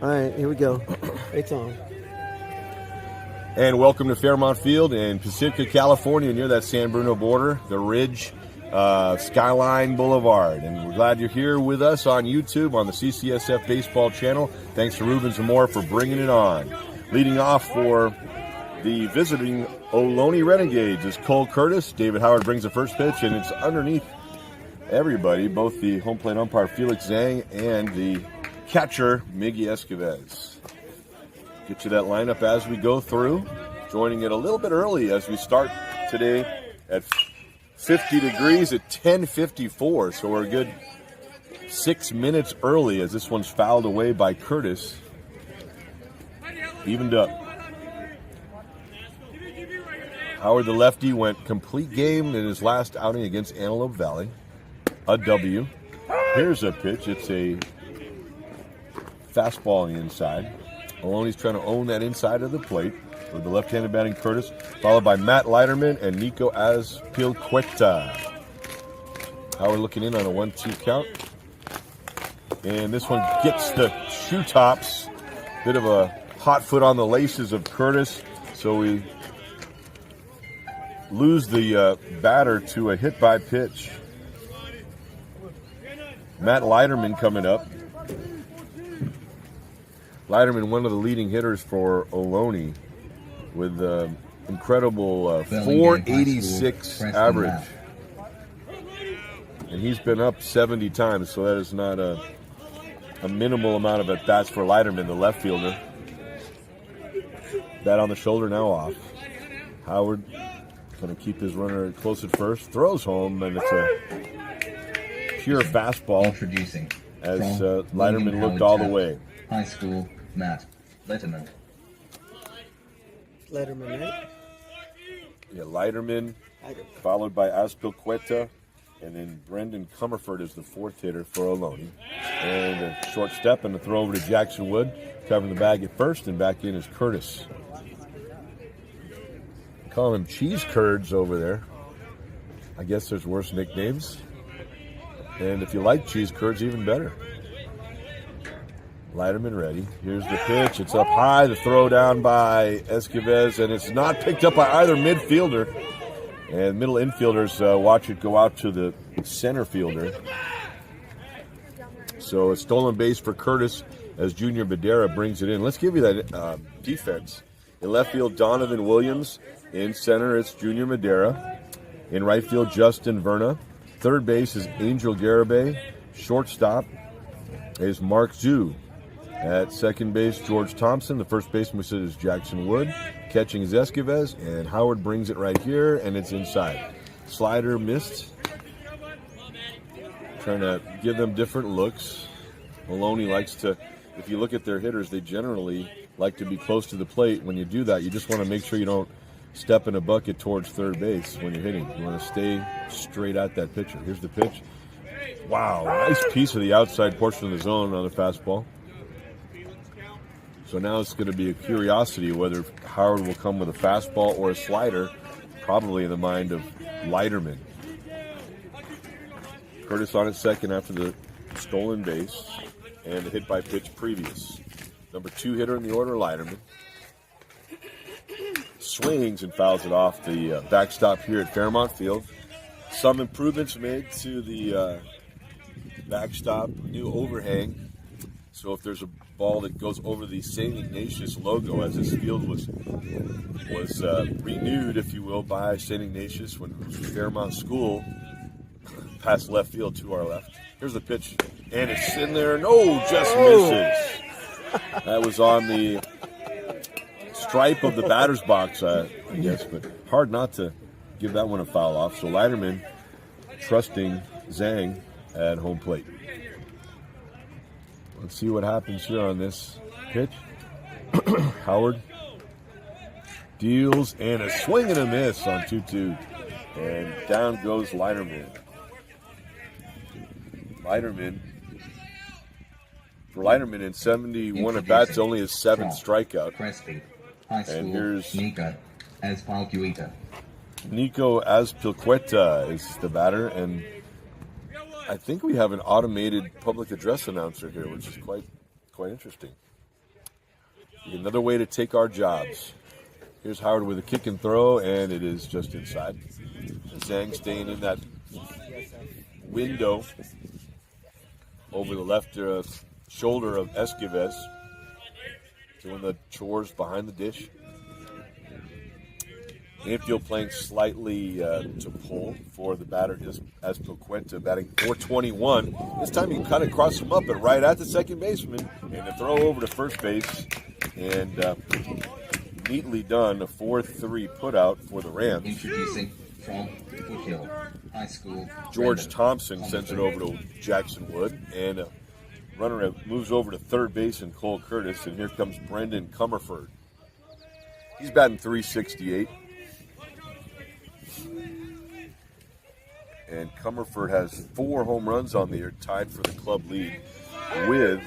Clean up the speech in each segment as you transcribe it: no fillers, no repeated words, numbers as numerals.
All right, here we go. It's on. And welcome to Fairmont Field in Pacifica, California, near that San Bruno border, the Ridge Skyline Boulevard. And we're glad you're here with us on YouTube on the CCSF Baseball channel. Thanks to Ruben Zamora for bringing it on. Leading off for the visiting Ohlone Renegades is Cole Curtis. David Howard brings the first pitch, and it's underneath everybody, both the home plate umpire Felix Zhang and the catcher Miggy Esquives. Get you that lineup as we go through. Joining it a little bit early as we start today at 50 degrees at 10:54. So we're a good 6 minutes early as this one's fouled away by Curtis. Evened up. Howard, the lefty, went complete game in his last outing against Antelope Valley. A W. Here's a pitch. It's a fastball on the inside. Ohlone trying to own that inside of the plate with the left-handed batting Curtis, followed by Matt Leiterman and Nico Azpilcueta. Howard looking in on a 1-2 count. And this one gets the shoe tops. Bit of a hot foot on the laces of Curtis. So we lose the batter to a hit by pitch. Matt Leiterman coming up. Leiterman, one of the leading hitters for Ohlone, with incredible 486 average. And he's been up 70 times, so that is not a minimal amount of at-bats for Leiterman, the left fielder. Bat on the shoulder, now off. Howard going to keep his runner close at first. Throws home, and it's a pure fastball. Introducing as Leiterman looked all the way. High school, Matt Letterman. Letterman, right? Yeah, Leiterman, followed by Azpilcueta, and then Brendan Comerford is the fourth hitter for Ohlone. And a short step and a throw over to Jackson Wood, covering the bag at first, and back in is Curtis. Call him Cheese Curds over there. I guess there's worse nicknames. And if you like cheese curds, even better. Leiterman ready. Here's the pitch. It's up high. The throw down by Esquives, and it's not picked up by either midfielder. And middle infielders watch it go out to the center fielder. So a stolen base for Curtis as Junior Badera brings it in. Let's give you that defense. In left field, Donovan Williams. In center, it's Junior Madera. In right field, Justin Verna. Third base is Angel Garibay. Shortstop is Mark Zhu. At second base, George Thompson. The first baseman we said is Jackson Wood. Catching is Esquives, and Howard brings it right here, and it's inside. Slider missed. Trying to give them different looks. Ohlone likes to, if you look at their hitters, they generally like to be close to the plate. When you do that, you just want to make sure you don't step in a bucket towards third base when you're hitting. You want to stay straight at that pitcher. Here's the pitch. Wow, nice piece of the outside portion of the zone on the fastball. So now it's going to be a curiosity whether Howard will come with a fastball or a slider, probably in the mind of Leiterman. Curtis on at second after the stolen base and the hit by pitch previous. Number 2 hitter in the order, Leiterman. Swings and fouls it off the backstop here at Fairmont Field. Some improvements made to the backstop, new overhang. So if there's a ball that goes over the St. Ignatius logo, as this field was renewed, if you will, by St. Ignatius when it was Fairmont School, past left field to our left. Here's the pitch, and it's in there. No, just misses. That was on the stripe of the batter's box, I guess, but hard not to give that one a foul off. So Leiterman trusting Zhang at home plate. Let's see what happens here on this pitch. Howard deals, and a swing and a miss on 2-2. And down goes Leiterman. For Leiterman in 71 at-bats, only his 7th strikeout. And here's Nico Azpilcueta. Nico Azpilcueta is the batter, and I think we have an automated public address announcer here, which is quite interesting. Another way to take our jobs. Here's Howard with a kick and throw, and it is just inside. Zhang staying in that window over the left shoulder of Esquives, doing the chores behind the dish. Infield playing slightly to pull for the batter as Poquenta, batting .421. This time he can kind of cross him up, but right at the second baseman, and the throw over to first base, and neatly done, a 4-3 putout for the Rams. Introducing from Foothill High School. George Brendan Thompson sends it over to Jackson Wood, and a runner moves over to third base in Cole Curtis, and here comes Brendan Comerford. He's batting .368. And Comerford has 4 home runs on the year, tied for the club lead with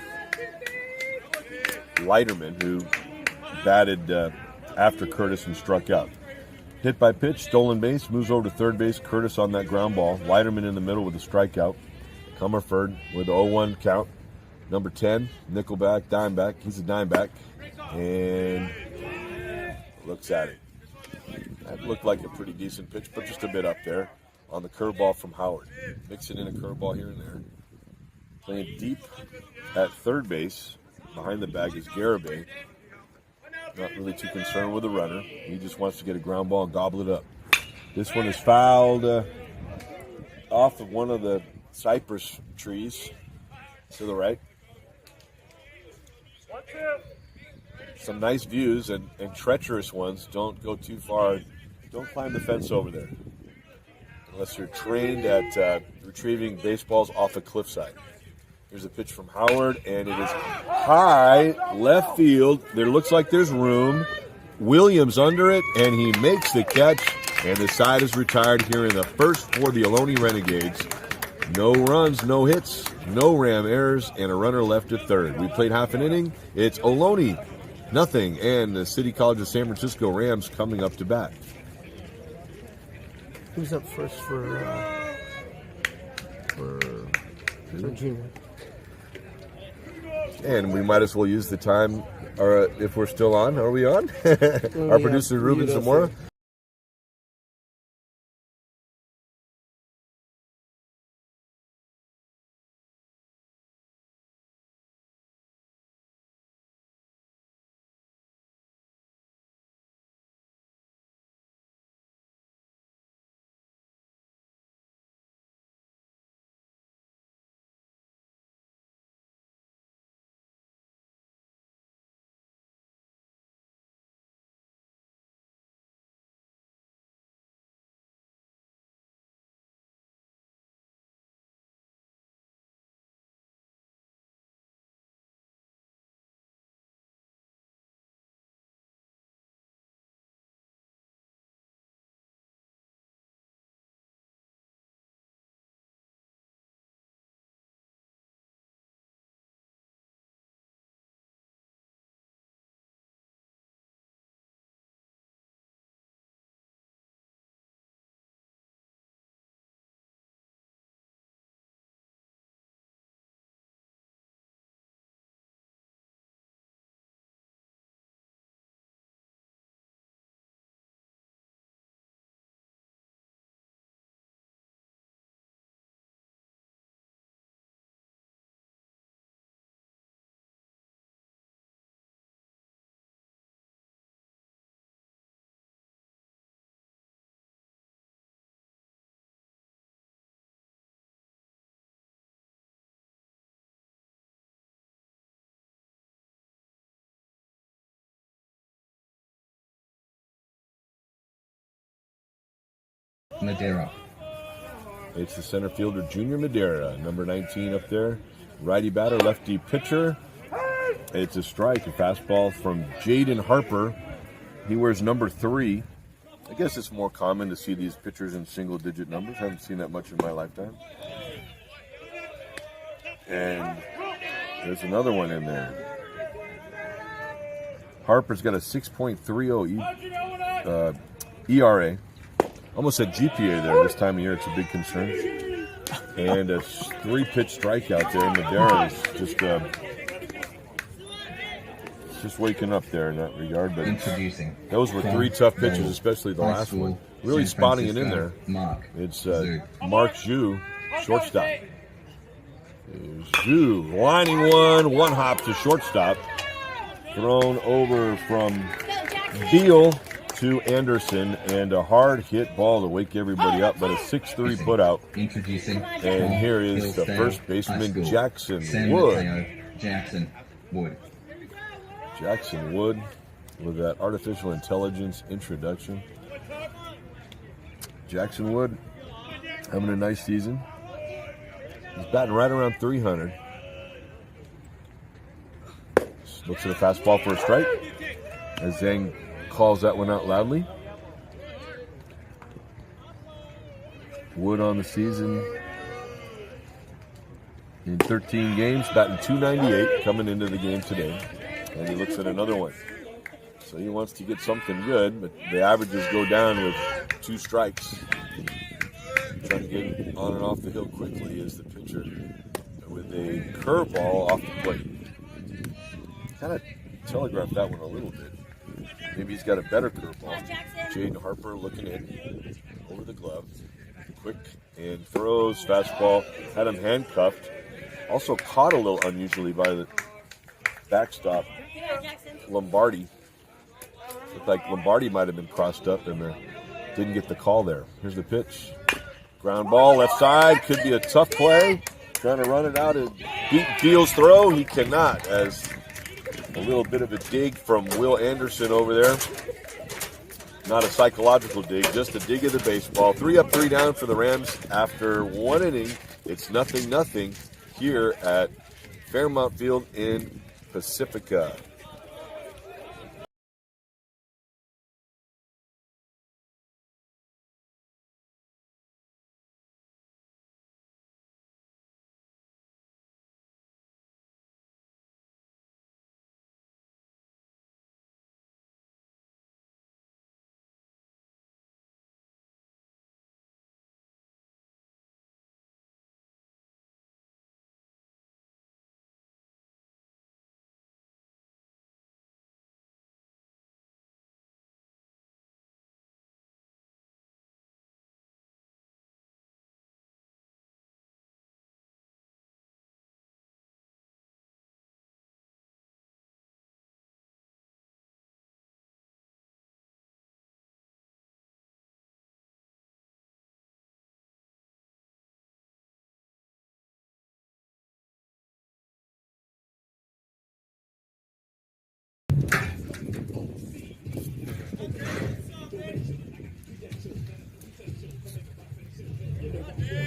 Leiterman, who batted after Curtis and struck out. Hit by pitch, stolen base, moves over to third base. Curtis on that ground ball. Leiterman in the middle with a strikeout. Comerford with the 0-1 count. Number 10, nickelback, dimeback. He's a dimeback. And looks at it. That looked like a pretty decent pitch, but just a bit up there on the curveball from Howard. Mixing in a curveball here and there. Playing deep at third base. Behind the bag is Garibay. Not really too concerned with the runner. He just wants to get a ground ball and gobble it up. This one is fouled off of one of the cypress trees to the right. Some nice views and treacherous ones. Don't go too far. Don't climb the fence over there unless you're trained at retrieving baseballs off a cliffside. Here's a pitch from Howard, and it is high left field. There looks like there's room. Williams under it, and he makes the catch, and the side is retired here in the first for the Ohlone Renegades. No runs, no hits, no Ram errors, and a runner left at third. We played half an inning. It's Ohlone, nothing, and the City College of San Francisco Rams coming up to bat. Who's up first for junior? And we might as well use the time, or if we're still on. Are we on? Our producer Ruben Zamora. Madeira. It's the center fielder, Junior Madeira, number 19 up there. Righty batter, lefty pitcher. It's a strike, a fastball from Jaden Harper. He wears number 3. I guess it's more common to see these pitchers in single-digit numbers. I haven't seen that much in my lifetime. And there's another one in there. Harper's got a 6.30 ERA. Almost said GPA there this time of year. It's a big concern. And a 3-pitch strikeout there. Madeira is just just waking up there in that regard. But Introducing. those were three tough pitches, especially the last one. Really spotting it in there. It's Mark Zhu, shortstop. Zhu lining one hop to shortstop. Thrown over from Beal to Anderson, and a hard hit ball to wake everybody up, but a 6-3 put out. Introducing. And here is the first baseman, Jackson Wood. Jackson Wood with that artificial intelligence introduction. Jackson Wood having a nice season. He's batting right around 300. Looks at a fastball for a strike as Zhang calls that one out loudly. Wood on the season in 13 games, batting .298 coming into the game today. And he looks at another one. So he wants to get something good, but the averages go down with 2 strikes. Trying to get on and off the hill quickly is the pitcher with a curveball off the plate. Kind of telegraphed that one a little bit. Maybe he's got a better curveball. Jaden Harper looking in over the glove. Quick and throws fastball. Had him handcuffed. Also caught a little unusually by the backstop. Lombardi. Looked like Lombardi might have been crossed up and didn't get the call there. Here's the pitch. Ground ball left side. Could be a tough play. Trying to run it out and beat Beal's throw. He cannot, as a little bit of a dig from Will Anderson over there. Not a psychological dig, just a dig of the baseball. 3 up, 3 down for the Rams after 1 inning. It's 0-0 here at Fairmount Field in Pacifica.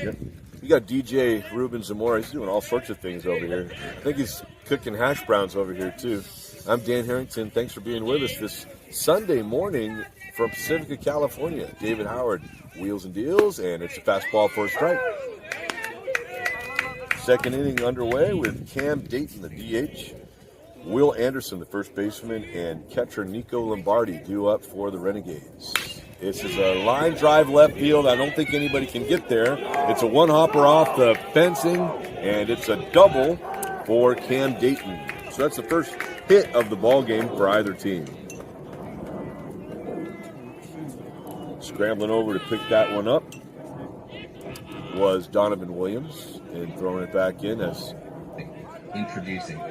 Yep. You got DJ Ruben Zamora. He's doing all sorts of things over here. I think he's cooking hash browns over here, too. I'm Dan Harrington. Thanks for being with us this Sunday morning from Pacifica, California. David Howard, wheels and deals, and it's a fastball for a strike. Second inning underway with Cam Dayton, the DH. Will Anderson, the first baseman, and catcher Nico Lombardi due up for the Renegades. This is a line drive left field. I don't think anybody can get there. It's a one-hopper off the fencing, and it's a double for Cam Dayton. So that's the first hit of the ball game for either team. Scrambling over to pick that one up was Donovan Williams, and throwing it back in as introducing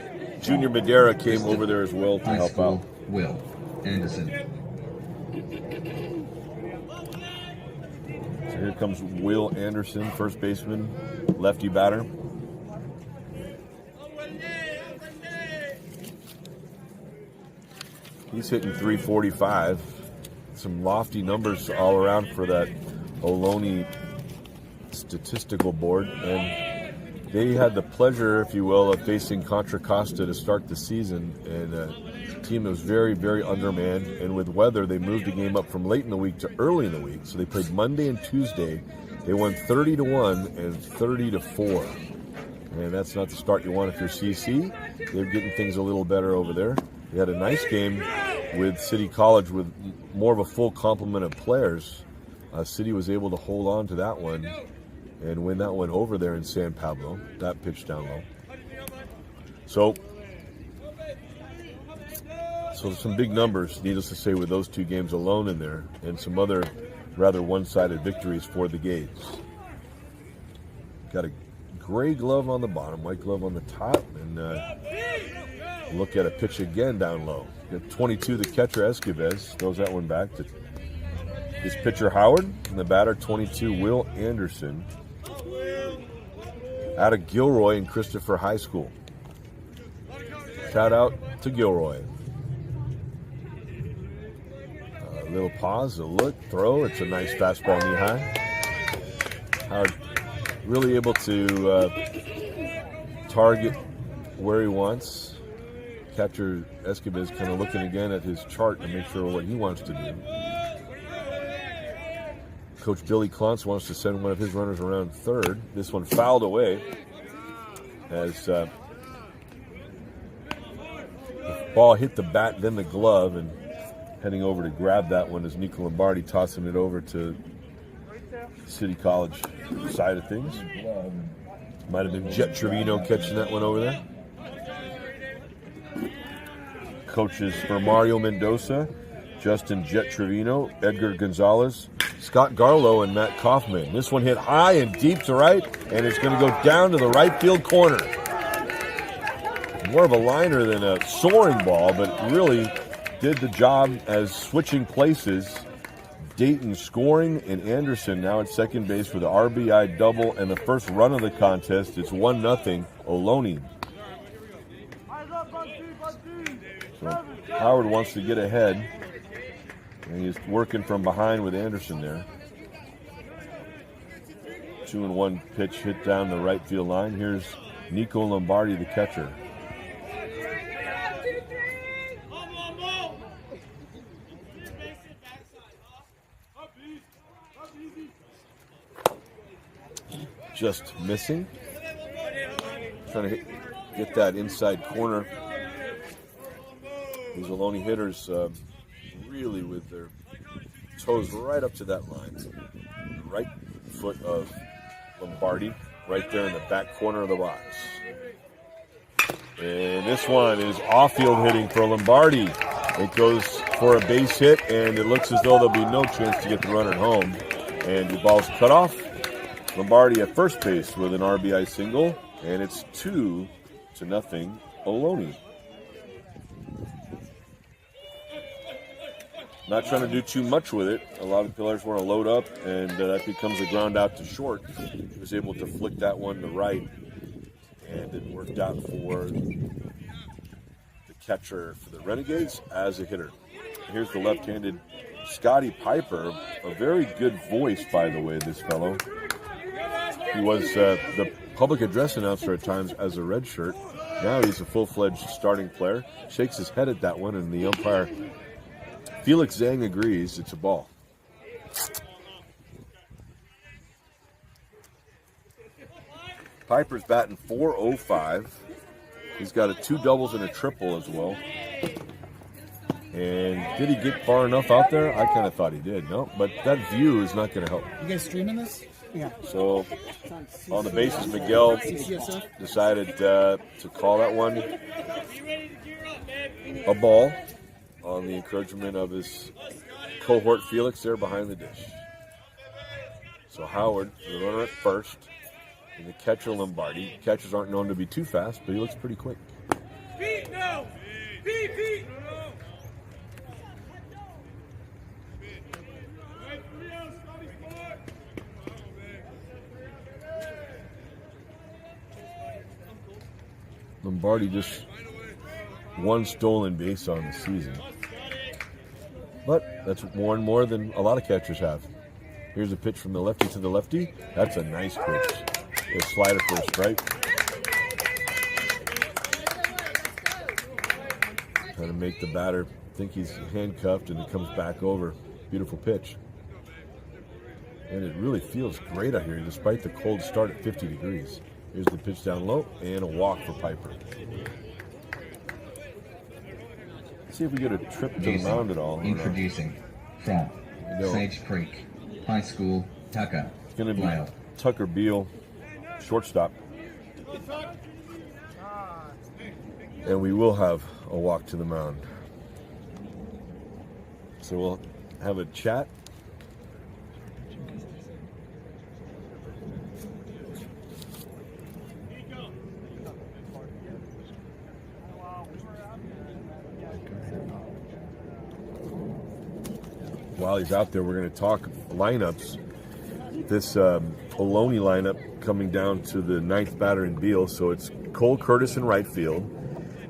Junior Madera came over there as well to help out. Will Anderson. So here comes Will Anderson, first baseman, lefty batter. He's hitting .345. Some lofty numbers all around for that Ohlone statistical board. And they had the pleasure, if you will, of facing Contra Costa to start the season, and a team that was very, very undermanned. And with weather, they moved the game up from late in the week to early in the week. So they played Monday and Tuesday. They won 30-1 and 30-4. And that's not the start you want if you're CC. They're getting things a little better over there. They had a nice game with City College with more of a full complement of players. City was able to hold on to that one and win that one over there in San Pablo. That pitch down low. So So some big numbers, needless to say, with those two games alone in there, and some other rather one-sided victories for the Gades. Got a gray glove on the bottom, white glove on the top, and look at a pitch again down low. Got 22, the catcher Escobar throws that one back to his pitcher Howard, and the batter 22, Will Anderson, out of Gilroy and Christopher High School. Shout out to Gilroy. A little pause, a look, throw. It's a nice fastball knee high. Howard really able to target where he wants. Catcher Escobar is kind of looking again at his chart to make sure what he wants to do. Coach Billy Klontz wants to send one of his runners around third. This one fouled away as the ball hit the bat, then the glove, and heading over to grab that one as Nico Lombardi tossing it over to City College side of things. Might have been Jet Trevino catching that one over there. Coaches for Mario Mendoza, Justin Jet Trevino, Edgar Gonzalez, Scott Garlow, and Matt Kaufman. This one hit high and deep to right, and it's going to go down to the right field corner. More of a liner than a soaring ball, but really did the job as switching places. Dayton scoring, and Anderson now at second base for the RBI double and the first run of the contest. It's 1-0 Ohlone. So Howard wants to get ahead, and he's working from behind with Anderson there. 2-1 pitch hit down the right field line. Here's Nico Lombardi, the catcher. Just missing. Trying to get that inside corner. These Ohlone hitters really with their toes right up to that line. Right foot of Lombardi, right there in the back corner of the box. And this one is off-field hitting for Lombardi. It goes for a base hit, and it looks as though there'll be no chance to get the runner home. And the ball's cut off. Lombardi at first base with an RBI single, and it's 2-0 Ohlone. Not trying to do too much with it. A lot of players want to load up, and that becomes a ground out to short. He was able to flick that one to right, and it worked out for the catcher for the Renegades as a hitter. Here's the left-handed Scotty Piper, a very good voice, by the way, this fellow. He was the public address announcer at times as a red shirt. Now he's a full-fledged starting player. Shakes his head at that one, and the umpire, Felix Zhang, agrees it's a ball. Piper's batting .405. He's got 2 doubles and a triple as well. And did he get far enough out there? I kind of thought he did. No, but that view is not going to help. You guys streaming this? Yeah. So, on the bases, Miguel decided to call that one a ball on the encouragement of his cohort Felix there behind the dish. So Howard, the runner at first, and the catcher Lombardi. Catchers aren't known to be too fast, but he looks pretty quick. Pete, no! Pete! Lombardi just 1 stolen base on the season. But that's more and more than a lot of catchers have. Here's a pitch from the lefty to the lefty. That's a nice pitch. A slider for a strike. Trying to make the batter think he's handcuffed, and it comes back over. Beautiful pitch. And it really feels great out here despite the cold start at 50 degrees. Here's the pitch down low, and a walk for Piper. Let's see if we get a trip to the mound at all. Introducing from Sage Creek High School, Tucker. It's going to be Tucker Beal, shortstop. And we will have a walk to the mound. So we'll have a chat. While he's out there, we're going to talk lineups. This Ohlone lineup coming down to the 9th batter in Beal. So it's Cole Curtis in right field.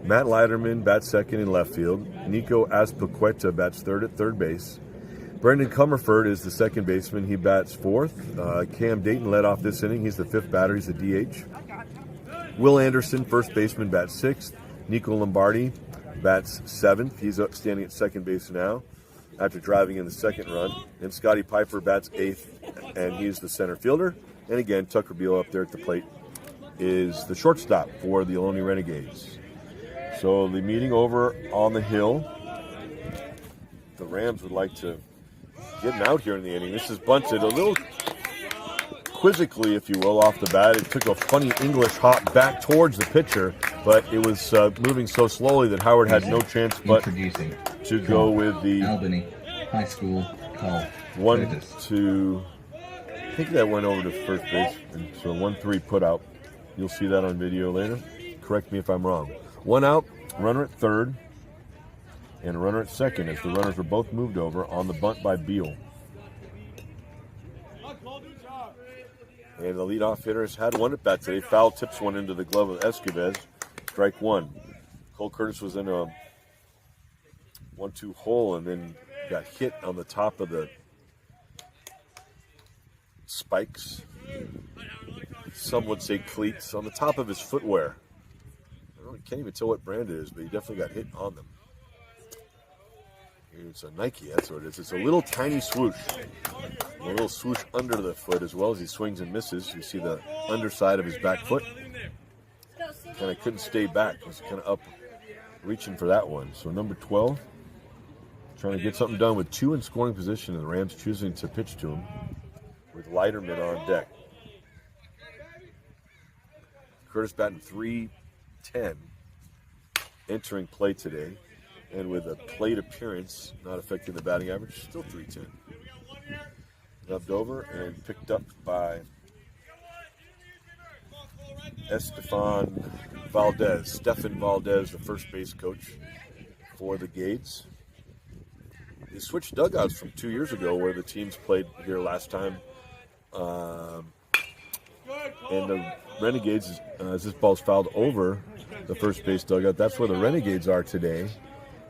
Matt Leiterman bats second in left field. Nico Azpilicueta bats third at third base. Brendan Comerford is the second baseman. He bats fourth. Cam Dayton led off this inning. He's the 5th batter. He's the DH. Will Anderson, first baseman, bats 6th. Nico Lombardi bats 7th. He's up standing at second base now after driving in the second run. And Scotty Piper bats 8th, and he's the center fielder. And again, Tucker Beal up there at the plate is the shortstop for the Ohlone Renegades. So the meeting over on the hill. The Rams would like to get him out here in the inning. This is bunted a little quizzically, if you will, off the bat. It took a funny English hop back towards the pitcher, but it was moving so slowly that Howard had no chance but to go with the Albany High School call. 1-2. I think that went over to first base, and so 1-3 put out. You'll see that on video later. Correct me if I'm wrong. 1 out, runner at third, and a runner at second as the runners were both moved over on the bunt by Beal. And the leadoff hitter has had 1 at bat today. Foul tips one into the glove of Escobar. Strike 1. Cole Curtis was in a 1-2 hole and then got hit on the top of the spikes. Some would say cleats on the top of his footwear. I can't even tell what brand it is, but he definitely got hit on them. It's a Nike, that's what it is. It's a little tiny swoosh. A little swoosh under the foot as well as he swings and misses. You see the underside of his back foot. Kind of couldn't stay back. Was kind of up, reaching for that one. So number 12, trying to get something done with 2 in scoring position, and the Rams choosing to pitch to him with Leiterman on deck. Curtis batting .310, entering play today. And with a plate appearance not affecting the batting average, still .310. Dubbed over and picked up by Stefan Valdez, the first base coach for the Gades. They switched dugouts from 2 years ago where the teams played here last time. And the Renegades, as this ball's fouled over the first base dugout, that's where the Renegades are today.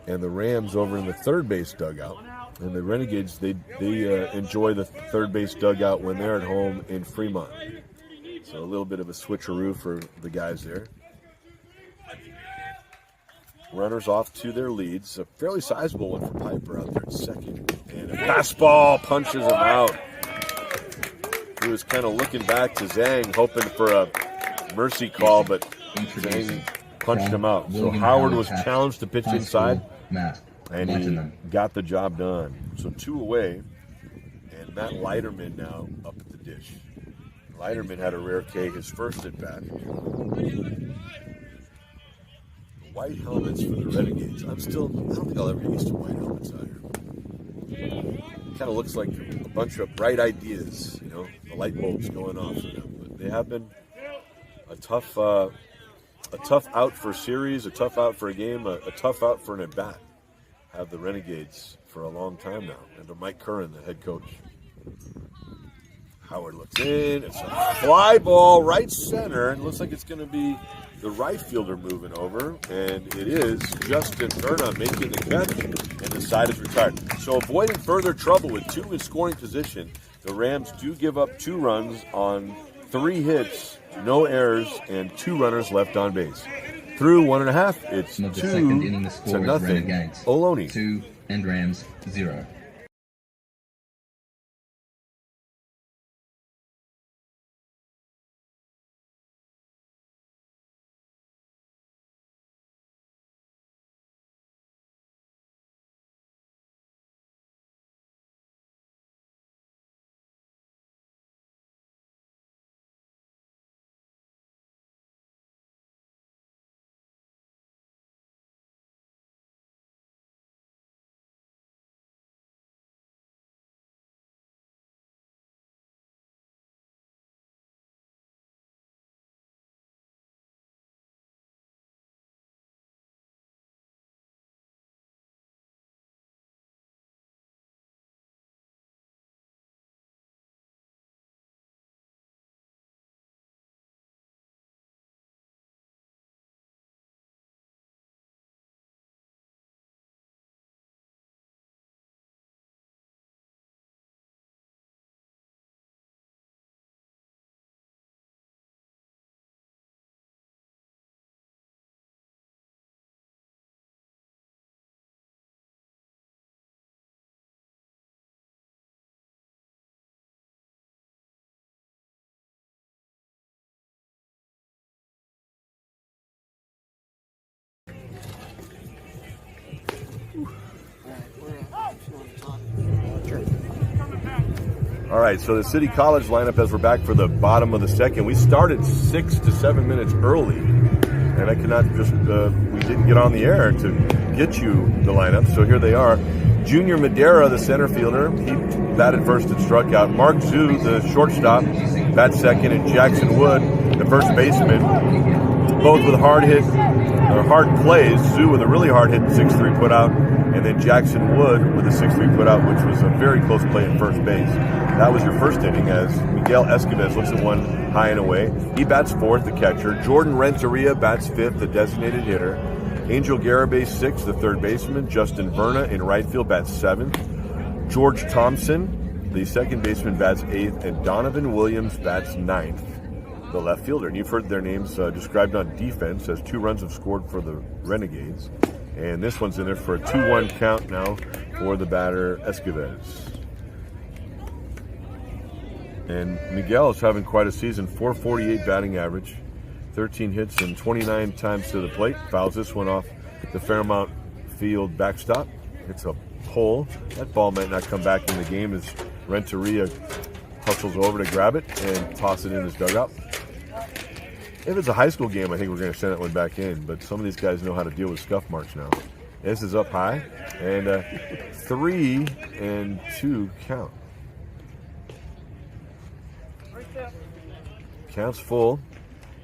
And the Rams over in the third base dugout. And the Renegades, they enjoy the third base dugout when they're at home in Fremont. So a little bit of a switcheroo for the guys there. Runners off to their leads. A fairly sizable one for Piper out there at second. And a fastball punches him out. He was kind of looking back to Zhang, hoping for a mercy call, but Zhang punched him out. So Howard was challenged to pitch inside, and he got the job done. So 2 away, and Matt Leiterman now up at the dish. Leiterman had a rare K, his first at bat. White helmets for the Renegades. I don't think I'll ever get used to white helmets out here. Kind of looks like a bunch of bright ideas, you know, the light bulbs going off for them. But they have been a tough out for a series, a tough out for a game, a tough out for an at-bat. Have the Renegades for a long time now. And Mike Curran, the head coach. Howard looks in. It's a fly ball right center. And it looks like it's going to be the right fielder moving over. And it is Justin Verna making the catch. And the side is retired. So avoiding further trouble with 2 in scoring position, the Rams do give up 2 runs on 3 hits, no errors, and 2 runners left on base. Through 1.5, it's 2 to nothing. Ohlone 2 and Rams 0. All right, so the City College lineup as we're back for the bottom of the second. We started 6 to 7 minutes early, and I could not just, we didn't get on the air to get you the lineup, so here they are. Junior Madera, the center fielder, he batted first and struck out. Mark Zhu, the shortstop, bats second, and Jackson Wood, the first baseman, both with hard plays. Zhu with a really hard hit, 6-3 put out, and then Jackson Wood with a 6-3 put out, which was a very close play at first base. That was your first inning as Miguel Escobar looks at one high and away. He bats fourth, the catcher. Jordan Renteria bats fifth, the designated hitter. Angel Garibay sixth, the third baseman. Justin Verna in right field bats seventh. George Thompson, the second baseman, bats eighth, and Donovan Williams bats ninth, the left fielder. And you've heard their names described on defense as 2 runs have scored for the Renegades. And this one's in there for a 2-1 count now for the batter, Escobar. And Miguel is having quite a season, 448 batting average, 13 hits and 29 times to the plate. Fouls this one off the Fairmount Field backstop. It's a pole. That ball might not come back in the game as Renteria hustles over to grab it and toss it in his dugout. If it's a high school game, I think we're going to send that one back in, but some of these guys know how to deal with scuff marks now. This is up high, and 3-2 count. Count's full.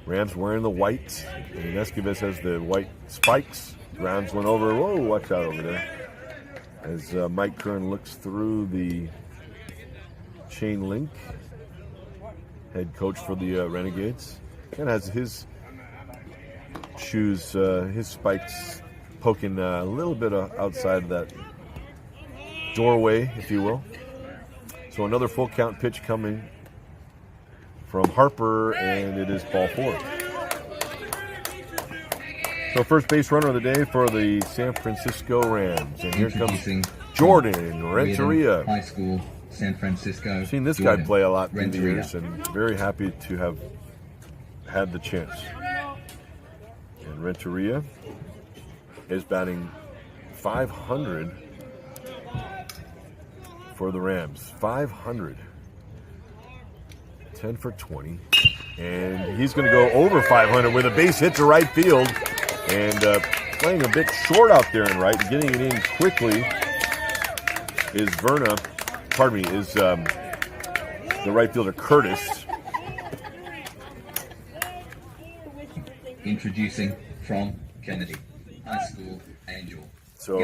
Rams wearing the white, and Escobar has the white spikes. Grounds went over. Whoa, watch out over there. As Mike Kern looks through the chain link, head coach for the Renegades, and has his shoes, his spikes poking a little bit outside of that doorway, if you will. So another full count pitch coming from Harper, and it is ball 4. So first base runner of the day for the San Francisco Rams. And here comes Jordan Renteria. High school, San Francisco. I've seen this guy play a lot through the years, and very happy to have had the chance. And Renteria is batting .500 for the Rams. .500. 10 for 20. And he's going to go over .500 with a base hit to right field. And playing a bit short out there in right, getting it in quickly is the right fielder Curtis. Introducing from Kennedy High School, Angel. So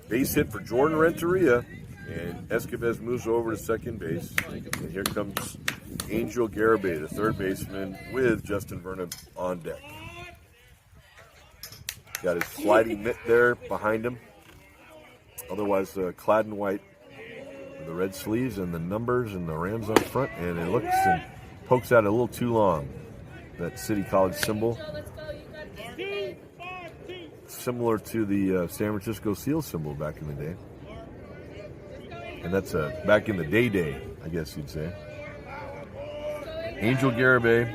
base hit for Jordan Renteria, and Escobar moves over to second base. And here comes Angel Garibay, the third baseman, with Justin Verna on deck. Got his sliding mitt there behind him. Otherwise, clad in white with the red sleeves and the numbers and the Rams on front. And it looks and pokes out a little too long. That City College symbol. Similar to the San Francisco Seal symbol back in the day. And that's back in the day, I guess you'd say. Angel Garibay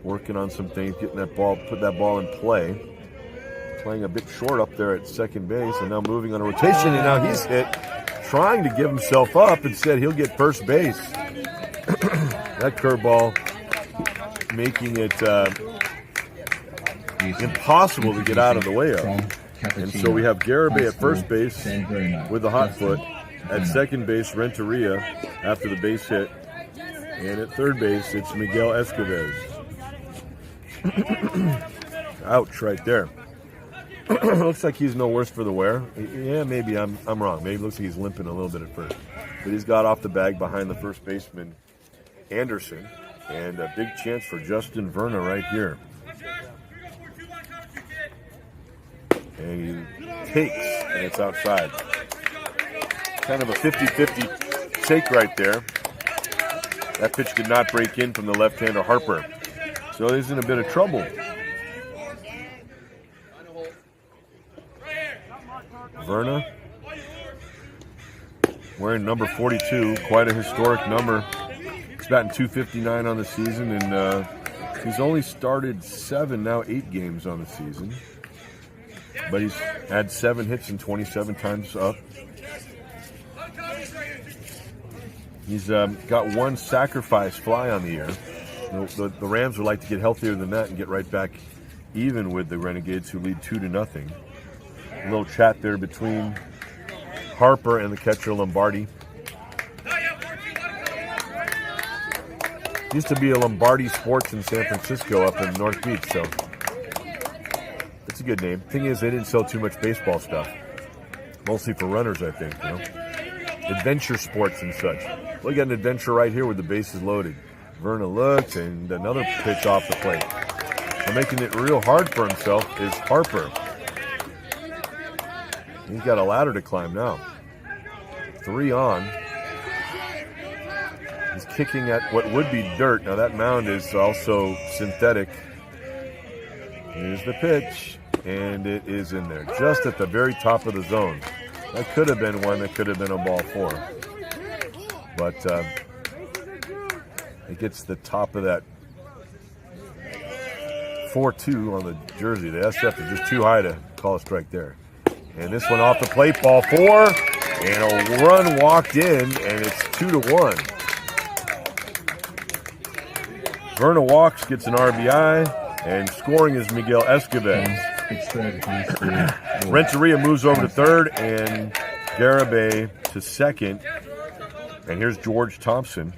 working on some things, getting that ball, put that ball in play. Playing a bit short up there at second base, and now moving on a rotation, and now he's hit, trying to give himself up. Instead, he'll get first base. That curveball making it impossible to get out of the way of. And so we have Garibay at first base with the hot foot. At second base, Renteria after the base hit. And at third base, it's Miguel Escobar. Ouch, right there. Looks like he's no worse for the wear. Yeah, maybe I'm wrong. Maybe it looks like he's limping a little bit at first. But he's got off the bag behind the first baseman, Anderson. And a big chance for Justin Verna right here. And he takes, and it's outside. Kind of a 50-50 take right there. That pitch did not break in from the left-hander Harper. So he's in a bit of trouble. Verna wearing number 42, quite a historic number. He's batting .259 on the season, and he's only started 8 games on the season. But he's had 7 hits and 27 times up. He's got one sacrifice fly on the year. The Rams would like to get healthier than that and get right back even with the Renegades, who lead 2-0. A little chat there between Harper and the catcher Lombardi. Used to be a Lombardi Sports in San Francisco up in North Beach, so it's a good name. Thing is, they didn't sell too much baseball stuff. Mostly for runners, I think, you know. Adventure sports and such. Look at an adventure right here with the bases loaded. Verna looks, and another pitch off the plate. So making it real hard for himself is Harper. He's got a ladder to climb now. 3 on. He's kicking at what would be dirt. Now that mound is also synthetic. Here's the pitch, and it is in there, just at the very top of the zone. That could have been one. That could have been a ball 4. But it gets the top of that 4-2 on the jersey. The SF is just too high to call a strike there. And this one off the plate, ball 4, and a run walked in, and it's 2-1. Verna walks, gets an RBI, and scoring is Miguel Escobar. Renteria moves over to third, and Garibay to second. And here's George Thompson.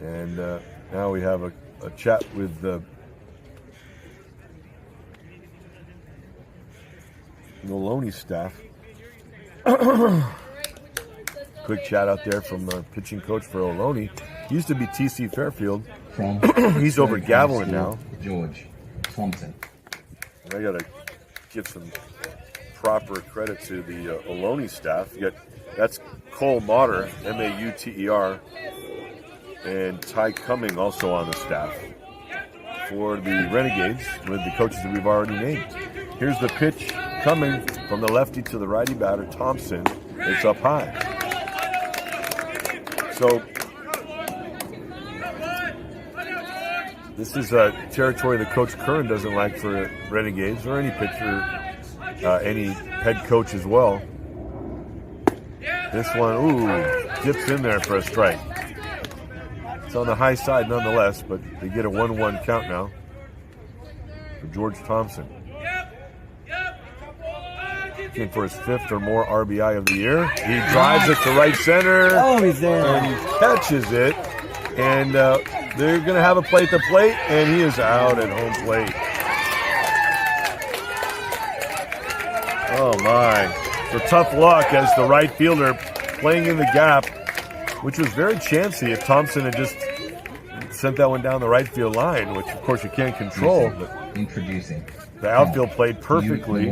And now we have a chat with the Ohlone staff. Quick chat out there from pitching coach for Ohlone. He used to be TC Fairfield. He's over at Gavilan now. George Thompson. I got to give some proper credit to the Ohlone staff. That's Cole Mauter, Mauter, and Ty Cumming also on the staff for the Renegades with the coaches that we've already named. Here's the pitch coming from the lefty to the righty batter, Thompson. It's up high. So this is a territory that Coach Curran doesn't like for Renegades or any pitcher, any head coach as well. This one, dips in there for a strike. It's on the high side nonetheless, but they get a 1-1 count now for George Thompson. Looking for his 5th or more RBI of the year. He drives it to right center. Oh, he's there. And he catches it. And they're going to have a play at the plate, and he is out at home plate. Oh, my. So tough luck as the right fielder playing in the gap, which was very chancy if Thompson had just sent that one down the right field line, which, of course, you can't control. But introducing the outfield played perfectly.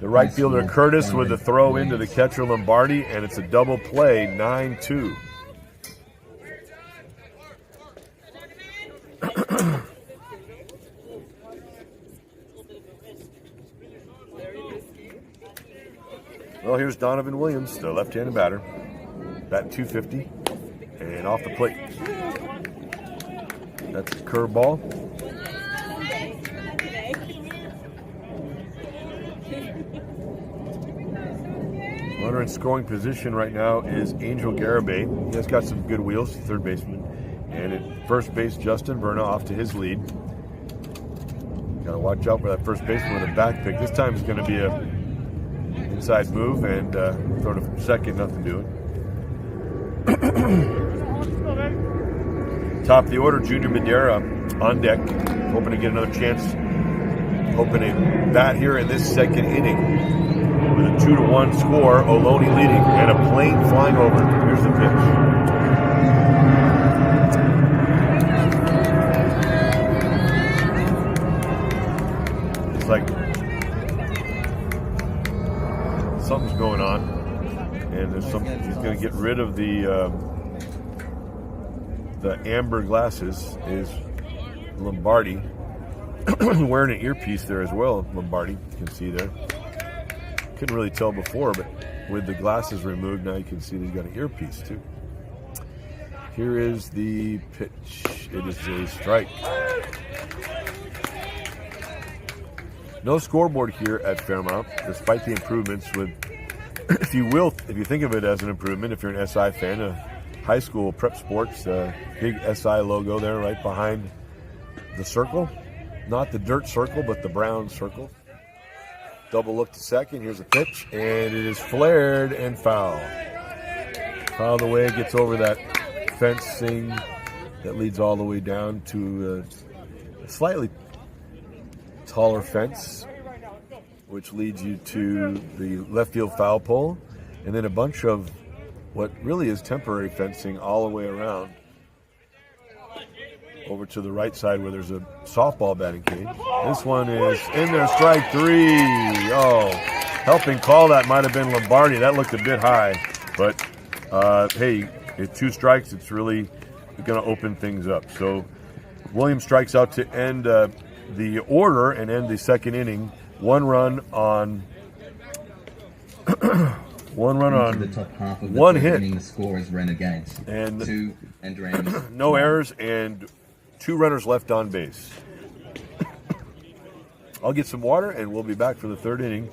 The right fielder Curtis with the throw into the catcher Lombardi, and it's a double play, 9-2. Well, here's Donovan Williams, the left-handed batter, batting .250, and off the plate. That's a curveball. Runner in scoring position right now is Angel Garibay. He has got some good wheels, third baseman. And at first base, Justin Verna off to his lead. Got to watch out for that first baseman with a back pick. This time it's going to be a inside move and throw to second, nothing doing. Top of the order, Junior Madera on deck, hoping to get another chance, hoping to bat here in this second inning. With a 2-1 score, Ohlone leading, and a plane flying over. Here's the pitch. It's like something's going on, and there's something. He's going to get rid of the amber glasses. Is Lombardi wearing an earpiece there as well? Lombardi, you can see there. Couldn't really tell before, but with the glasses removed, now you can see that he's got an earpiece too. Here is the pitch. It is a strike. No scoreboard here at Fairmount, despite the improvements. With, if you think of it as an improvement, if you're an SI fan, a high school prep sports, big SI logo there right behind the circle. Not the dirt circle, but the brown circle. Double look to second. Here's a pitch, and it is flared and foul. Foul away, gets over that fencing that leads all the way down to a slightly taller fence, which leads you to the left field foul pole, and then a bunch of what really is temporary fencing all the way around over to the right side where there's a softball batting cage. This one is in there, strike 3. Oh, helping call that might have been Lombardi. That looked a bit high, but hey, it's 2 strikes. It's really going to open things up. So Williams strikes out to end the order and end the second inning. 1 run on the top half of the 1 third hit. Inning, the score is Renegades. And 2 end runs. no errors and 2 runners left on base. I'll get some water and we'll be back for the third inning.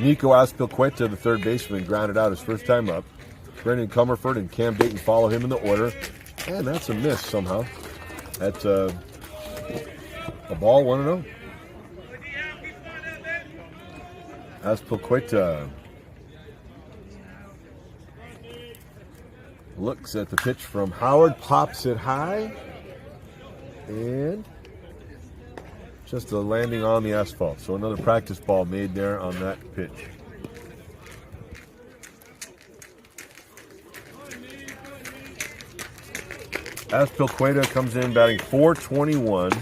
Nico Aspilcueta, the third baseman, grounded out his first time up. Brendan Comerford and Cam Dayton follow him in the order. And that's a miss somehow. That's a ball, 1-0. Aspilcueta looks at the pitch from Howard, pops it high, and just a landing on the asphalt. So another practice ball made there on that pitch. Aspilcueta comes in batting .421.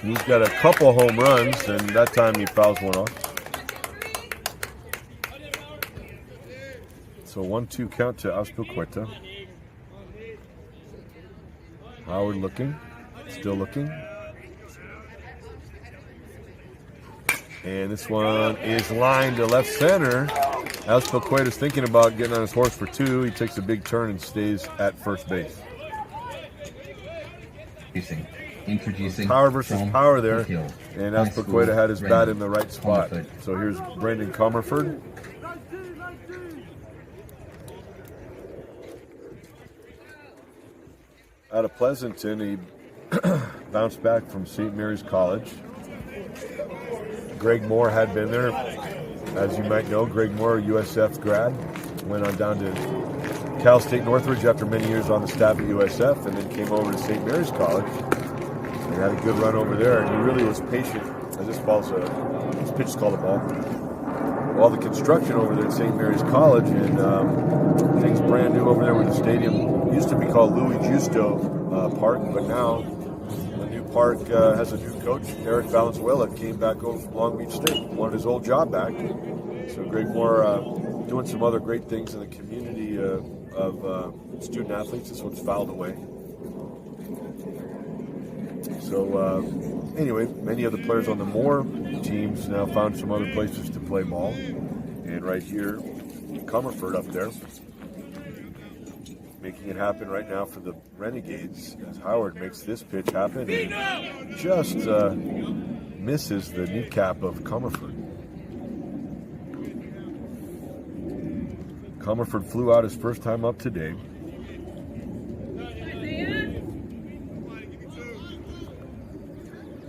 He's got a couple home runs, and that time he fouls one off. So 1-2 count to Aspilcueta. Howard looking, still looking. And this one is lined to left center. Aspilcueta is thinking about getting on his horse for 2. He takes a big turn and stays at first base. Introducing Power versus power there. And High Aspilcueta School, had his bat in the right spot. Comerford. So here's Brendan Comerford. Out of Pleasanton, he bounced back from St. Mary's College. Greg Moore had been there. As you might know, Greg Moore, USF grad, went on down to Cal State Northridge after many years on the staff at USF, and then came over to St. Mary's College and had a good run over there. And he really was patient. As this pitch is called a ball. All the construction over there at St. Mary's College, and things brand new over there with the stadium. It used to be called Louis Justo Park, but now the new park has a new coach. Eric Valenzuela came back over from Long Beach State, wanted his old job back. So Greg Moore doing some other great things in the community of student athletes. This one's fouled away. So anyway, many of the players on the Moore teams now found some other places to play ball. And right here, Comerford up there, making it happen right now for the Renegades as Howard makes this pitch happen and just misses the kneecap of Comerford. Comerford flew out his first time up today.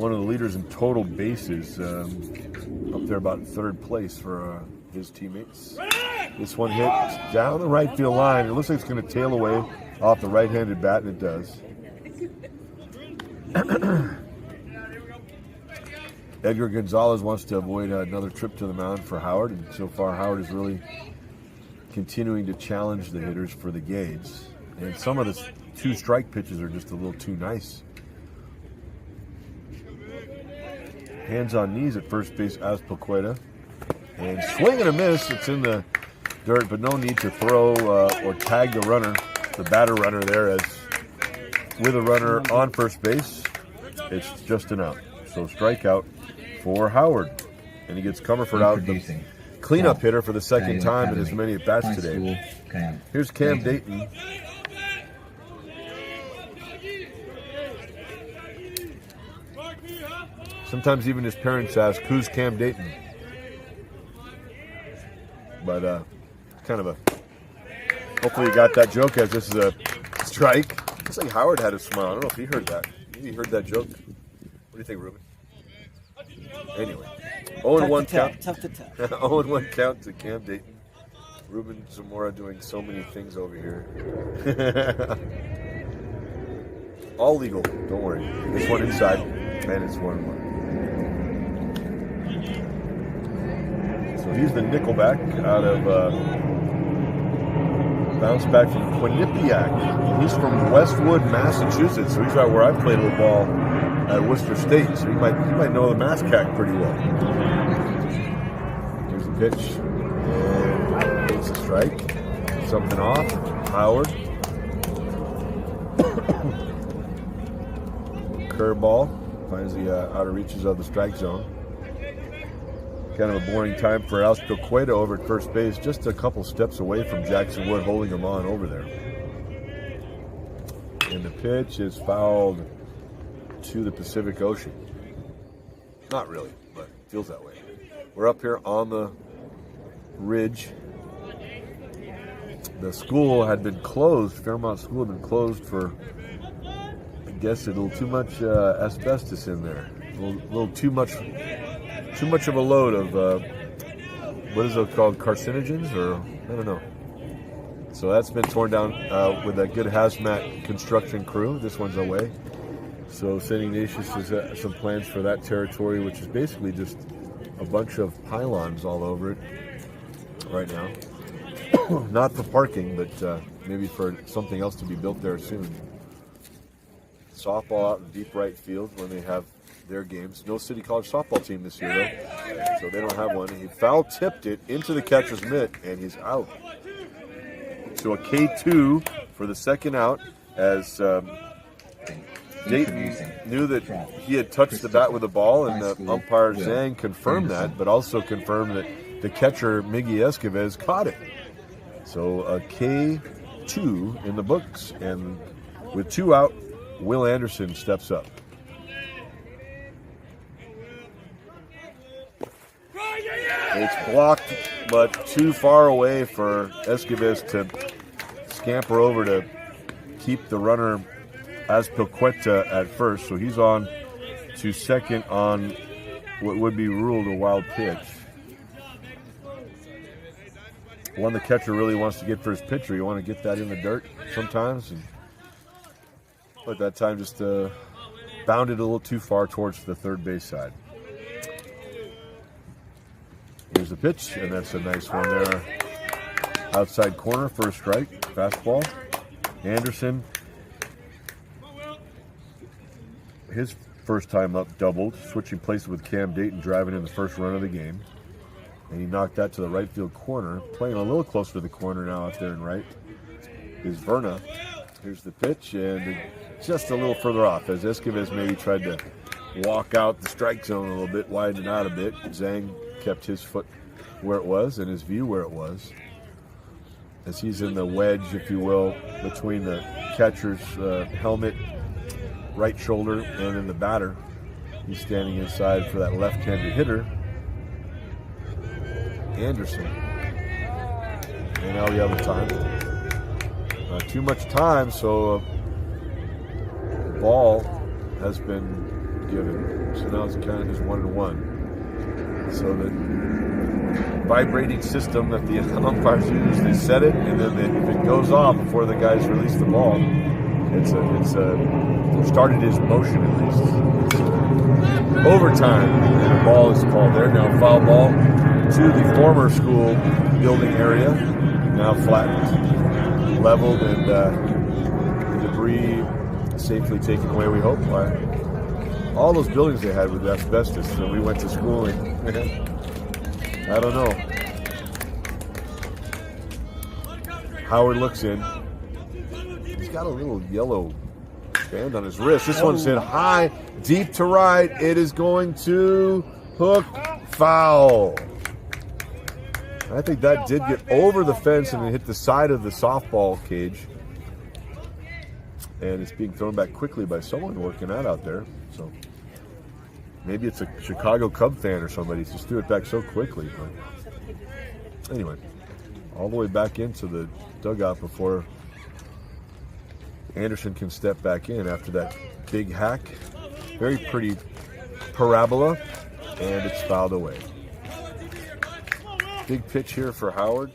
one of the leaders in total bases, up there about third place for his teammates. This one hit down the right field line. It looks like it's going to tail away off the right-handed bat, and it does. Edgar Gonzalez wants to avoid another trip to the mound for Howard, and so far Howard is really continuing to challenge the hitters for the Gades. And some of the 2 strike pitches are just a little too nice. Hands on knees at first base, Azpilicueta. And swing and a miss. It's in the dirt, but no need to throw or tag the runner, the batter runner there, as with a runner on first base, it's just an out. So strikeout for Howard. And he gets Comerford out, the cleanup hitter for the second time in as many at-bats today. Here's Cam Dayton. Sometimes even his parents ask, who's Cam Dayton? But kind of a, hopefully you got that joke, as this is a strike. Looks like Howard had a smile. I don't know if he heard that. Maybe he heard that joke. What do you think, Ruben? Anyway, 0-1 count. Tough to tell. 0-1 count to Cam Dayton. Ruben Zamora doing so many things over here. All legal, don't worry. This one inside, and it's 1-1. So he's the nickelback out of bounce back from Quinnipiac. He's from Westwood, Massachusetts, so he's right where I played a little ball at Worcester State, so he might know the Mascac pretty well. Here's the pitch, and it's a strike. Something off. Howard. Curveball finds the outer reaches of the strike zone. Kind of a boring time for Azpilicueta over at first base, just a couple steps away from Jackson Wood, holding him on over there. And the pitch is fouled to the Pacific Ocean. Not really, but it feels that way. We're up here on the ridge. The school had been closed, Fairmont School had been closed for, I guess, a little too much asbestos in there. A little too much of a load of, what is it called, carcinogens, or I don't know. So that's been torn down with a good hazmat construction crew. This one's away. So St. Ignatius has some plans for that territory, which is basically just a bunch of pylons all over it right now. Not for parking, but maybe for something else to be built there soon. Softball out in deep right field when they have their games. No City College softball team this year, though, so they don't have one. He foul tipped it into the catcher's mitt, and he's out. So a K2 for the second out, as Dayton knew that he had touched the bat with the ball, and the umpire Zhang confirmed that, but also confirmed that the catcher Miggy Escoves caught it. So a K2 in the books, and with 2 out, Will Anderson steps up. It's blocked, but too far away for Escoves to scamper over to keep the runner Azpilicueta at first. So he's on to second on what would be ruled a wild pitch. One the catcher really wants to get for his pitcher. You want to get that in the dirt sometimes. But that time just bounded a little too far towards the third base side. Here's the pitch, and that's a nice one there. Outside corner, first strike, fastball. Anderson, his first time up, doubled, switching places with Cam Dayton, driving in the first run of the game. And he knocked that to the right field corner. Playing a little closer to the corner now out there in right is Verna. Here's the pitch, and just a little further off, as Escoves maybe tried to walk out the strike zone a little bit, widen it out a bit. Zhang kept his foot where it was and his view where it was, as he's in the wedge, if you will, between the catcher's helmet, right shoulder, and then the batter. He's standing inside for that left-handed hitter, Anderson. And now we have a time. Not too much time, so ball has been given. So now it's kind of just 1-1. So the vibrating system that the umpires use, they set it, and then if it goes off before the guys release the ball, it started his motion at least. It's overtime, and a ball is called there. Now foul ball to the former school building area, now flattened, leveled, and the debris safely taken away, we hope, by all those buildings they had with asbestos that we went to school in. I don't know. Howard looks in. He's got a little yellow band on his wrist. This one's hit high, deep to right. It is going to hook, foul. I think that did get over the fence and it hit the side of the softball cage. And it's being thrown back quickly by someone working out there. So maybe it's a Chicago Cub fan or somebody. Just threw it back so quickly. But anyway, all the way back into the dugout before Anderson can step back in after that big hack. Very pretty parabola, and it's fouled away. Big pitch here for Howard.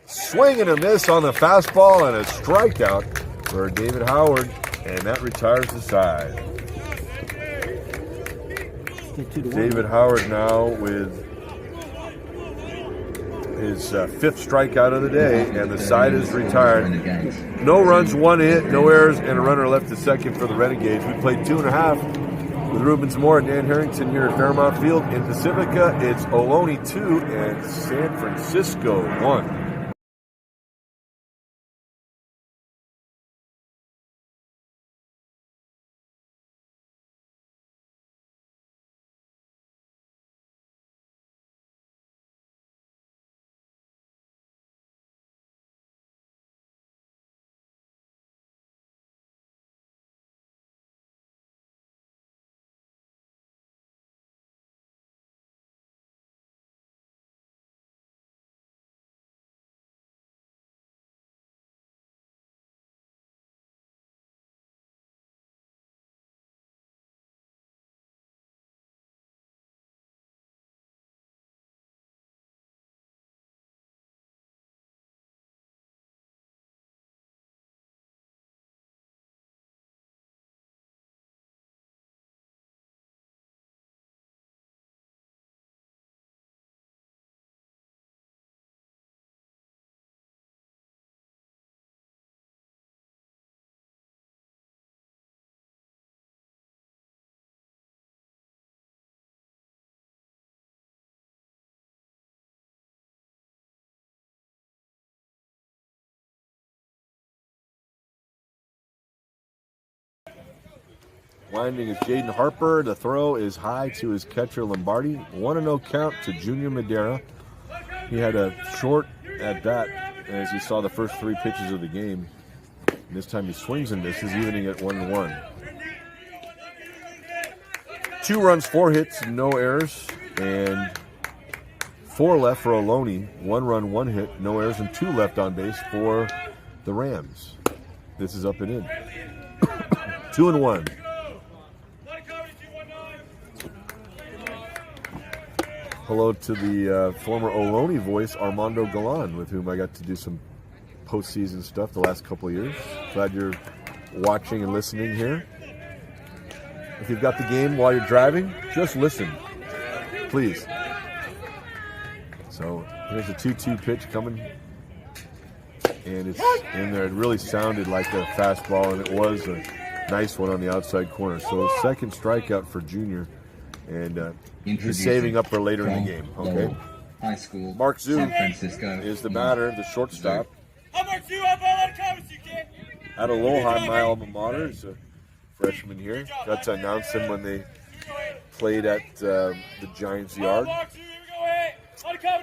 Swing and a miss on the fastball, and a strikeout for David Howard, and that retires the side. David Howard now with his fifth strikeout of the day, and the side is retired. No runs, one hit, no errors, and a runner left at second for the Renegades. We played 2.5 with Rubens Moore and Dan Harrington here at Fairmount Field. In Pacifica, it's Ohlone 2 and San Francisco 1. Winding is Jaden Harper. The throw is high to his catcher Lombardi. 1-0 count to Junior Madera. He had a short at bat as he saw the first three pitches of the game. And this time he swings and misses, evening at 1-1. 2 runs, 4 hits, no errors, and 4 left for Ohlone. 1 run, 1 hit, no errors, and 2 left on base for the Rams. This is up and in. 2-1. Hello to the former Ohlone voice, Armando Galan, with whom I got to do some postseason stuff the last couple of years. Glad you're watching and listening here. If you've got the game while you're driving, just listen, please. So here's a 2-2 pitch coming, and it's in there. It really sounded like a fastball, and it was a nice one on the outside corner. So second strikeout for Junior. And he's saving up for later in the game. Okay. High school. Mark Zhu San Francisco is the batter, the shortstop. At Ohlone, my alma mater, is a freshman here. Got to announce him when they played at the Giants' yard.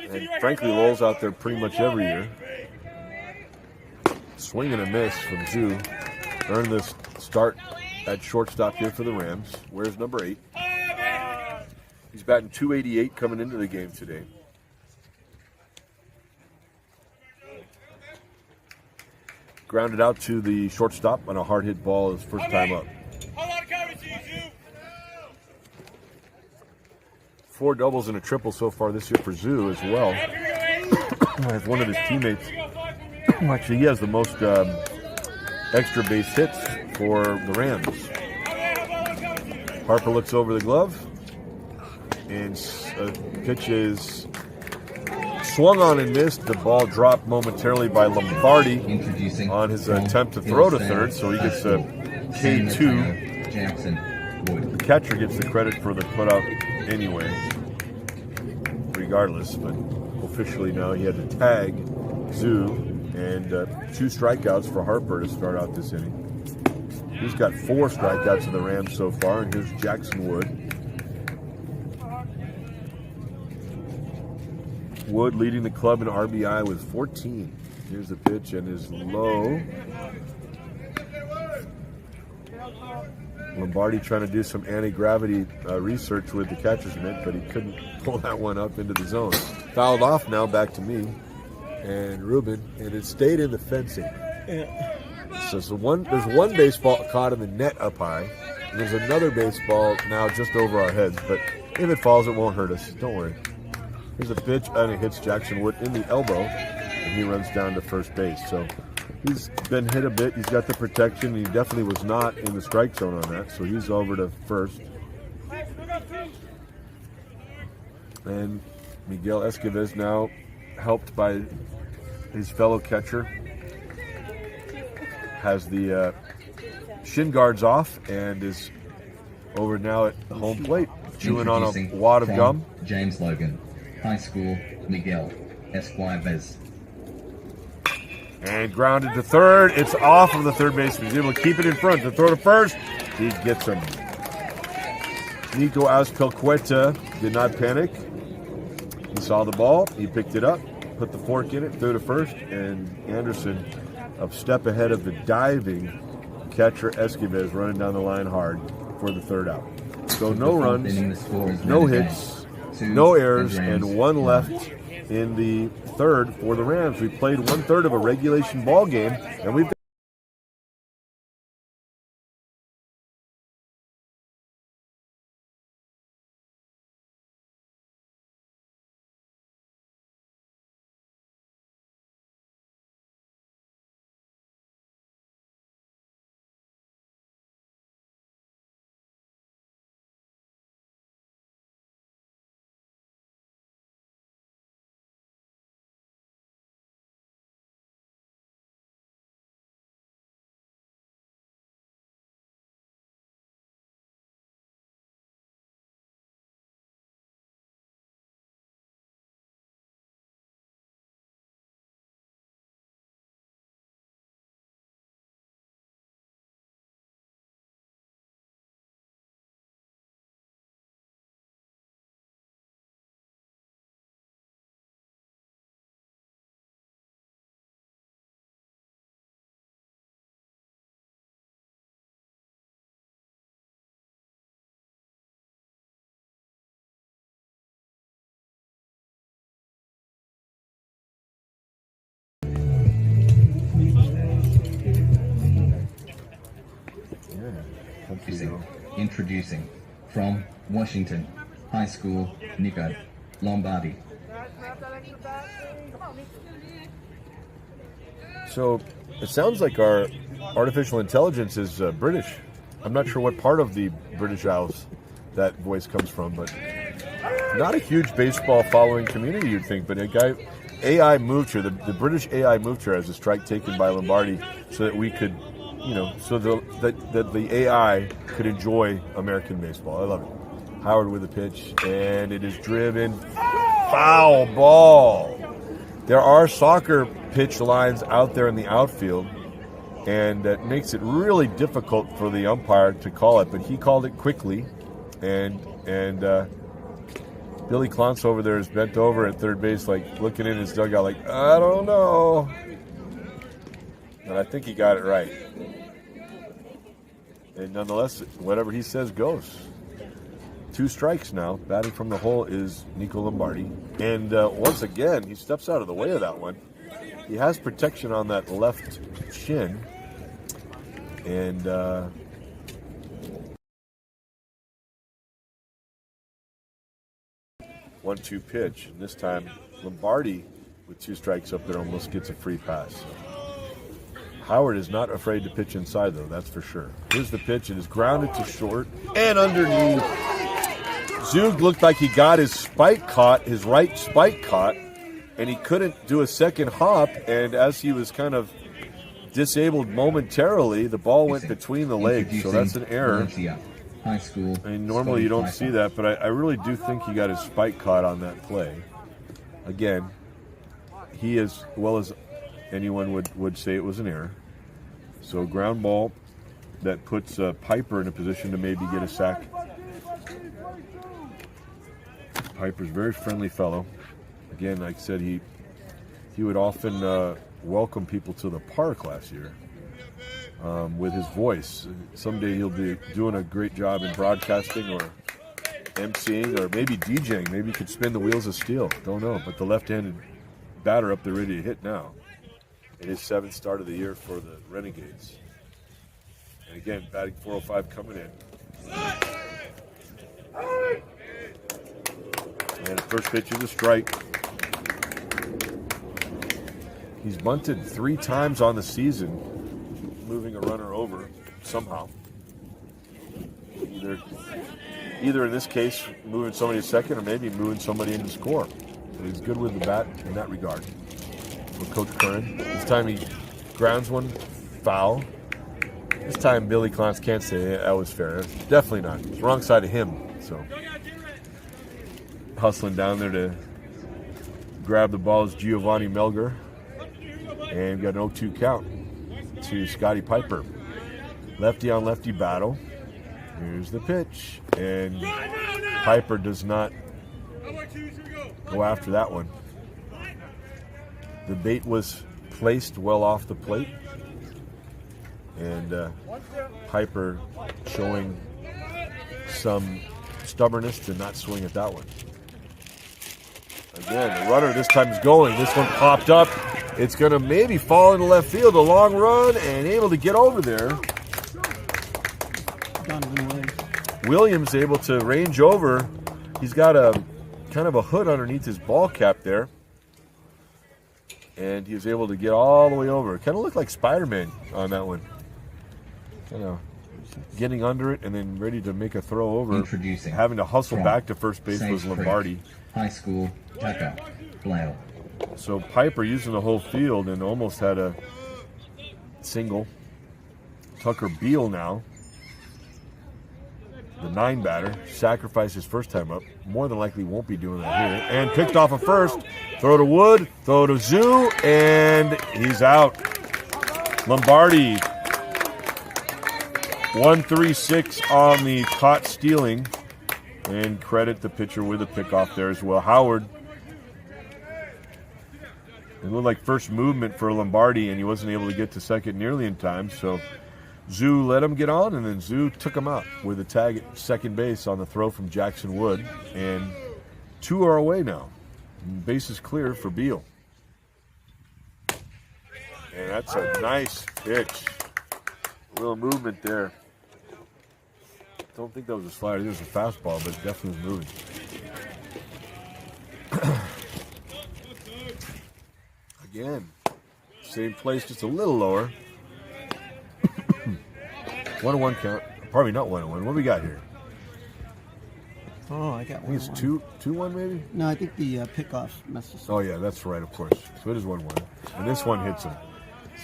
And frankly, Lowell's out there pretty much every year. Swing and a miss from Zhu. Earned this start at shortstop here for the Rams. Where's number 8? He's batting .288 coming into the game today. grounded out to the shortstop on a hard hit ball his first time up. Hold on, coverage, you. 4 doubles and a triple so far this year for Zoo as well. As one of his teammates, actually he has the most extra base hits for the Rams. Harper looks over the glove, and pitch is swung on and missed. The ball dropped momentarily by Lombardi on his attempt to throw to third, so he gets a K2. Jackson Wood. The catcher gets the credit for the putout anyway, regardless, but officially now he had to tag Zoo, and 2 strikeouts for Harper to start out this inning. He's got 4 strikeouts in the Rams so far, and here's Jackson Wood. Wood leading the club in RBI with 14. Here's the pitch and is low. Lombardi trying to do some anti-gravity research with the catcher's mitt, but he couldn't pull that one up into the zone. Fouled off now, back to me and Ruben, and it stayed in the fencing. So there's one baseball caught in the net up high, and there's another baseball now just over our heads, but if it falls, it won't hurt us. Don't worry. Here's a pitch, and it hits Jackson Wood in the elbow, and he runs down to first base. So he's been hit a bit. He's got the protection. He definitely was not in the strike zone on that, so he's over to first. And Miguel Esquives now helped by his fellow catcher. Has the shin guards off and is over now at home plate, chewing on a wad of gum. James Logan, High School, Miguel Esquives. And grounded to third. It's off of the third baseman. He's able to keep it in front. To throw to first, he gets him. Nico Azpilcueta did not panic. He saw the ball. He picked it up, put the fork in it, threw to first, and Anderson a step ahead of the diving catcher Esquives, running down the line hard for the third out. So no runs, no hits, no errors, and 1 left in the third for the Rams. We played 1/3 of a regulation ball game, and we've Introducing from Washington High School, Nico Lombardi. So it sounds like our artificial intelligence is British. I'm not sure what part of the British Isles that voice comes from, but not a huge baseball following community, you'd think. But a guy, AI moved here. The British AI moved here as a strike taken by Lombardi, so that we could, so that the AI could enjoy American baseball. I love it. Howard with the pitch, and it is driven. Foul ball. There are soccer pitch lines out there in the outfield, and that makes it really difficult for the umpire to call it, but he called it quickly, and Billy Clontz over there is bent over at third base, like looking in his dugout like, I don't know. And I think he got it right. And nonetheless, whatever he says goes. 2 strikes now. Batting from the hole is Nico Lombardi. And once again, he steps out of the way of that one. he has protection on that left shin, and 1-2 pitch. And this time, Lombardi, with 2 strikes up there, almost gets a free pass. Howard is not afraid to pitch inside, though, that's for sure. Here's the pitch. It is grounded to short and underneath. Zug looked like he got his spike caught, his right spike caught, and he couldn't do a second hop. And as he was kind of disabled momentarily, the ball went between the legs, so that's an error. High school. I mean, normally you don't see that, but I really do think he got his spike caught on that play. Again, he, as well as anyone would say, it was an error. So ground ball that puts Piper in a position to maybe get a sack. Piper's a very friendly fellow. Again, like I said, he would often welcome people to the park last year with his voice. Someday he'll be doing a great job in broadcasting or emceeing or maybe DJing. Maybe he could spin the wheels of steel. Don't know. But the left-handed batter up there ready to hit now. In his 7th start of the year for the Renegades. And again, batting .405 coming in. And his first pitch is a strike. He's bunted 3 times on the season, moving a runner over somehow. Either in this case, moving somebody to second, or maybe moving somebody in to score. But he's good with the bat in that regard. For Coach Curran. This time he grounds one, foul. This time Billy Clance can't say that was fair. Definitely not. It's the wrong side of him. So hustling down there to grab the ball is Giovanni Melger. And got an 0-2 count to Scotty Piper. Lefty on lefty battle. Here's the pitch. And Piper does not go after that one. The bait was placed well off the plate, and Piper showing some stubbornness to not swing at that one. Again, the runner this time is going. This one popped up. It's going to maybe fall into left field. A long run and able to get over there. Williams able to range over. He's got a kind of a hood underneath his ball cap there. And he was able to get all the way over. Kind of looked like Spider-Man on that one. Kind of getting under it and then ready to make a throw over. Introducing. Having to hustle back to first base was Lombardi. High school, Tucker, Blau. So Piper using the whole field and almost had a single. Tucker Beal now, the 9 batter, sacrificed his first time up. More than likely won't be doing that here. And picked off a first. Throw to Wood, throw to Zoo, and he's out. Lombardi, 1-3-6 on the caught stealing. And credit the pitcher with a pickoff there as well. Howard, it looked like first movement for Lombardi, and he wasn't able to get to second nearly in time. So Zoo let him get on, and then Zoo took him out with a tag at second base on the throw from Jackson Wood. And 2 are away now. Base is clear for Beal. And that's a nice pitch. A little movement there. Don't think that was a slider. It was a fastball, but it definitely was moving. Again, same place, just a little lower. 1-1 count. Probably not 1-1. What do we got here? Oh, I got I one. think it's 2-1 maybe? No, I think the pickoff messed us up. Oh, yeah, that's right, of course. So it is 1-1. And this one hits him.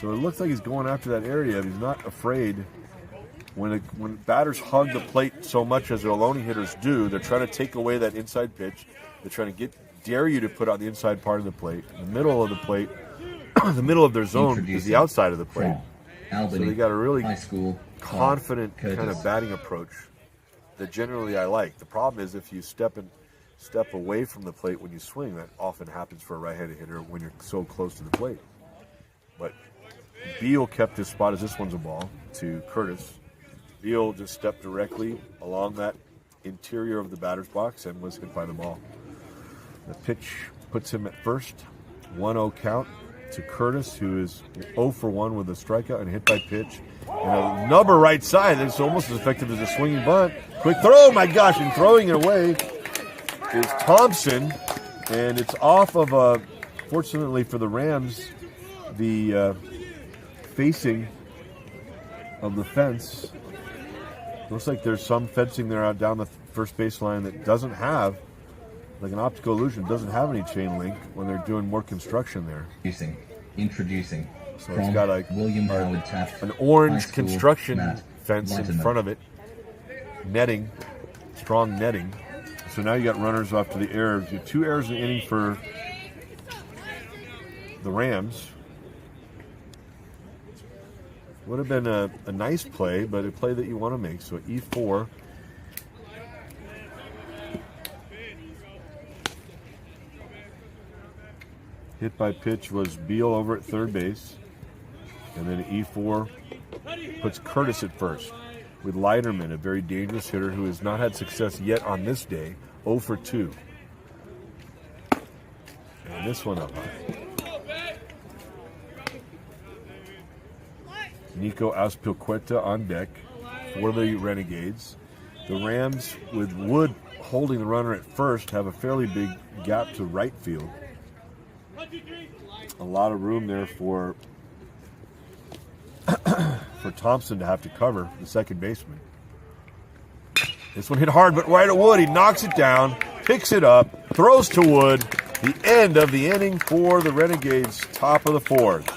So it looks like he's going after that area. He's not afraid. When batters hug the plate so much as the Ohlone hitters do, they're trying to take away that inside pitch. They're trying to dare you to put on the inside part of the plate. The middle of the plate, the middle of their zone is the outside of the plate. So they got a really confident kind of batting approach that generally I like. The problem is if you step away from the plate when you swing, that often happens for a right-handed hitter when you're so close to the plate. But Beal kept his spot as this one's a ball to Curtis. Beal just stepped directly along that interior of the batter's box and was hit by the ball. The pitch puts him at first. 1-0 count to Curtis, who is 0 for 1 with a strikeout and hit by pitch. And a number right side. It's almost as effective as a swinging bunt. Quick throw, my gosh, and throwing it away is Thompson. And it's off of fortunately for the Rams, the facing of the fence. Looks like there's some fencing there out down the first baseline that doesn't have, like an optical illusion, doesn't have any chain link when they're doing more construction there. Introducing. So it's got like William Howard Taft, an orange High School, construction Matt fence in Letterman. front of it. Netting, strong netting. So now you got runners off to the errors. You have 2 errors in the inning for the Rams. Would have been a nice play, but a play that you want to make. So E4. Hit by pitch was Beal over at third base. And then E4 puts Curtis at first with Leiterman, a very dangerous hitter who has not had success yet on this day, 0 for 2. And this one up high. Nico Aspilcueta on deck for the Renegades. The Rams, with Wood holding the runner at first, have a fairly big gap to right field. A lot of room there for Thompson to have to cover, the second baseman. This one hit hard, but right at Wood. He knocks it down, picks it up, throws to Wood. The end of the inning for the Renegades, top of the 4th.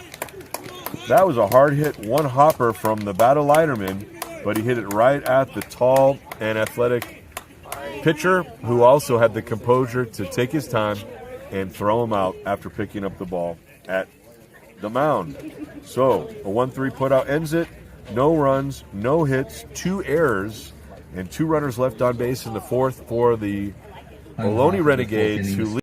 That was a hard hit, one hopper from the bat of Leiterman, but he hit it right at the tall and athletic pitcher, who also had the composure to take his time and throw him out after picking up the ball at the mound. So a 1-3 putout ends it. No runs, no hits, 2 errors, and 2 runners left on base in the 4th for the Ohlone Renegades, who lead.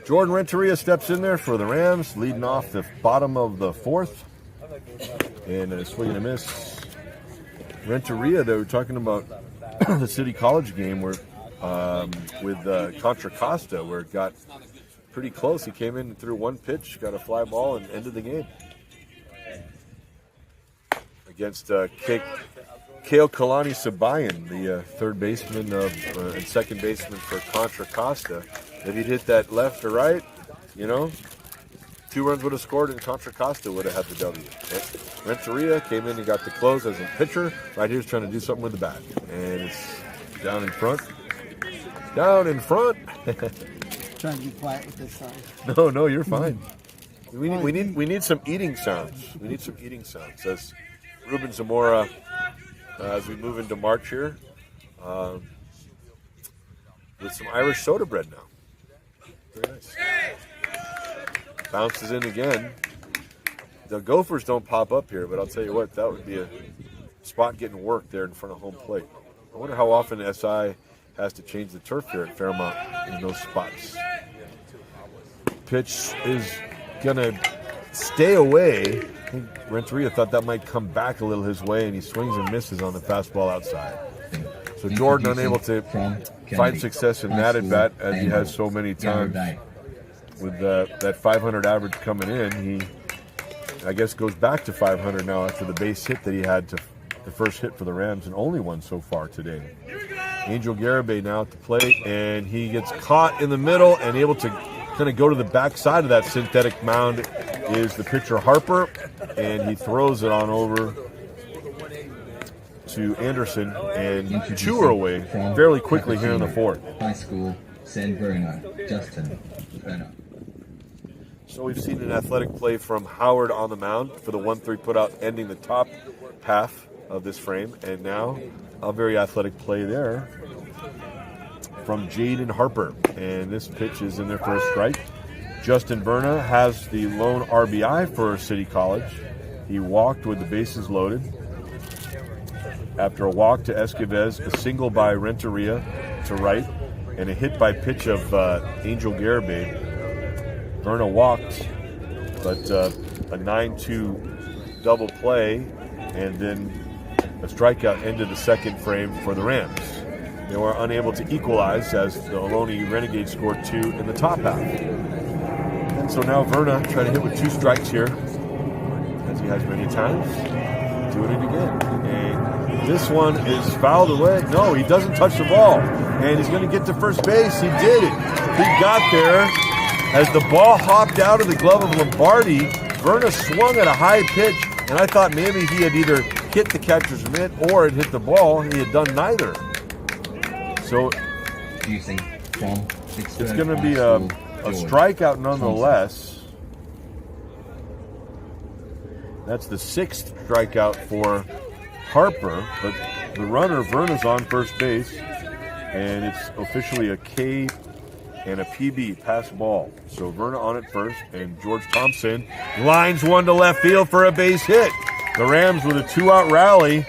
Jordan Renteria steps in there for the Rams, leading off the bottom of the 4th. And a swing and a miss. Renteria, they were talking about the City College game where with Contra Costa, where it got pretty close. He came in and threw one pitch, got a fly ball, and ended the game. Against Kale Kalani Sabayan, the third baseman and second baseman for Contra Costa. If he'd hit that left or right, 2 runs would have scored and Contra Costa would have had the W. But Renteria came in and got the close as a pitcher. Right here's trying to do something with the bat. And it's down in front. Down in front. Trying to be quiet with this song. No, you're fine. We need some eating sounds. We need some eating sounds. As Ruben Zamora, as we move into March here, with some Irish soda bread now. Very nice. Bounces in again. The Gophers don't pop up here, but I'll tell you what, that would be a spot getting work there in front of home plate. I wonder how often SI has to change the turf here at Fairmont in those spots. Pitch is going to stay away. I think Renteria thought that might come back a little his way, and he swings and misses on the fastball outside. So Jordan unable to find success in that at bat as he has so many times. With that 500 average coming in, he, I guess, goes back to 500 now after the base hit that he had to the first hit for the Rams, and only one so far today. Angel Garibay now at the plate, and he gets caught in the middle and able to kind of go to the backside of that synthetic mound is the pitcher Harper, and he throws it on over to Anderson, and two are away fairly quickly here in the fourth. High School, San Bruno, Justin Verno. So we've seen an athletic play from Howard on the mound for the 1-3 putout, ending the top half of this frame, and now a very athletic play there from Jaden Harper, and this pitch is in there for a strike. Justin Verna has the lone RBI for City College. He walked with the bases loaded. After a walk to Esquives, a single by Renteria to right, and a hit by pitch of Angel Garibay. Verna walked, but a 9-2 double play, and then a strikeout ended the second frame for the Rams. They were unable to equalize as the Ohlone Renegades scored 2 in the top half. And so now Verna trying to hit with 2 strikes here, as he has many times, doing it again. And this one is fouled away. No, he doesn't touch the ball. And he's going to get to first base. He did it. He got there. As the ball hopped out of the glove of Lombardi, Verna swung at a high pitch, and I thought maybe he had either hit the catcher's mitt or had hit the ball. He had done neither. So it's going to be a strikeout nonetheless. That's the 6th strikeout for Harper, but the runner, Verna's on first base, and it's officially a K and a PB, pass ball. So Verna on it first, and George Thompson lines one to left field for a base hit. The Rams with a 2-out rally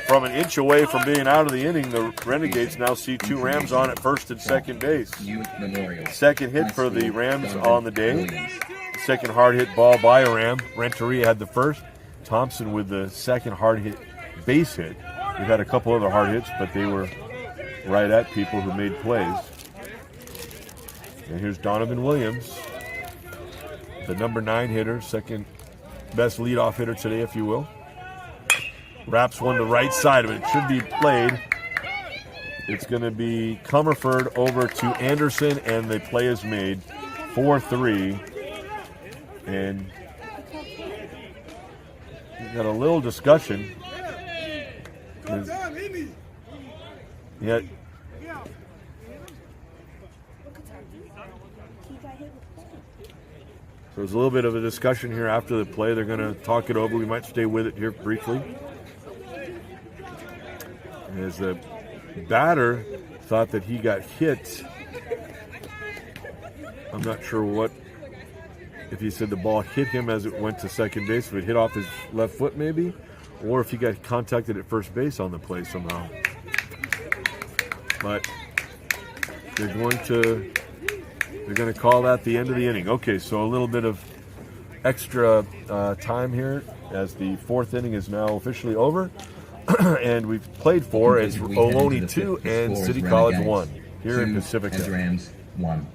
from an inch away from being out of the inning. The Renegades now see 2 Rams on at first and second base. Second hit for the Rams on the day. Second hard hit ball by a Ram. Renteria had the first. Thompson with the second hard hit base hit. We've had a couple other hard hits, but they were right at people who made plays. And here's Donovan Williams, the number 9 hitter, second best leadoff hitter today, if you will. Wraps one to right side of it. It should be played. It's going to be Comerford over to Anderson, and the play is made 4-3. And we've got a little discussion. Yeah. So there's a little bit of a discussion here after the play. They're going to talk it over. We might stay with it here briefly. As the batter thought that he got hit. I'm not sure if he said the ball hit him as it went to second base, if it hit off his left foot maybe, or if he got contacted at first base on the play somehow. But they're going to call that the end of the inning. Okay, so a little bit of extra time here as the 4th inning is now officially over. And we've played 4. It's Ohlone 2 and City College 1 here in Pacifica. Rams 1.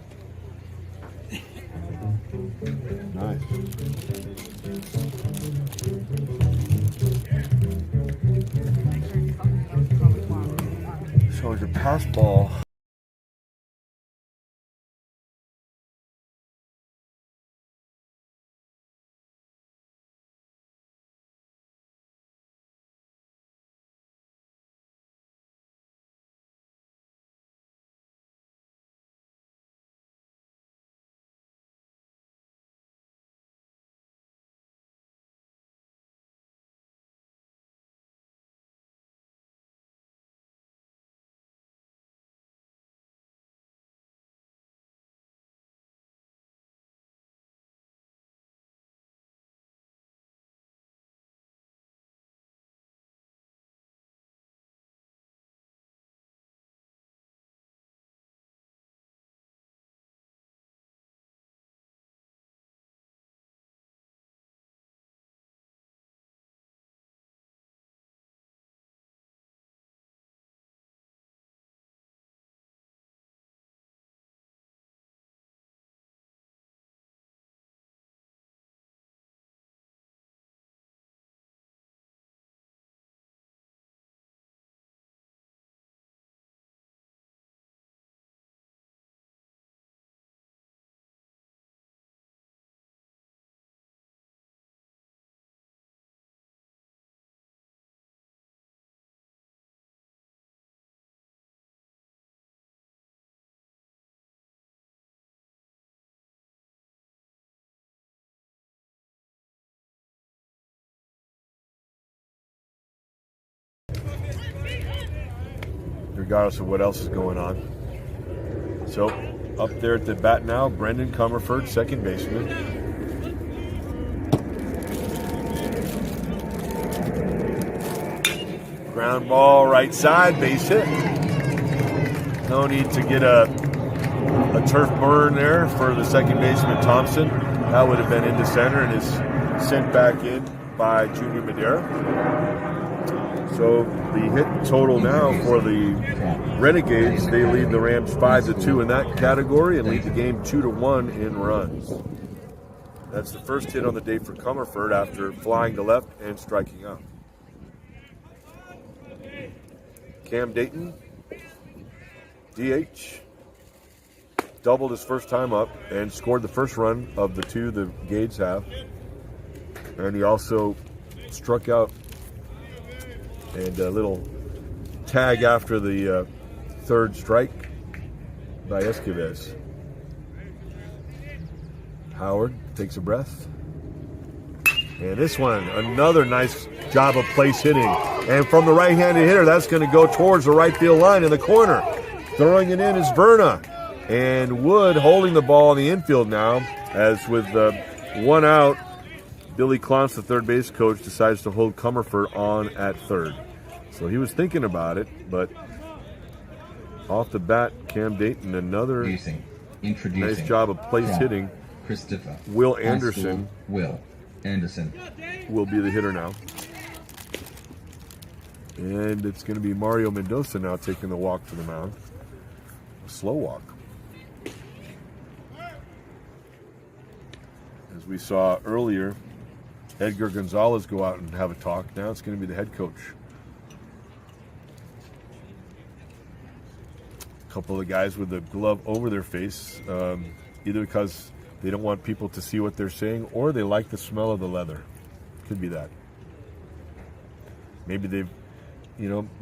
Nice. So your pass ball regardless of what else is going on. So up there at the bat now, Brendan Comerford, second baseman. Ground ball, right side, base hit. No need to get a turf burn there for the second baseman, Thompson. That would have been into center and is sent back in by Junior Madera. So the hit total now for the Renegades, they lead the Rams 5-2 in that category and lead the game 2-1 in runs. That's the first hit on the day for Comerford after flying to left and striking out. Cam Dayton, DH, doubled his first time up and scored the first run of the two the Gades have. And he also struck out and a little tag after the third strike by Esquives. Howard takes a breath. And this one, another nice job of place hitting. And from the right-handed hitter, that's going to go towards the right field line in the corner. Throwing it in is Verna. And Wood holding the ball in the infield now, as with one out, Billy Klontz, the third base coach, decides to hold Comerford on at third. So he was thinking about it, but off the bat, Cam Dayton, another nice job of place hitting. Christopher. Will Anderson. Will Anderson will be the hitter now. And it's going to be Mario Mendoza now taking the walk to the mound. A slow walk. As we saw earlier, Edgar Gonzalez go out and have a talk. Now it's going to be the head coach. A couple of guys with the glove over their face, either because they don't want people to see what they're saying or they like the smell of the leather. Could be that. Maybe they've,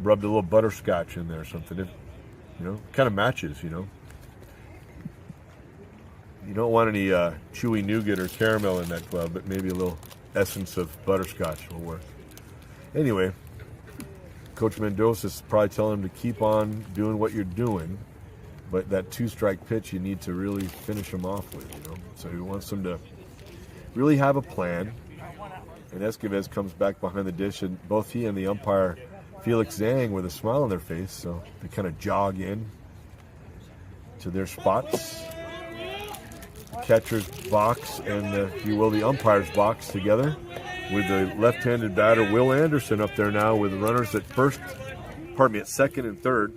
rubbed a little butterscotch in there or something. Kind of matches, You don't want any chewy nougat or caramel in that glove, but maybe a little essence of butterscotch will work. Anyway, Coach Mendoza is probably telling him to keep on doing what you're doing, but that two-strike pitch you need to really finish him off with, So he wants him to really have a plan. And Esquives comes back behind the dish, and both he and the umpire, Felix Zhang, with a smile on their face, so they kind of jog in to their spots. Catcher's box and, if you will, the umpire's box together with the left-handed batter, Will Anderson, up there now with runners at second and third.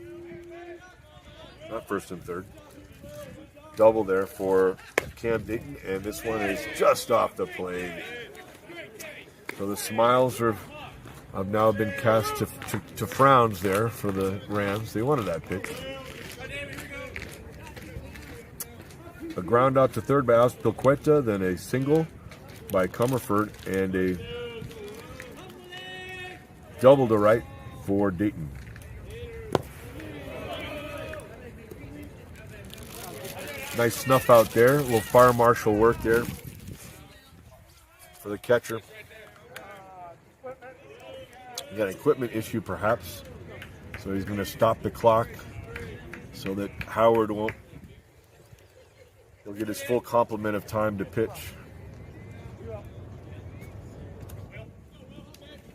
Not first and third. Double there for Cam Dayton, and this one is just off the plate. So the smiles have now been cast to frowns there for the Rams. They wanted that pitch. A ground out to third by Azpilicueta, then a single by Comerford, and a double to right for Dayton. Nice snuff out there. A little fire marshal work there for the catcher. You got an equipment issue perhaps, so he's going to stop the clock so that Howard he'll get his full complement of time to pitch.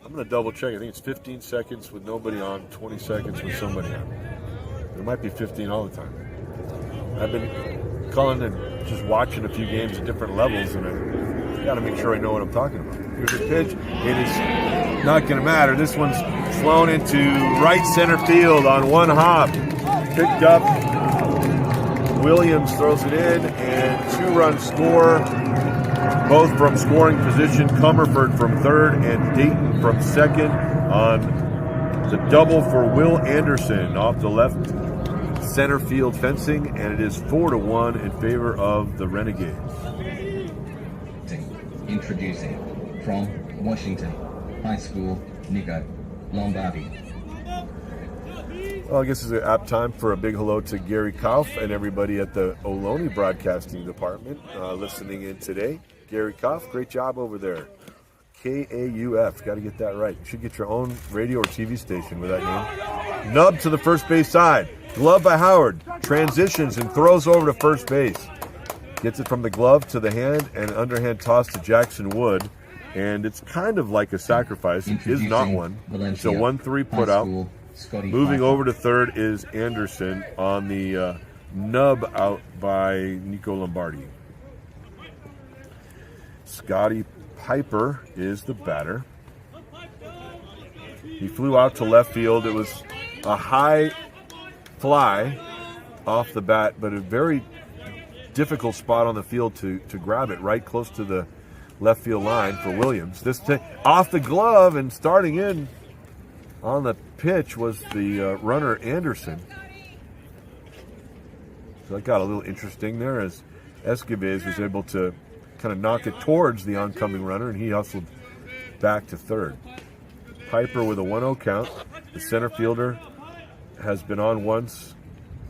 I'm going to double check. I think it's 15 seconds with nobody on, 20 seconds with somebody on. There might be 15 all the time. I've been calling and just watching a few games at different levels, and I got to make sure I know what I'm talking about. Here's a pitch. It is not going to matter. This one's flown into right center field on one hop. Picked up. Williams throws it in, and two-run score, both from scoring position. Comerford from third and Dayton from second on the double for Will Anderson off the left center field fencing, and it is 4-1 in favor of the Renegades. Introducing from Washington High School, Nico Lombardi. Well, I guess it's an apt time for a big hello to Gary Kauf and everybody at the Ohlone Broadcasting Department listening in today. Gary Kauf, great job over there. KAUF. Got to get that right. You should get your own radio or TV station with that name. Nub to the first base side. Glove by Howard. Transitions and throws over to first base. Gets it from the glove to the hand and underhand toss to Jackson Wood. And it's kind of like a sacrifice. It is not one. It's a 1-3 put out. Moving over to third is Anderson on the nub out by Nico Lombardi. Scotty Piper is the batter. He flew out to left field. It was a high fly off the bat, but a very difficult spot on the field to grab it, right close to the left field line for Williams. This off the glove and starting in on the pitch was the runner Anderson. So that got a little interesting there as Escobar was able to kind of knock it towards the oncoming runner, and he hustled back to third. Piper with a 1-0 count. The center fielder has been on once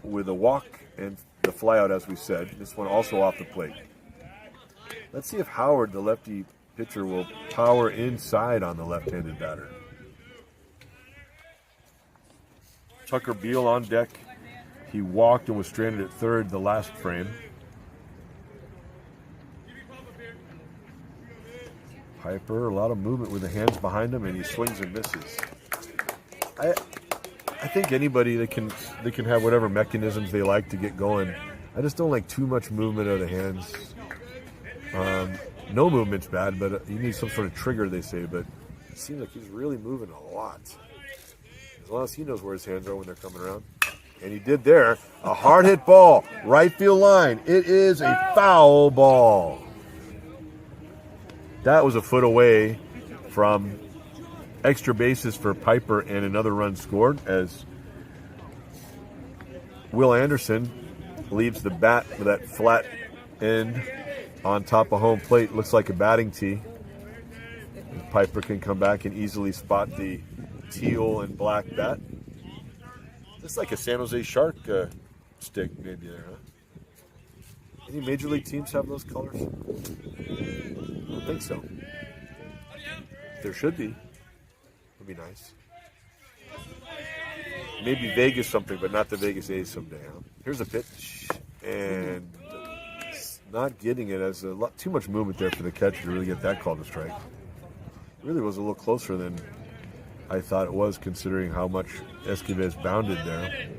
with a walk and the flyout, as we said. This one also off the plate. Let's see if Howard, the lefty pitcher, will power inside on the left-handed batter. Tucker Beal on deck. He walked and was stranded at third the last frame. Piper, a lot of movement with the hands behind him, and he swings and misses. I think anybody that can have whatever mechanisms they like to get going. I just don't like too much movement of the hands. No movement's bad, but you need some sort of trigger, they say. But it seems like he's really moving a lot. As long as he knows where his hands are when they're coming around. And he did there. A hard hit ball, right field line. It is a foul ball. That was a foot away from extra bases for Piper and another run scored as Will Anderson leaves the bat with that flat end on top of home plate. Looks like a batting tee. And Piper can come back and easily spot the teal and black bat. It's like a San Jose Shark stick maybe there, huh? Any major league teams have those colors? I don't think so. There should be. Would be nice. Maybe Vegas something, but not the Vegas A's someday. Huh? Here's a pitch, and not getting it as a lot too much movement there for the catcher to really get that call to strike. It really was a little closer than I thought it was, considering how much Escobar bounded there.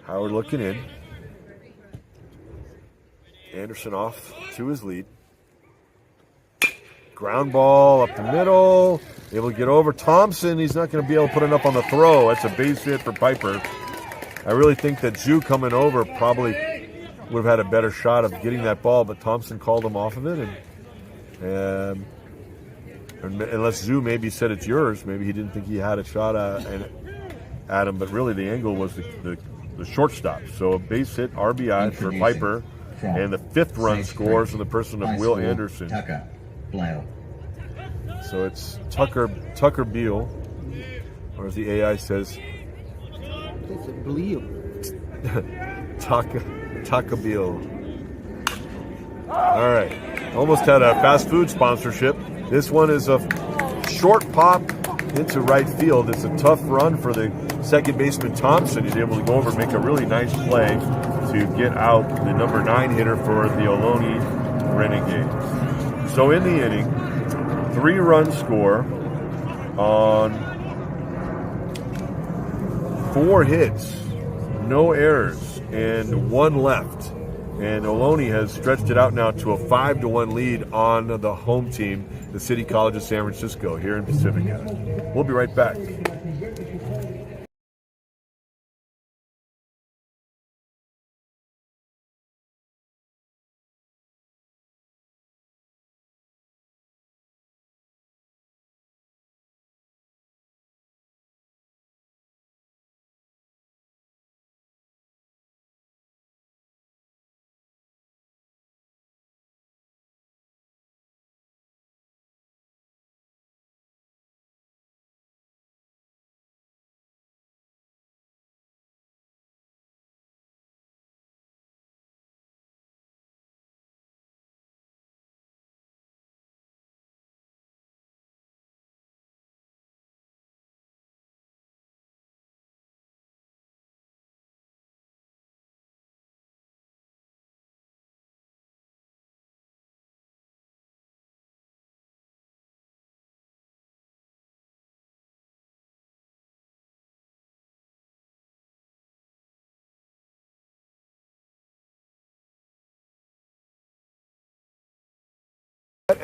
Howard looking in. Anderson off to his lead. Ground ball up the middle. Able to get over. Thompson, he's not going to be able to put it up on the throw. That's a base hit for Piper. I really think that Zhu coming over probably would have had a better shot of getting that ball, but Thompson called him off of it. And unless Zhu maybe said it's yours, maybe he didn't think he had a shot at him, but really the angle was the shortstop. So a base hit RBI for Piper, and the fifth run scores in the person of Will Anderson. So it's Tucker Beal, or as the AI says, It's a Beal. Tucker Beal. All right, almost had a fast food sponsorship. This one is a short pop into right field. It's a tough run for the second baseman Thompson. He's able to go over and make a really nice play to get out the number 9 hitter for the Ohlone Renegades. So in the inning, 3-run score on 4 hits, no errors, and 1 left. And Ohlone has stretched it out now to a 5-1 lead on the home team, the City College of San Francisco, here in Pacifica. We'll be right back.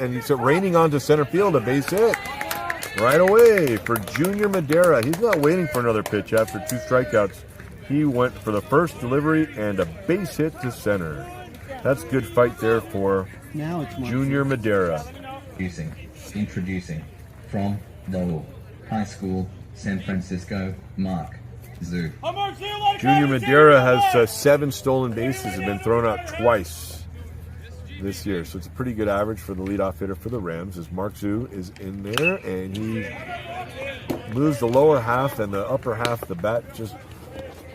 and he's raining onto center field, a base hit. Right away for Junior Madera. He's not waiting for another pitch after 2 strikeouts. He went for the first delivery and a base hit to center. That's good fight there for Junior Madera. Introducing from Lowell High School, San Francisco, Mark Zoo. Junior Madera has 7 stolen bases, have been thrown out twice this year. So it's a pretty good average for the leadoff hitter for the Rams, as Mark Zoo is in there, and he moves the lower half, and the upper half of the bat just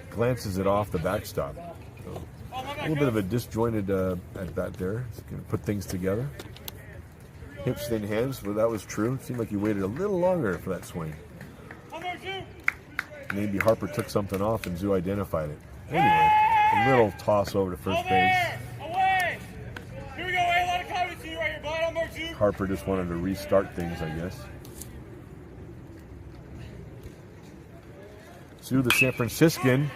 glances it off the backstop. So a little bit of a disjointed at bat there. He's going to put things together. Hips, thin hands, well, that was true. It seemed like he waited a little longer for that swing. Maybe Harper took something off and Zoo identified it. Anyway, a little toss over to first base. Harper just wanted to restart things, I guess. Zoo, the San Franciscan,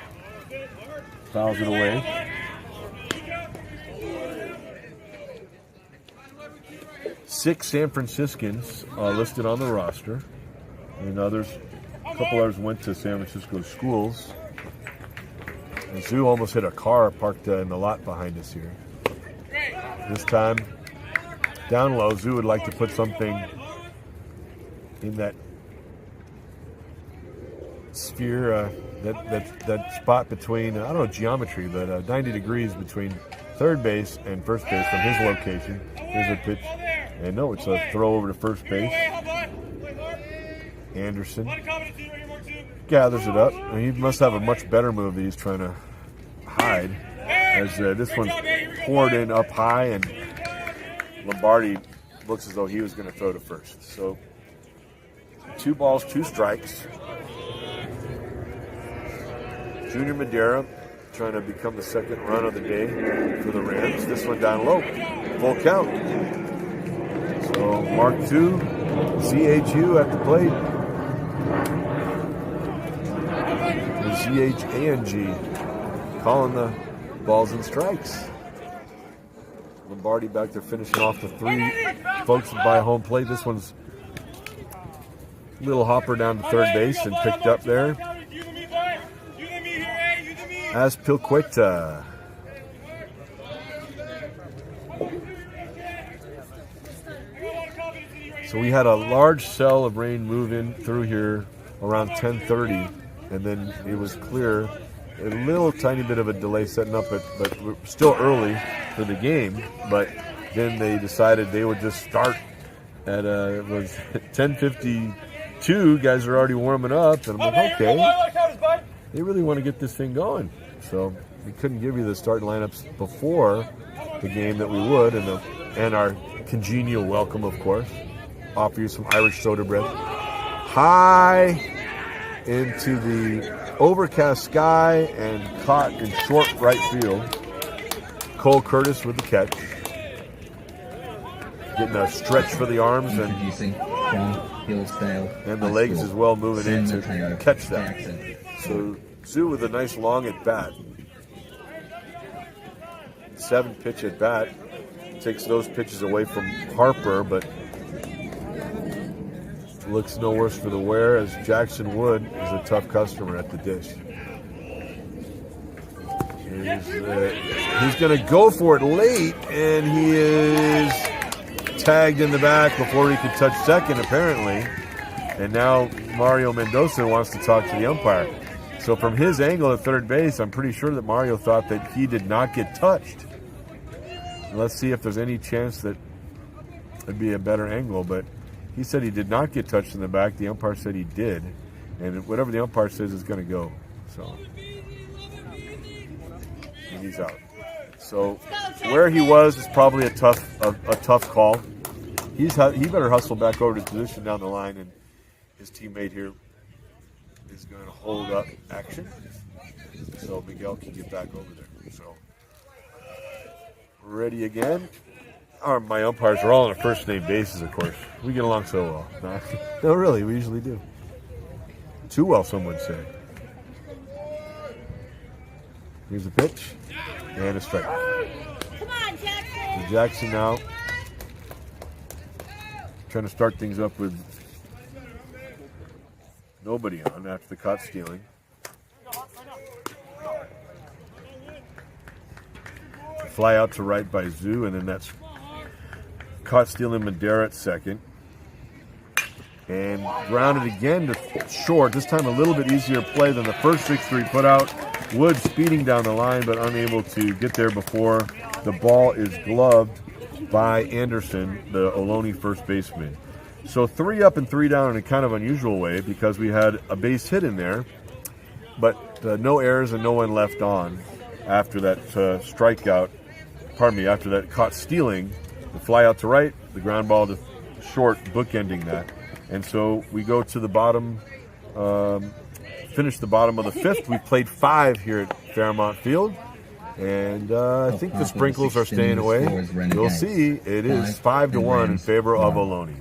fouls it away. 6 San Franciscans listed on the roster, and a couple others went to San Francisco schools. And Zoo almost hit a car parked in the lot behind us here. This time, down low, Zoo would like to put something in that sphere, that spot between, I don't know geometry, but 90 degrees between third base and first base from his location. Here's a pitch. And no, it's a throw over to first base. Anderson gathers it up. I mean, he must have a much better move that he's trying to hide, as this one's poured in up high, and Lombardi looks as though he was going to throw to first. So 2 balls, 2 strikes. Junior Madera trying to become the second run of the day for the Rams. This one down low, full count. So Mark II, CHU at the plate. CHANG calling the balls and strikes. Lombardi back there finishing off the 3 folks by home plate. This one's little hopper down to third base and picked up there. Azpilicueta. So we had a large cell of rain move in through here around 10:30, and then it was clear. A little tiny bit of a delay setting up, but we're still early for the game. But then they decided they would just start at it was 10:52. Guys are already warming up, and I'm like, okay, they really want to get this thing going. So we couldn't give you the starting lineups before the game that we would, and our congenial welcome, of course. Offer you some Irish soda bread. High into the overcast sky and caught in short right field. Cole Curtis with the catch. Getting a stretch for the arms and the legs as well, moving in to catch that. So Zoo with a nice long at bat. 7 pitch at bat. Takes those pitches away from Harper, but looks no worse for the wear, as Jackson Wood is a tough customer at the dish. He's going to go for it late, and he is tagged in the back before he could touch second, apparently. And now Mario Mendoza wants to talk to the umpire. So from his angle at third base, I'm pretty sure that Mario thought that he did not get touched. Let's see if there's any chance that it'd be a better angle, but he said he did not get touched in the back. The umpire said he did. And whatever the umpire says is going to go. So, and he's out. So where he was is probably a tough call. He better hustle back over to his position down the line, and his teammate here is going to hold up action. So Miguel can get back over there. So ready again. My umpires are all on a first-name basis, of course. We get along so well. No, really, we usually do. Too well, some would say. Here's a pitch and a strike. Come on, Jackson. So Jackson now trying to start things up with nobody on after the caught stealing. Fly out to right by Zoo, and then that's caught stealing Madera at second. And grounded again to short, this time a little bit easier play than the first 6-3 put out. Wood speeding down the line, but unable to get there before the ball is gloved by Anderson, the Ohlone first baseman. So 3 up and 3 down in a kind of unusual way because we had a base hit in there, but no errors and no one left on after that strikeout. Pardon me, after that caught stealing, the fly out to right, the ground ball to short, bookending that. And so we go to the bottom, finish the bottom of the 5th. We've played 5 here at Fairmont Field. And I think the sprinkles are staying away. You'll see it is 5-1 in favor of Ohlone.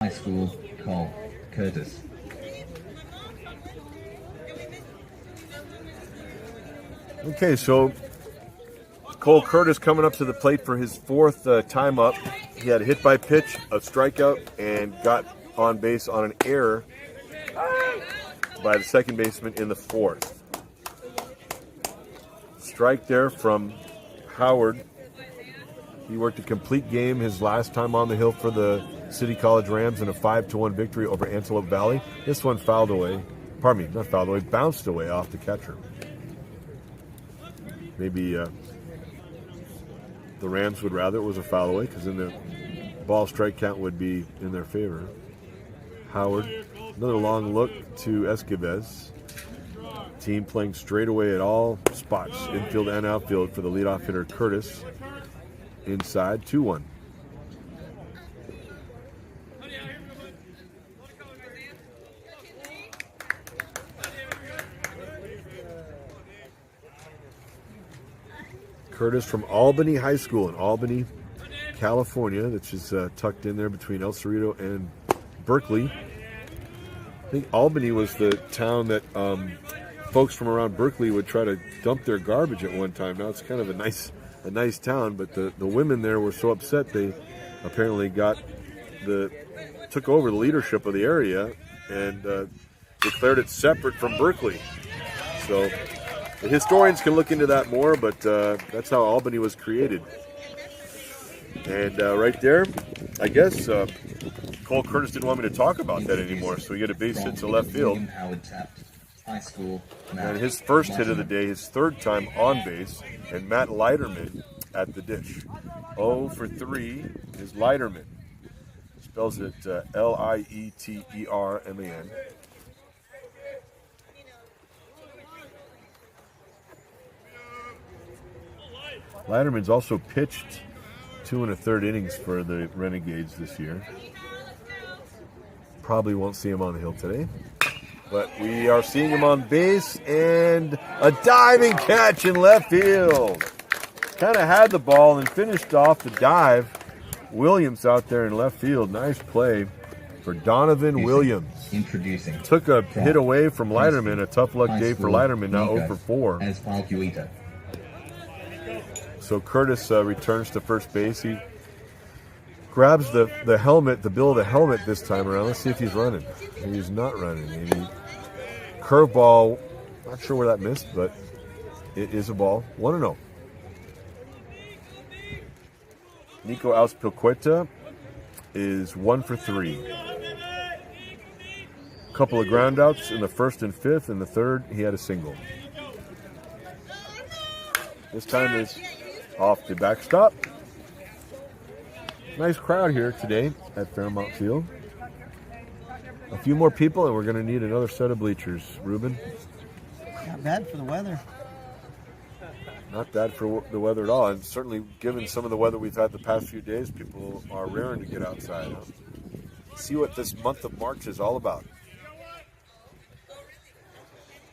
High School, Cole Curtis. Okay, so Cole Curtis coming up to the plate for his 4th time up. He had a hit by pitch, a strikeout, and got on base on an error by the second baseman in the 4th. Strike there from Howard. He worked a complete game his last time on the hill for the City College Rams in a 5-1 victory over Antelope Valley. This one fouled away. Pardon me, not fouled away, bounced away off the catcher. Maybe the Rams would rather it was a foul away because then the ball strike count would be in their favor. Howard, another long look to Esquives. Team playing straight away at all spots, infield and outfield for the leadoff hitter Curtis. Inside, 2-1. Curtis from Albany High School in Albany, California, which is tucked in there between El Cerrito and Berkeley. I think Albany was the town that folks from around Berkeley would try to dump their garbage at one time. Now it's kind of a nice town, but the women there were so upset they apparently took over the leadership of the area and declared it separate from Berkeley. So the historians can look into that more, but that's how Albany was created. And right there, I guess Cole Curtis didn't want me to talk about that anymore, so we get a base hit to left field. And his first hit of the day, his 3rd time on base, and Matt Leiterman at the dish. 0 for 3 is Leiterman. Spells it L-I-E-T-E-R-M-A-N. Leiterman's also pitched 2 1/3 innings for the Renegades this year. Probably won't see him on the hill today. But we are seeing him on base, and a diving catch in left field. Kind of had the ball and finished off the dive. Williams out there in left field. Nice play for Donovan Williams. Introducing. Took a hit away from Leiterman. A tough luck day for Leiterman, now 0 for 4. So Curtis returns to first base. He grabs the helmet, the bill of the helmet this time around. Let's see if he's running. He's not running. Maybe curveball. Not sure where that missed, but it is a ball. 1-0. Nico Auspilqueta is 1 for 3. A couple of groundouts in the 1st and 5th. In the 3rd, he had a single. This time is off the backstop. Nice crowd here today at Fairmont Field. A few more people, and we're going to need another set of bleachers. Ruben? Not bad for the weather. Not bad for the weather at all, and certainly given some of the weather we've had the past few days, people are raring to get outside. See what this month of March is all about.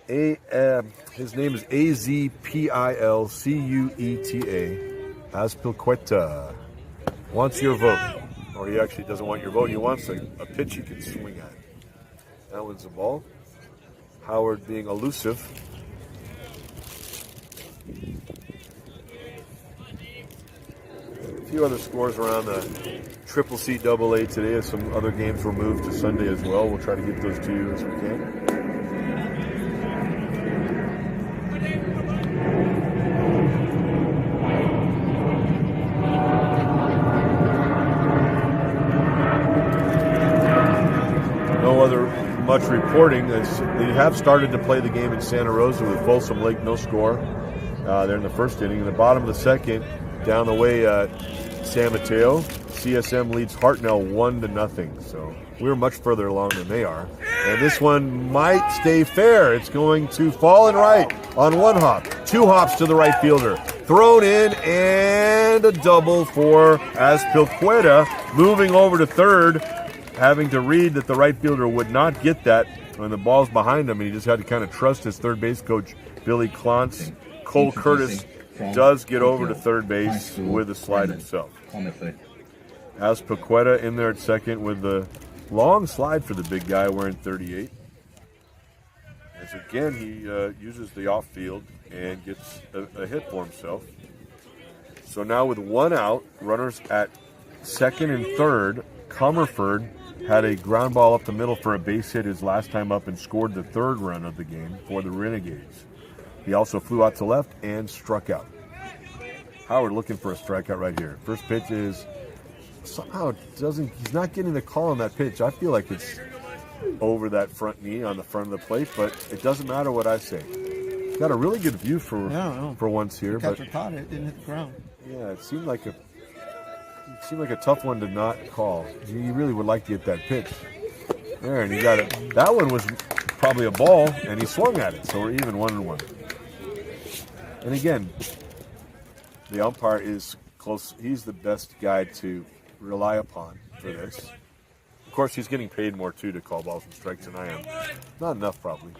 His name is Azpilcueta. Azpilcueta wants your vote, or he actually doesn't want your vote. He wants a pitch he can swing at. That one's a ball. Howard being elusive. A few other scores around the Triple C Double A today, as some other games were moved to Sunday as well. We'll try to get those to you as we can. No other much reporting. They have started to play the game in Santa Rosa with Folsom Lake, no score. They're in the first inning. In the bottom of the second, down the way, San Mateo, CSM leads Hartnell 1-0. So we're much further along than they are. And this one might stay fair. It's going to fall in right on one hop. 2 hops to the right fielder. Thrown in, and a double for Azpilcueta. Moving over to third, having to read that the right fielder would not get that when the ball's behind him, and he just had to kind of trust his third base coach, Billy Klontz. Cole Curtis does get over to third base with a slide himself. Azpilcueta in there at second with the long slide for the big guy wearing 38. As again, he uses the off field and gets a hit for himself. So now with 1 out, runners at second and third, Comerford had a ground ball up the middle for a base hit his last time up and scored the 3rd run of the game for the Renegades. He also flew out to left and struck out. Howard looking for a strikeout right here. First pitch is somehow he's not getting the call on that pitch. I feel like it's over that front knee on the front of the plate, but it doesn't matter what I say. Got a really good view for once here. The catcher caught it, didn't hit the ground. Yeah, it seemed like a tough one to not call. You really would like to get that pitch. There, and he got it. That one was probably a ball, and he swung at it, so we're even 1-1. And again, the umpire is close. He's the best guy to rely upon for this. Of course, he's getting paid more, too, to call balls and strikes than I am. Not enough, probably.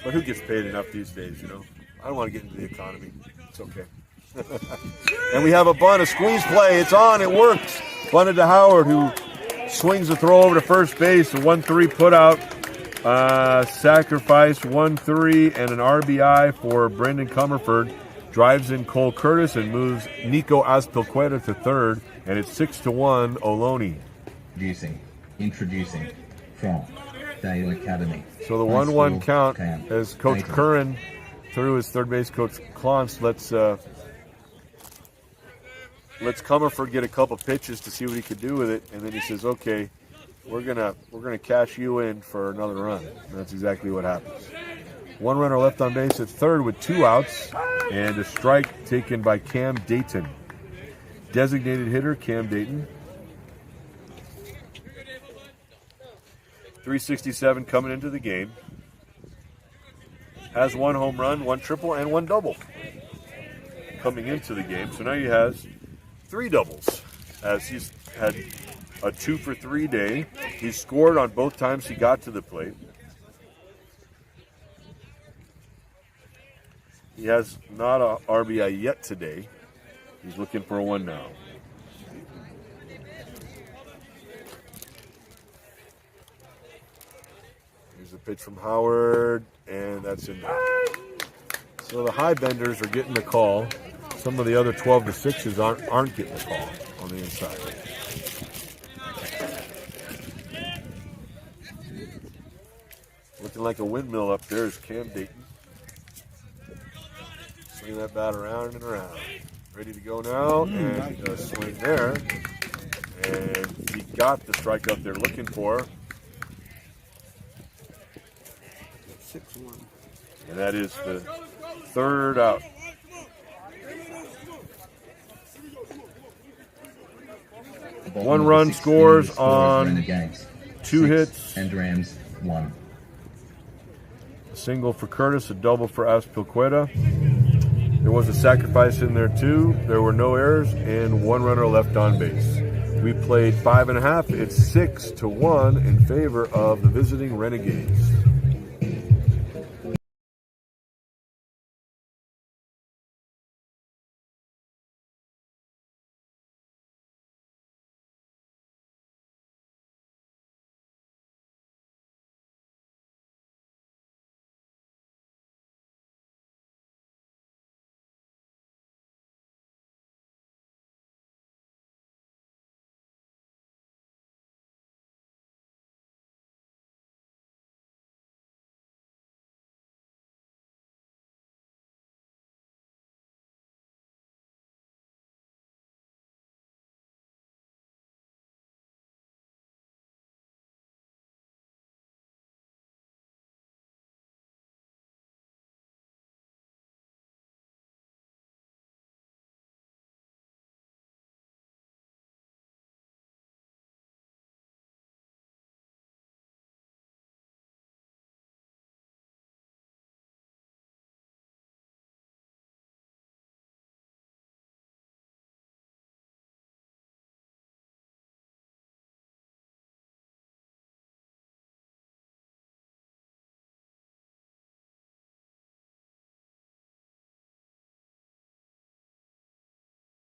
But who gets paid enough these days, you know? I don't want to get into the economy. It's okay. And we have a bunt, a squeeze play. It's on. It works. Bunted to Howard, who swings the throw over to first base. A 1-3 put out. Sacrifice 1-3 and an RBI for Brendan Comerford. Drives in Cole Curtis and moves Nico Azpilcueta to third. And it's 6-1, Ohlone. Introducing from Dale Academy. So the 1-1 count as Coach Curran, through his third base coach Klontz, lets Comerford get a couple pitches to see what he could do with it, and then he says, "Okay, we're gonna cash you in for another run." And that's exactly what happens. 1 runner left on base at third with 2 outs, and a strike taken by Cam Dayton. Designated hitter Cam Dayton. 367 coming into the game. Has 1 home run, 1 triple, and 1 double coming into the game. So now he has 3 doubles, as he's had a 2-for-3 day. He scored on both times he got to the plate. He has not a RBI yet today. He's looking for a 1 now. Here's a pitch from Howard, and that's in there. So the high benders are getting the call. Some of the other 12-6s aren't getting the call on the inside. Looking like a windmill up there is Cam Dayton. Swinging that bat around and around. Ready to go now, and he does swing there. And he got the strikeout they're looking for. 6-1. And that is the 3rd out. Bottom 1 of the run 6th scores inning, score is on Renegades 2 6 hits. and Rams 1. A single for Curtis, a double for Aspilcueta. There was a sacrifice in there too. There were no errors and 1 runner left on base. We played 5.5. It's 6-1 in favor of the visiting Renegades.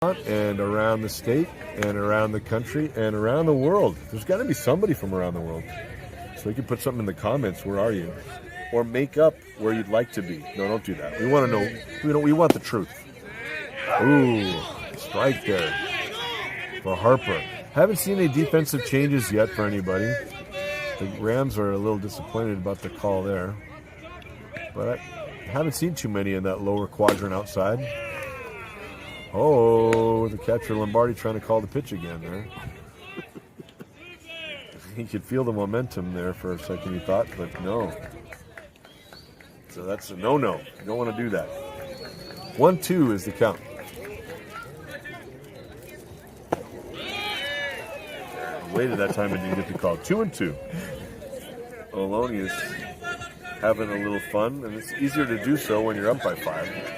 And around the state and around the country and around the world. There's got to be somebody from around the world. So you can put something in the comments. Where are you? Or make up where you'd like to be. No, don't do that. We want to know. We want the truth. Ooh, strike there for Harper. Haven't seen any defensive changes yet for anybody. The Rams are a little disappointed about the call there. But I haven't seen too many in that lower quadrant outside. Oh, the catcher Lombardi trying to call the pitch again there. He could feel the momentum there for a second, he thought, but no. So that's a no-no. You don't want to do that. 1-2 is the count. Waited that time and didn't get the call. 2-2. Ohlone is having a little fun, and it's easier to do so when you're up by 5.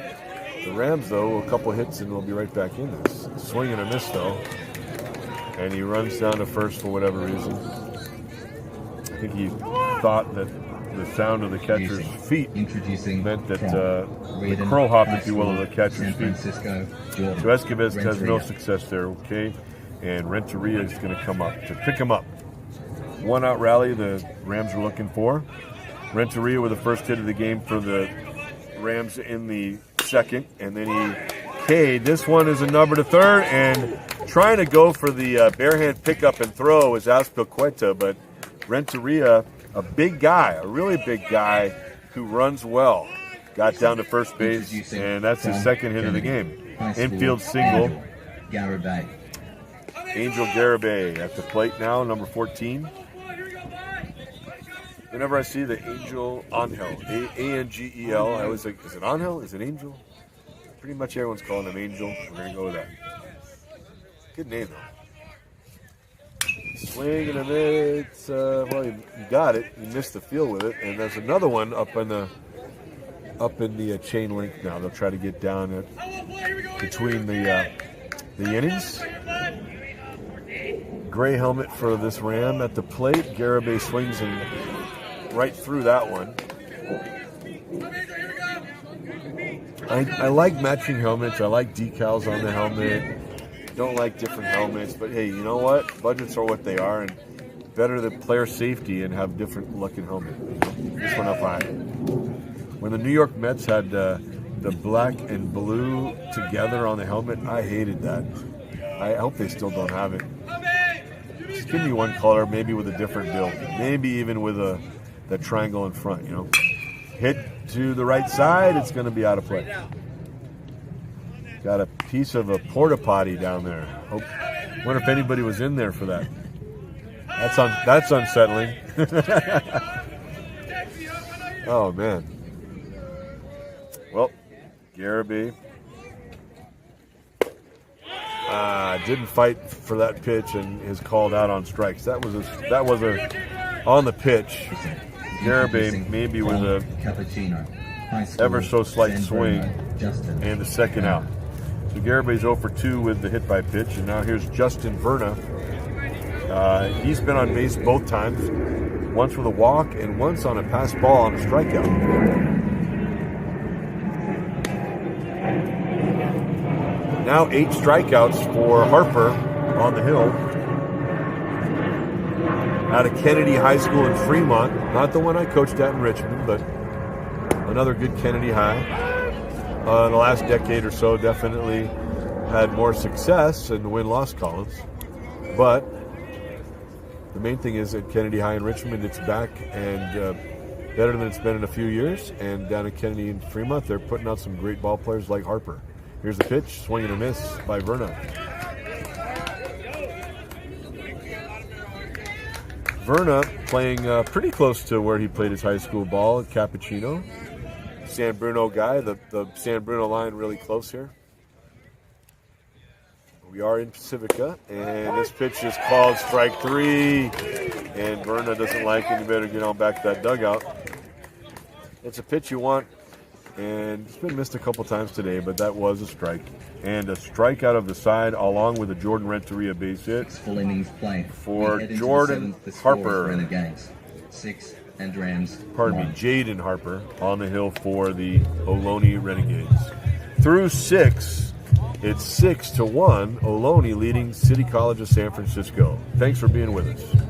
The Rams, though, a couple hits and we'll be right back in this. Swing and a miss, though. And he runs down to first for whatever reason. I think he thought that the sound of the catcher's feet meant that the curl hop, if you will, of the catcher's feet. So Escobar has no success there, okay? And Renteria is going to come up to pick him up. 1-out rally the Rams are looking for. Renteria with the first hit of the game for the Rams in the second, and then he K'd. This one is a number to third, and trying to go for the barehand pickup and throw is Aspilcueta, but Renteria, a big guy, a really big guy who runs well, got down to first base, and that's his second hit of the game. Infield single. Angel Garibay at the plate now, number 14. Whenever I see the Angel Angel, A-N-G-E-L, I always think, is it Angel? Is it Angel? Pretty much everyone's calling him Angel. We're going to go with that. Good name, though. Swing and a miss. Well, you got it. You missed the field with it. And there's another one up in the chain link now. They'll try to get down between the innings. Gray helmet for this Ram at the plate. Garibay swings and right through that one. I like matching helmets. I like decals on the helmet. Don't like different helmets. But hey, you know what? Budgets are what they are, and better the player safety and have different looking helmet. This one up high. When the New York Mets had the black and blue together on the helmet, I hated that. I hope they still don't have it. Just give me one color, maybe with a different build. Maybe even with that triangle in front, you know. Hit to the right side, it's going to be out of play. Got a piece of a porta potty down there. Wonder if anybody was in there for that. That's unsettling. Oh, man. Well, Garibay. didn't fight for that pitch and is called out on strikes. That was a on the pitch. Garibay maybe with a Cappuccino. High School, ever so slight San swing Bruno, Justin. and the second out. So Garibay's 0 for 2 with the hit by pitch, and now here's Justin Verna. He's been on base both times, once with a walk and once on a pass ball on a strikeout. Now 8 strikeouts for Harper on the hill. Out of Kennedy High School in Fremont. Not the one I coached at in Richmond, but another good Kennedy High. In the last decade or so, definitely had more success in the win-loss columns. But the main thing is at Kennedy High in Richmond, it's back and better than it's been in a few years. And down at Kennedy in Fremont, they're putting out some great ball players like Harper. Here's the pitch, swing and a miss by Verna. Verna playing pretty close to where he played his high school ball at Cappuccino. San Bruno guy, the San Bruno line really close here. We are in Pacifica, and this pitch is called strike 3, and Verna doesn't like it. You better get on back to that dugout. It's a pitch you want, and it's been missed a couple times today, but that was a strike. And a strike out of the side, along with a Jordan Renteria base hit Full innings play. for We head into the Jordan seventh, the score is Harper. Renegades 6 and Rams. Pardon me, 1. Jaden Harper on the hill for the Ohlone Renegades. Through 6, it's 6-1, Ohlone leading City College of San Francisco. Thanks for being with us.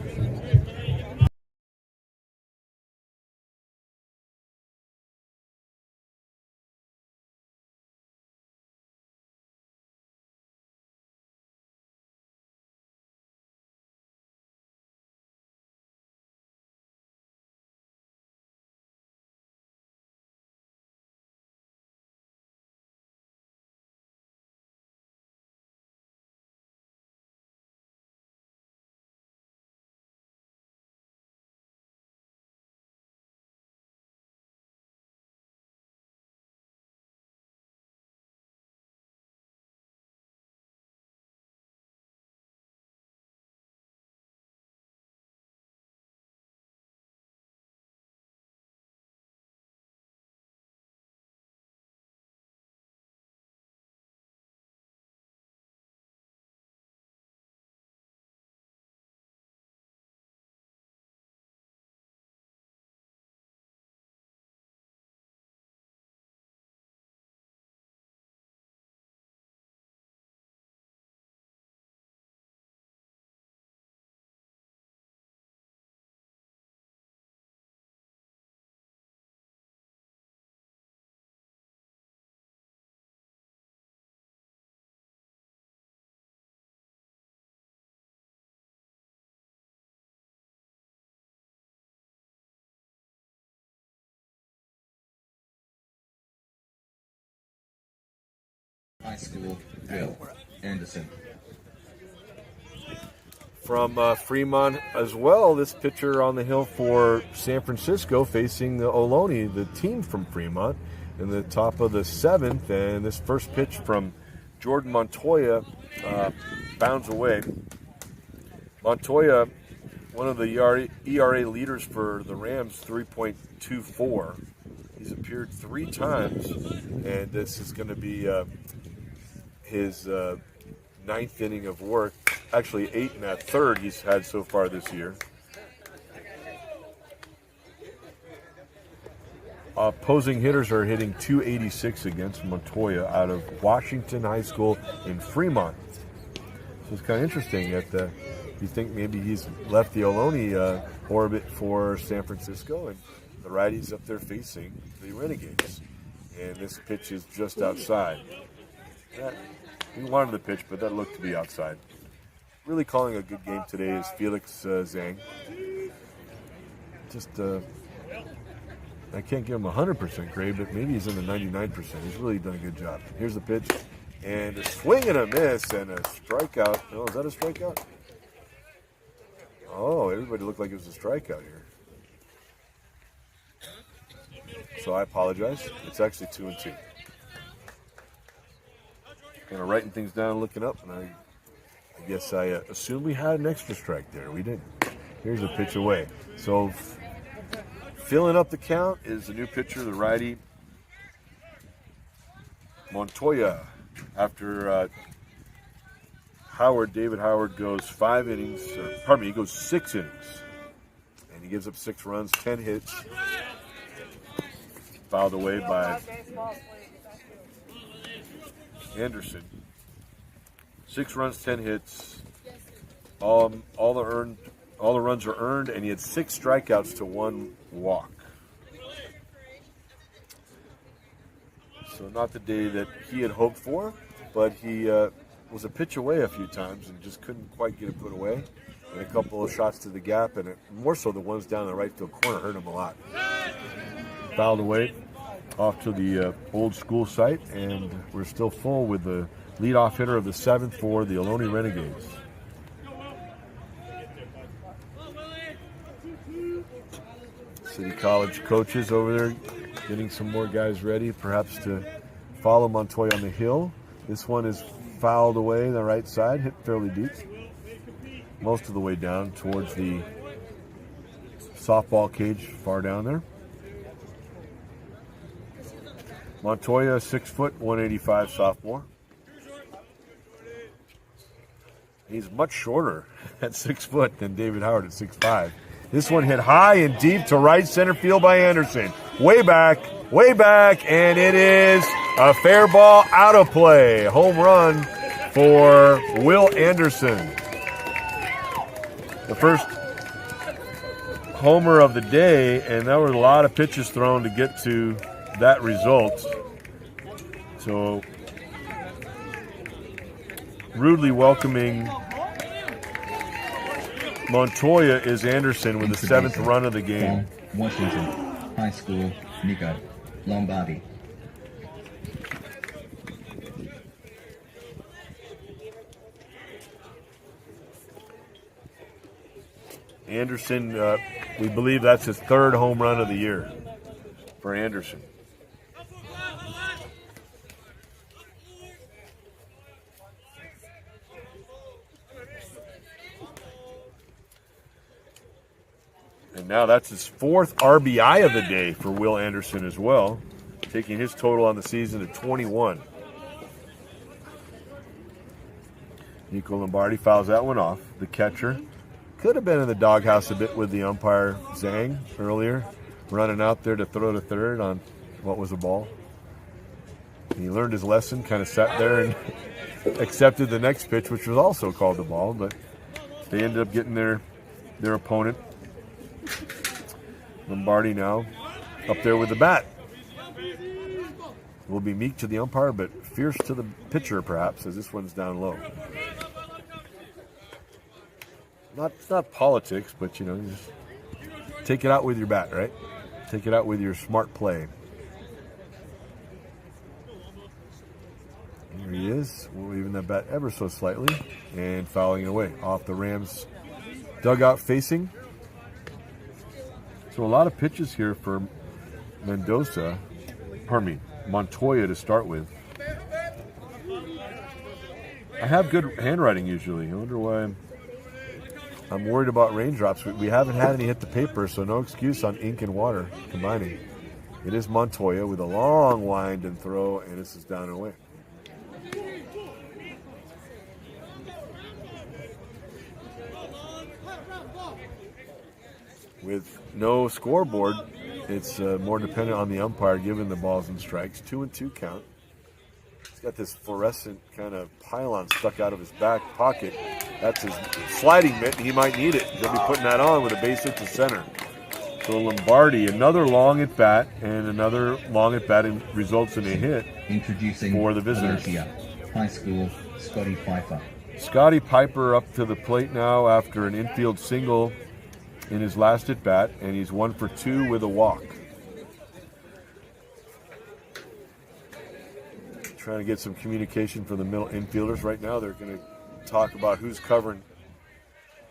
High School, Bill Anderson. From Fremont as well, this pitcher on the hill for San Francisco facing the Ohlone, the team from Fremont, in the top of the 7th. And this first pitch from Jordan Montoya bounds away. Montoya, one of the ERA leaders for the Rams, 3.24. He's appeared 3 times, and this is going to be his 9th inning of work. Actually 8 in that 3rd he's had so far this year. Opposing hitters are hitting .286 against Montoya out of Washington High School in Fremont. So it's kind of interesting that you think maybe he's left the Ohlone orbit for San Francisco, and the righties up there facing the Renegades. And this pitch is just outside. He wanted the pitch, but that looked to be outside. Really calling a good game today is Felix Zhang. Just, I can't give him 100% grade, but maybe he's in the 99%. He's really done a good job. Here's the pitch, and a swing and a miss, and a strikeout. Oh, is that a strikeout? Oh, everybody looked like it was a strikeout here. So I apologize. It's actually 2-2. kind of writing things down, looking up, and I guess I assumed we had an extra strike there. We didn't. Here's a pitch away. So filling up the count is the new pitcher, the righty, Montoya. After David Howard goes 5 innings, he goes 6 innings. And he gives up 6 runs, 10 hits. Fouled away by Anderson. 6 runs, 10 hits. All the runs are earned, and he had 6 strikeouts to 1 walk. So not the day that he had hoped for, but he was a pitch away a few times and just couldn't quite get it put away. And a couple of shots to the gap, and more so the ones down the right field corner hurt him a lot. Fouled away off to the old school site, and we're still full with the leadoff hitter of the 7th for the Ohlone Renegades. City College coaches over there getting some more guys ready, perhaps to follow Montoya on the hill. This one is fouled away on the right side, hit fairly deep, most of the way down towards the softball cage far down there. Montoya, 6 foot, 185 sophomore. He's much shorter at 6 foot than David Howard at 6'5". This one hit high and deep to right center field by Anderson. Way back, and it is a fair ball out of play. Home run for Will Anderson. The first homer of the day, and there were a lot of pitches thrown to get to that result. So, rudely welcoming Montoya is Anderson with the 7th run of the game. Washington High School, Nico Lombardi. Anderson, we believe that's his 3rd home run of the year for Anderson. And now that's his 4th RBI of the day for Will Anderson as well, taking his total on the season to 21. Nico Lombardi fouls that one off. The catcher could have been in the doghouse a bit with the umpire, Zhang, earlier, running out there to throw to third on what was a ball. He learned his lesson, kind of sat there and accepted the next pitch, which was also called the ball, but they ended up getting their opponent. Lombardi now up there with the bat. Will be meek to the umpire, but fierce to the pitcher, perhaps, as this one's down low. It's not politics, but you just take it out with your bat, right? Take it out with your smart play. Here he is, waving that bat ever so slightly and fouling it away off the Rams' dugout facing. So a lot of pitches here for Montoya to start with. I have good handwriting usually. I wonder why I'm worried about raindrops. We haven't had any hit the paper, so no excuse on ink and water combining. It is Montoya with a long wind and throw, and this is down and away. With no scoreboard, it's more dependent on the umpire giving the balls and strikes. 2-2 count. He's got this fluorescent kind of pylon stuck out of his back pocket. That's his sliding mitt, and he might need it. He'll be putting that on with a base hit to center. So Lombardi, another long at bat, and another long at bat results in a hit. Introducing for the visitors. High School, Scotty Piper. Scotty Piper up to the plate now after an infield single in his last at bat, and he's 1 for 2 with a walk. Trying to get some communication for the middle infielders. Right now they're going to talk about who's covering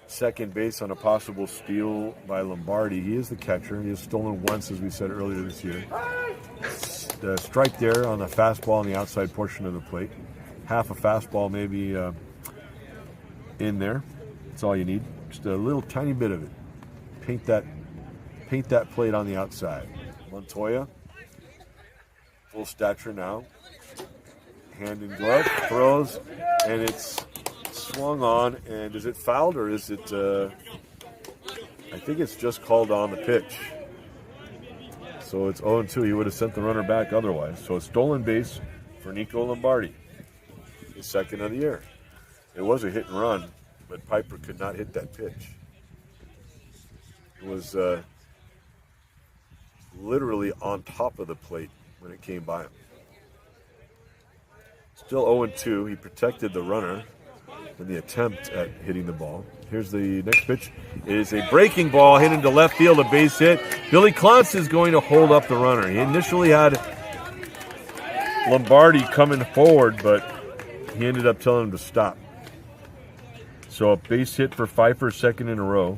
second base on a possible steal by Lombardi. He is the catcher. He has stolen once, as we said earlier this year. The strike there on the fastball on the outside portion of the plate. half a fastball maybe in there. That's all you need. Just a little tiny bit of it. Paint that plate on the outside. Montoya, full stature now. Hand in glove, throws, and it's swung on. And is it fouled or is it? I think it's just called on the pitch. So it's 0-2. He would have sent the runner back otherwise. So a stolen base for Nico Lombardi, his second of the year. It was a hit and run, but Piper could not hit that pitch. It was literally on top of the plate when it came by him. Still 0-2. He protected the runner in the attempt at hitting the ball. Here's the next pitch. It is a breaking ball hit into left field, a base hit. Billy Klontz is going to hold up the runner. He initially had Lombardi coming forward, but he ended up telling him to stop. So a base hit for Pfeiffer, second in a row.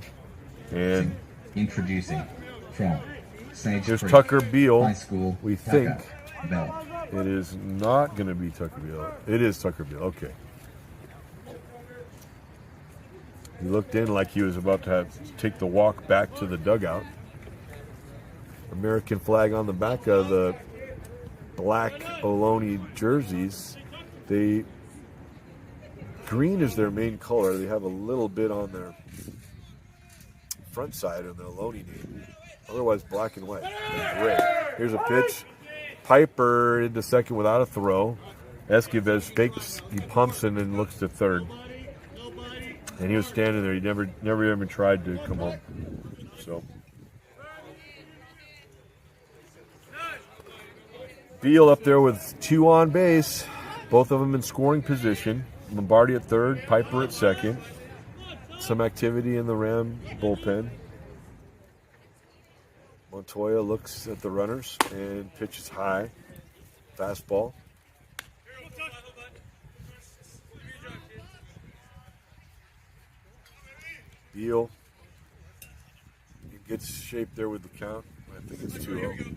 And introducing from Sage here's Creek Tucker Beal. High School. We think Tucker Bell. it is not going to be Tucker Beal. It is Tucker Beal. Okay. He looked in like he was about to take the walk back to the dugout. American flag on the back of the black Ohlone jerseys. Green is their main color. They have a little bit on their front side of the Ohlone name. Otherwise, black and white and gray. Here's a pitch. Piper into second without a throw. Esquivel fakes. He pumps in and looks to third. And he was standing there. He never even tried to come home. So Beal up there with two on base. Both of them in scoring position. Lombardi at third, Piper at second. Some activity in the Ram bullpen. Montoya looks at the runners and pitches high. Fastball. Beal. He gets shaped there with the count. I think it's 2-0.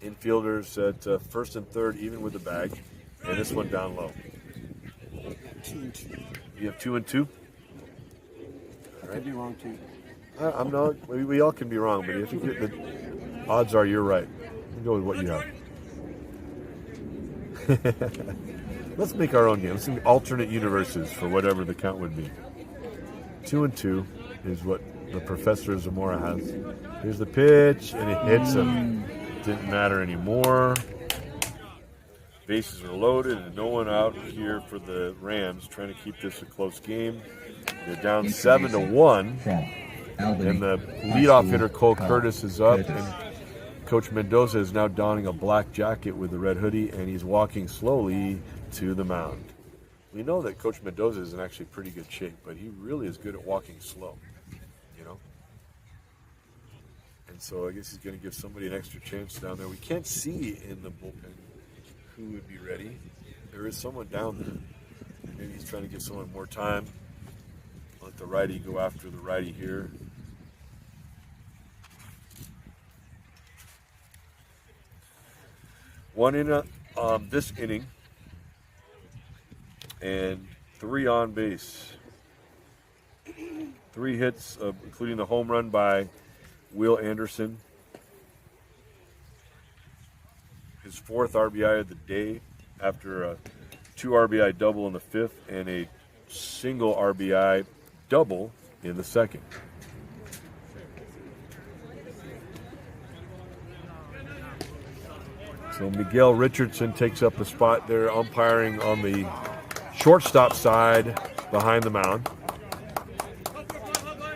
Infielders at first and third, even with the bag. And this one down low. 2-2. You have 2-2? I could be wrong too. I'm not. We all can be wrong, but I think the odds are you're right. We'll go with what you have. Let's make our own game. Let's make alternate universes for whatever the count would be. 2-2 is what the Professor Zamora has. Here's the pitch, and it hits him. Didn't matter anymore. Bases are loaded, and no one out here for the Rams, trying to keep this a close game. They're down 7-1, and the leadoff hitter Cole Curtis is up, and Coach Mendoza is now donning a black jacket with the red hoodie, and he's walking slowly to the mound. We know that Coach Mendoza is in actually pretty good shape, but he really is good at walking slow, you know. And so I guess he's going to give somebody an extra chance down there. We can't see in the bullpen who would be ready. There is someone down there. Maybe he's trying to give someone more time. Let the righty go after the righty here. One in this inning, and 3 on base. 3 hits, including the home run by Will Anderson. His 4th RBI of the day after a 2 RBI double in the 5th and a single RBI double in the 2nd. So Miguel Richardson takes up a spot there, umpiring on the shortstop side behind the mound.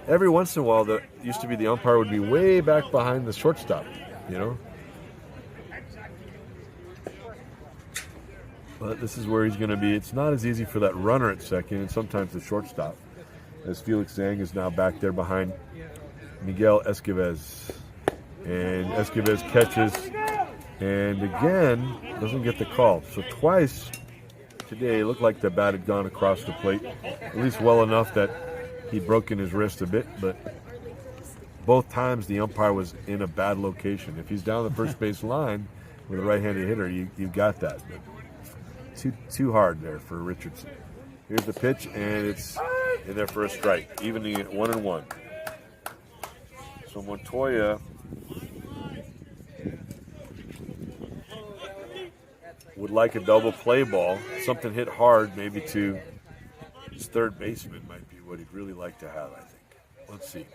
Every once in a while, that used to be the umpire would be way back behind the shortstop, you know. But this is where he's going to be. It's not as easy for that runner at second, and sometimes the shortstop, as Felix Zhang is now back there behind Miguel Esquivel. And Esquivel catches, and again, doesn't get the call. So twice today, it looked like the bat had gone across the plate, at least well enough that he'd broken his wrist a bit, but both times the umpire was in a bad location. If he's down the first base line, with a right-handed hitter, you've got that. But too hard there for Richardson. Here's the pitch, and it's in there for a strike, evening at 1-1. So Montoya would like a double play ball, something hit hard, maybe to his third baseman might be what he'd really like to have, I think. Let's see.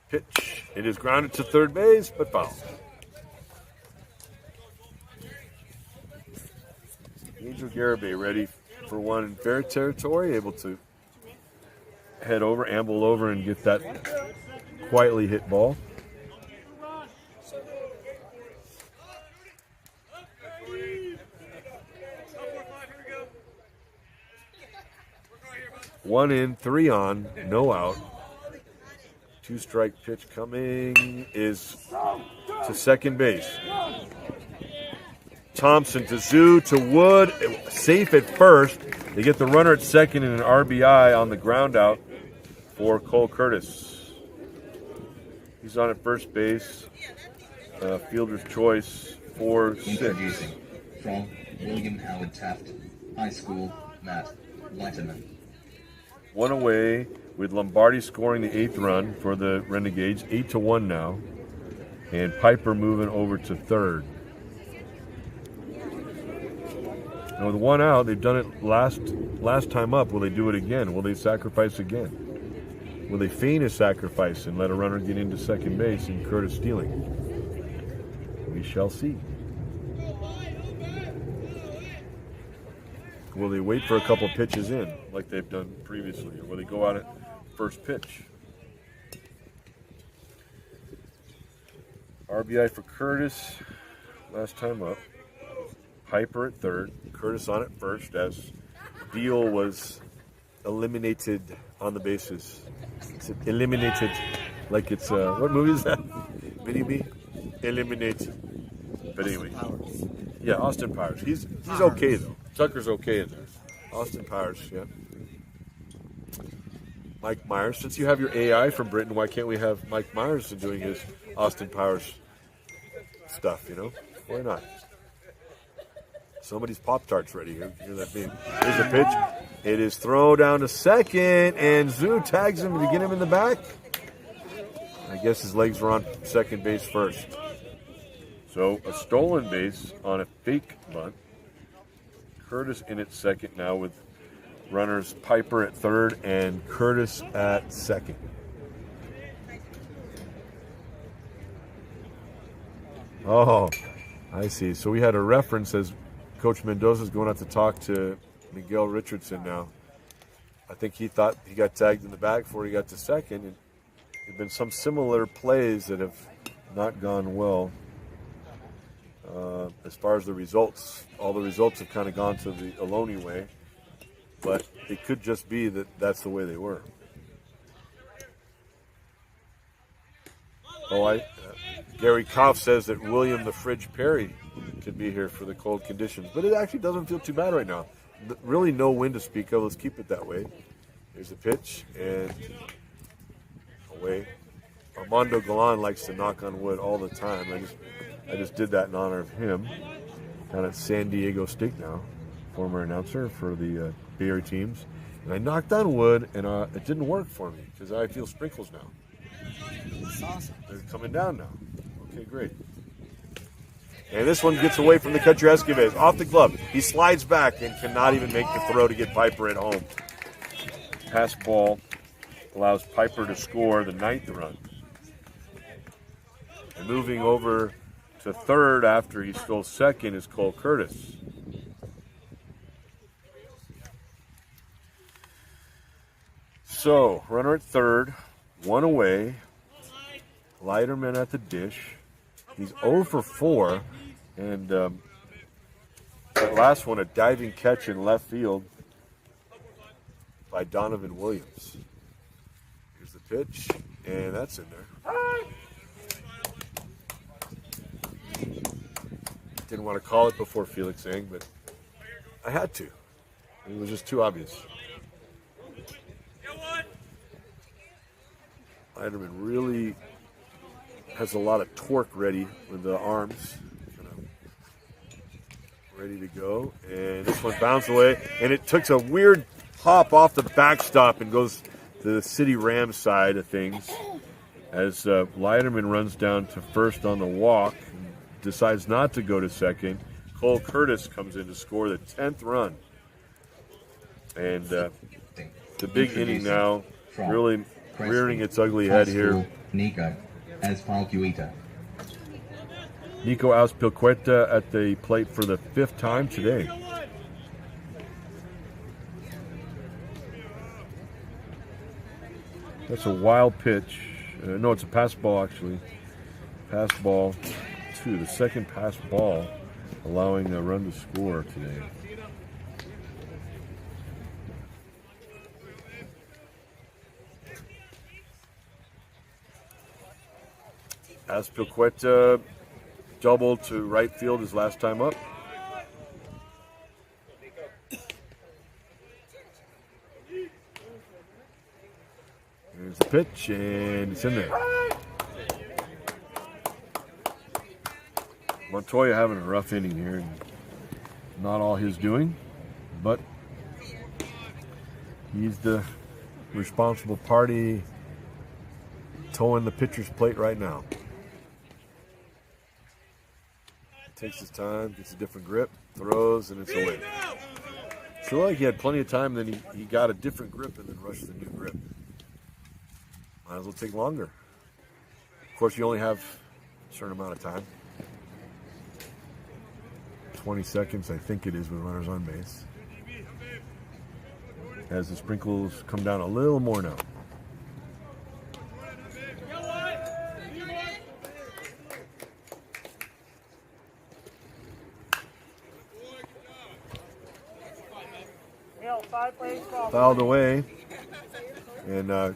Pitch. It is grounded to third base, but foul. Angel Garibay ready for one in fair territory, able to head over, amble over, and get that quietly hit ball. One in, 3 on, no out. 2-strike pitch coming is to second base. Thompson to Zoo to Wood, safe at first. They get the runner at second and an RBI on the ground out for Cole Curtis. He's on at first base. Fielder's choice for 6. Introducing from William Howard Taft High School, Matt Leiterman. One away with Lombardi scoring the 8th run for the Renegades, 8-1 now. And Piper moving over to third. Now with 1 out, they've done it last time up. Will they do it again? Will they sacrifice again? Will they feign a sacrifice and let a runner get into second base and Curtis stealing? We shall see. Will they wait for a couple pitches in, like they've done previously, or will they go out at first pitch? RBI for Curtis, last time up. Piper at third, Curtis on at first, as Beal was eliminated on the bases. It's eliminated, like it's, what movie is that? Mini Me? Eliminate. But anyway. Yeah, Austin Powers. He's okay, though. Tucker's okay in there. Austin Powers, yeah. Mike Myers. Since you have your AI from Britain, why can't we have Mike Myers doing his Austin Powers stuff, you know? Why not? Somebody's Pop-Tart's ready here. Hear that being. Here's the pitch. It is thrown down to second, and Zoo tags him to get him in the back. I guess his legs were on second base first. So a stolen base on a fake bunt. Curtis in at second now with runners Piper at third and Curtis at second. Oh, I see. So we had a reference as Coach Mendoza's going out to talk to Miguel Richardson now. I think he thought he got tagged in the back before he got to second. And there have been some similar plays that have not gone well. As far as the results, all the results have kind of gone to the Ohlone way, but it could just be that that's the way they were. Gary Koff says that William the Fridge Perry could be here for the cold conditions, but it actually doesn't feel too bad right now. Really no wind to speak of. Let's keep it that way. Here's the pitch, and away. Armando Galan likes to knock on wood all the time. I just did that in honor of him. Down at San Diego State now, former announcer for the Bay Area teams. And I knocked on wood, and it didn't work for me because I feel sprinkles now. It's awesome. They're coming down now. Okay, great. And this one gets away from the catcher Escobar. Off the glove. He slides back and cannot even make the throw to get Piper at home. Pass ball allows Piper to score the 9th run. And moving over to third after he stole second is Cole Curtis. So, runner at third, 1 away. Leiterman at the dish. He's 0 for 4. And that last one, a diving catch in left field by Donovan Williams. Here's the pitch, and that's in there. Didn't want to call it before Felix sang, but I had to. It was just too obvious. Leiterman really has a lot of torque ready with the arms. Ready to go. And this one bounced away. And it took a weird hop off the backstop and goes to the City Rams side of things. As Leiterman runs down to first on the walk, and decides not to go to second. Cole Curtis comes in to score the 10th run. And the big inning now really rearing its ugly head here. Nico Azpalcuita. Nico Azpilcueta at the plate for the 5th time today. That's a wild pitch. No, it's a pass ball, actually. Pass ball 2, the second pass ball, allowing a run to score today. Azpilcueta doubled to right field his last time up. There's the pitch, and it's in there. Montoya having a rough inning here. Not all his doing, but he's the responsible party towing the pitcher's plate right now. Takes his time, gets a different grip, throws, and it's away. So like he had plenty of time, then he got a different grip and then rushed the new grip. Might as well take longer. Of course, you only have a certain amount of time. 20 seconds, I think it is, with runners on base. As the sprinkles come down a little more now. Fouled away, and our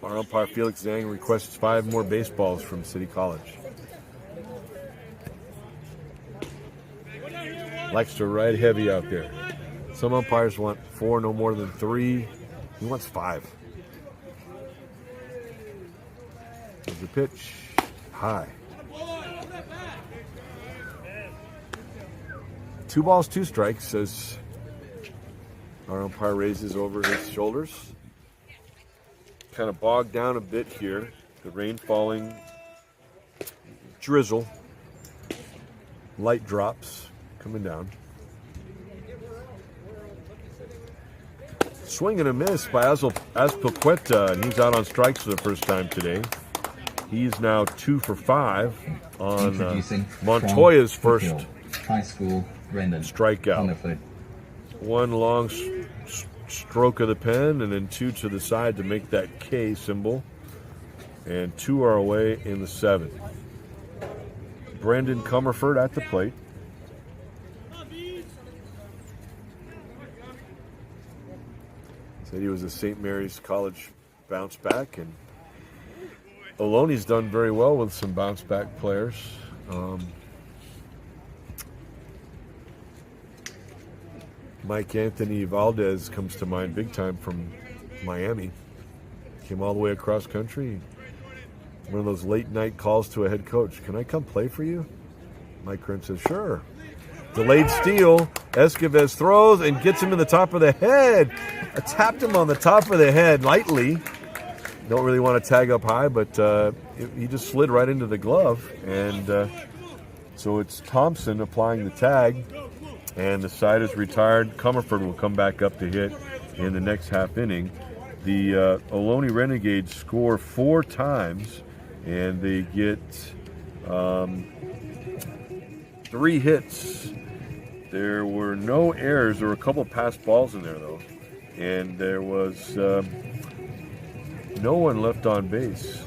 umpire Felix Zhang requests 5 more baseballs from City College. Likes to ride heavy out there. Some umpires want 4, no more than 3. He wants 5. There's the pitch, high. 2 balls, 2 strikes as our umpire raises over his shoulders. Kind of bogged down a bit here. The rain falling, drizzle, light drops coming down. Swing and a miss by Azpilcueta, and he's out on strikes for the first time today. He's now 2 for 5 on Montoya's first high school strikeout. 1 long stroke of the pen, and then 2 to the side to make that K symbol. And 2 are away in the 7th. Brandon Comerford at the plate. Said he was a St. Mary's College bounce back, and Ohlone done very well with some bounce back players. Mike Anthony Valdez comes to mind big time from Miami. Came all the way across country. One of those late night calls to a head coach. Can I come play for you? Mike Kern says, sure. Delayed steal. Escoves throws and gets him in the top of the head. I tapped him on the top of the head lightly. Don't really want to tag up high, but he just slid right into the glove. And so it's Thompson applying the tag. And the side is retired. Comerford will come back up to hit in the next half inning. The Ohlone Renegades score 4 times, and they get 3 hits. There were no errors. There were a couple passed balls in there, though. And there was no one left on base.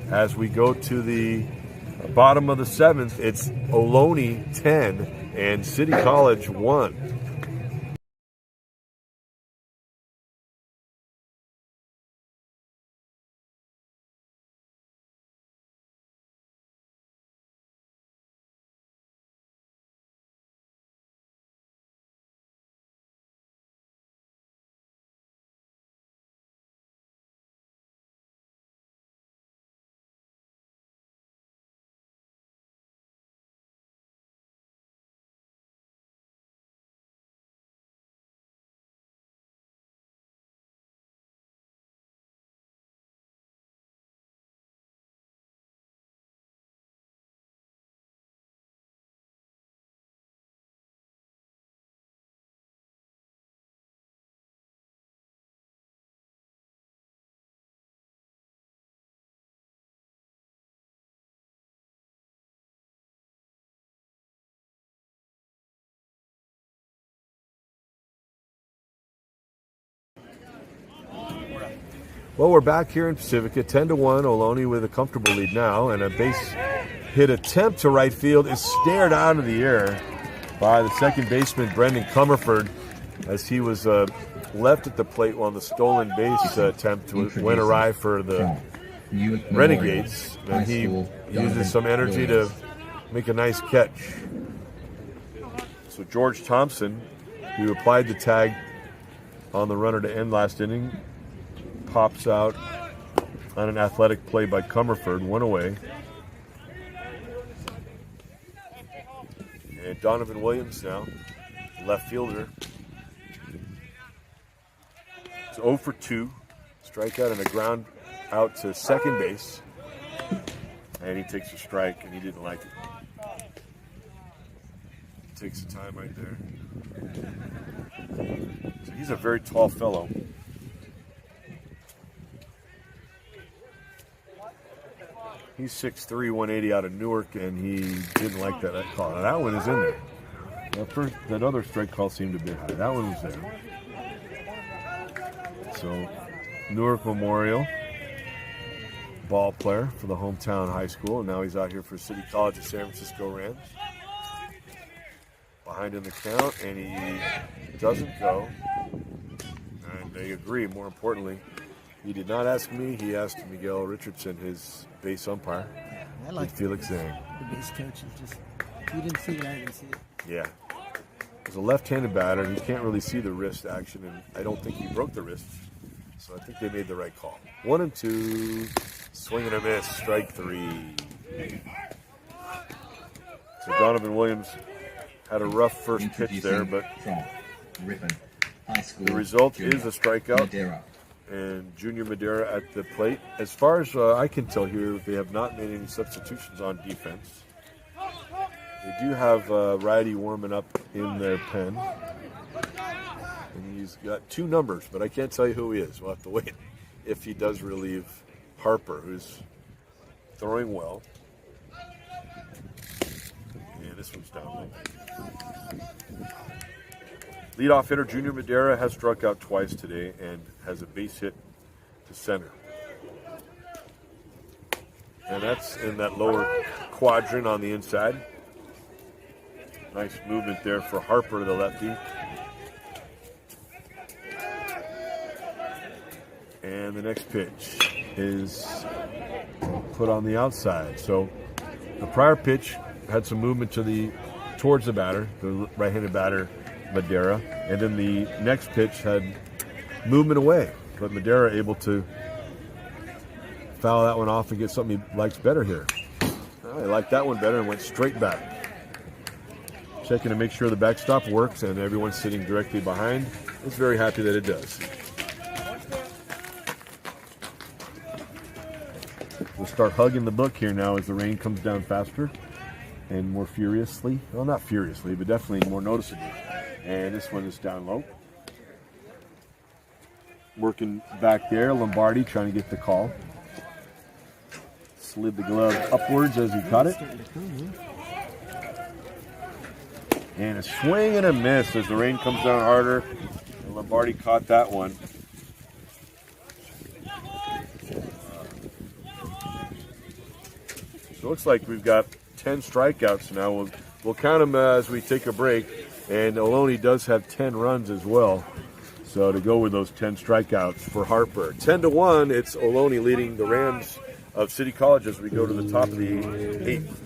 As we go to the bottom of the 7th, it's Ohlone 10 and City College 1. Well, we're back here in Pacifica, 10-1. Ohlone with a comfortable lead now, and a base hit attempt to right field is snared out of the air by the second baseman, Brendan Comerford, as he was left at the plate while the stolen base attempt went awry for the Renegades. And he uses some energy to make a nice catch. So George Thompson, who applied the tag on the runner to end last inning, pops out on an athletic play by Comerford, one away. And Donovan Williams now, left fielder. It's 0 for 2, strikeout and a ground out to second base. And he takes a strike, and he didn't like it. Takes the time right there. So he's a very tall fellow. He's 6'3", 180 out of Newark, and he didn't like that call. Now, that one is in there. That other strike call seemed a bit high. That one was there. So, Newark Memorial ball player for the hometown high school, and now he's out here for City College of San Francisco Rams. Behind in the count, and he doesn't go. And they agree, more importantly. He did not ask me, he asked Miguel Richardson, his base umpire. I like Felix Zhang. The base coach is just, you didn't see it, I didn't see it. Yeah. He's a left-handed batter. He can't really see the wrist action, and I don't think he broke the wrist. So I think they made the right call. 1-2, swing and a miss, strike 3. So Donovan Williams had a rough first pitch there, but the result is a strikeout. And Junior Madera at the plate. As far as I can tell here, they have not made any substitutions on defense. They do have Righty warming up in their pen. And he's got 2 numbers, but I can't tell you who he is. We'll have to wait if he does relieve Harper, who's throwing well. And this one's down. Leadoff hitter Junior Madera has struck out twice today and has a base hit to center. And that's in that lower quadrant on the inside. Nice movement there for Harper, the lefty. And the next pitch is put on the outside. So the prior pitch had some movement towards the batter, the right-handed batter, Madera, and then the next pitch had movement away, but Madera able to foul that one off and get something he likes better here. I like that one better and went straight back. Checking to make sure the backstop works and everyone's sitting directly behind. It's very happy that it does. We'll start hugging the book here now as the rain comes down faster and more furiously. Well, not furiously, but definitely more noticeably. And this one is down low. Working back there, Lombardi trying to get the call. Slid the glove upwards as he caught it. And a swing and a miss as the rain comes down harder. And Lombardi caught that one. So it looks like we've got 10 strikeouts now. We'll count them as we take a break. And Ohlone does have 10 runs as well. So to go with those 10 strikeouts for Harper. 10-1, it's Ohlone leading the Rams of City College as we go to the top of the 8th.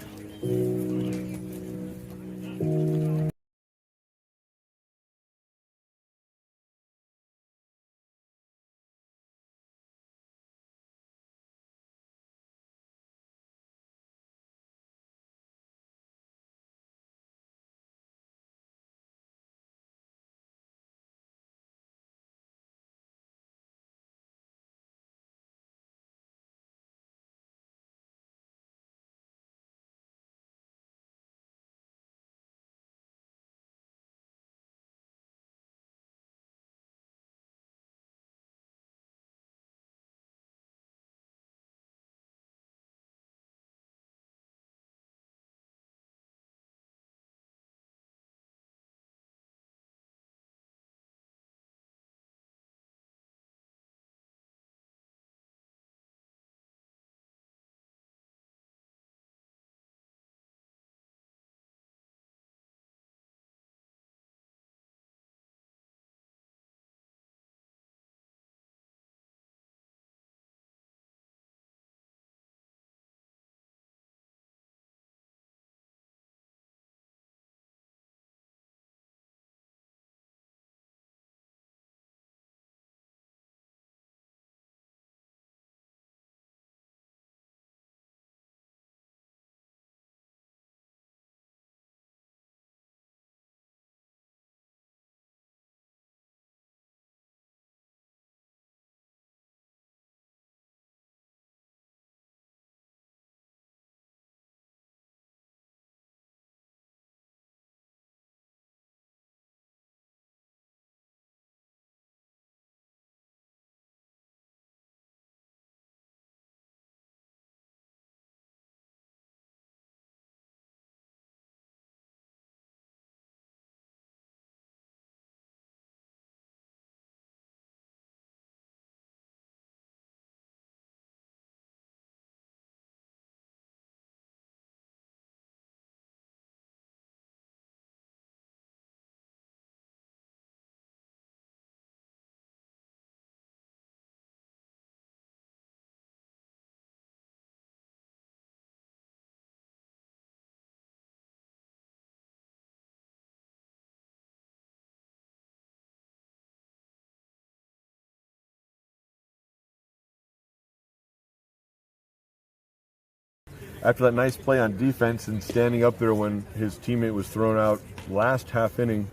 after that nice play on defense and standing up there when his teammate was thrown out last half inning,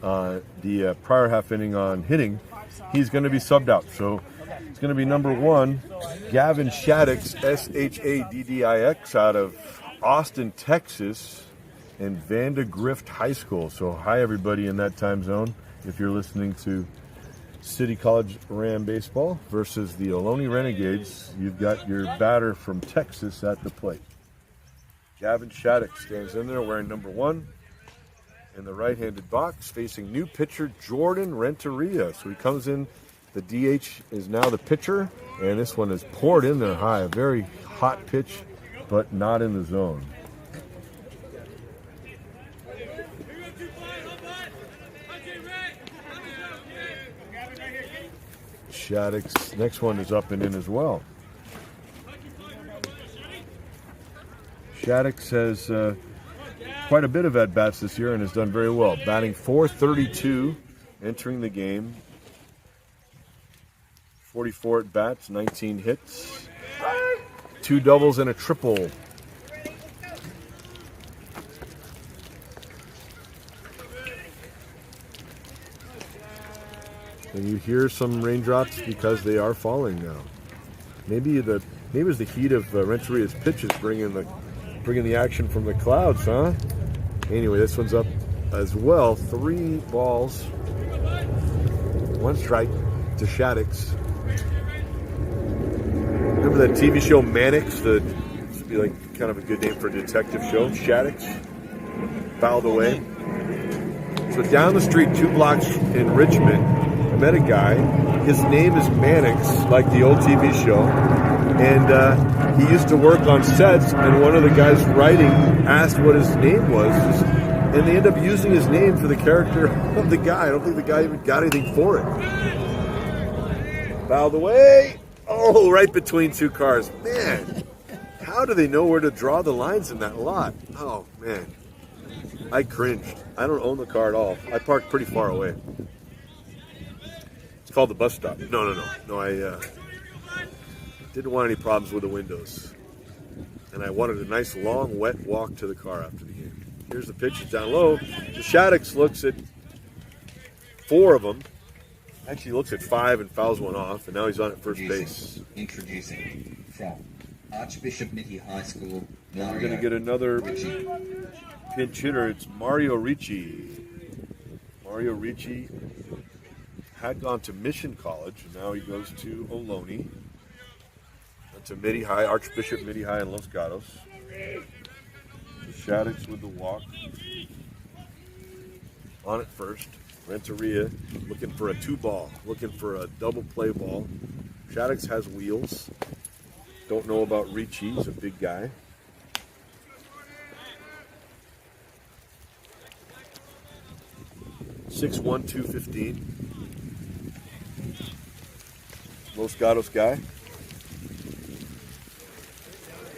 the prior half inning on hitting, he's going to be subbed out. So it's going to be number 1, Gavin Shaddix, Shaddix, out of Austin, Texas, and Vandegrift High School. So hi, everybody in that time zone. If you're listening to City College Ram baseball versus the Ohlone Renegades, you've got your batter from Texas at the plate. Gavin Shaddix stands in there wearing number 1 in the right-handed box, facing new pitcher Jordan Renteria. So he comes in, the DH is now the pitcher, and this one is poured in there high. A very hot pitch, but not in the zone. Shaddix, next one is up and in as well. Shaddix has quite a bit of at-bats this year and has done very well. Batting .432, entering the game. 44 at-bats, 19 hits, 2 doubles and a triple. And you hear some raindrops because they are falling now. Maybe it was the heat of Renteria's pitches bringing the action from the clouds, huh? Anyway, this one's up as well. 3 balls, 1 strike to Shaddix. Remember that TV show Mannix? That used to be like kind of a good name for a detective show. Shaddix fouled away. So down the street, 2 blocks in Richmond, I met a guy. His name is Mannix, like the old TV show. And he used to work on sets, and one of the guys writing asked what his name was. And they end up using his name for the character of the guy. I don't think the guy even got anything for it. Fouled away. Oh, right between 2 cars. Man, how do they know where to draw the lines in that lot? Oh, man. I cringed. I don't own the car at all. I parked pretty far away. It's called the bus stop. No, I didn't want any problems with the windows. And I wanted a nice, long, wet walk to the car after the game. Here's the pitch. It's down low. The Shaddix looks at 4 of them. Actually looks at 5 and fouls 1 off, and now he's on at first base. Introducing from Archbishop Mitty High School. Now we're going to get another pinch hitter. It's Mario Ricci. Mario Ricci had gone to Mission College, and now he goes to Ohlone. To Mitty High, Archbishop Mitty High in Los Gatos. Shaddix with the walk. On at first. Renteria looking for a 2-ball, looking for a double play ball. Shaddix has wheels. Don't know about Ricci, he's a big guy. .6'1", 215. Los Gatos guy.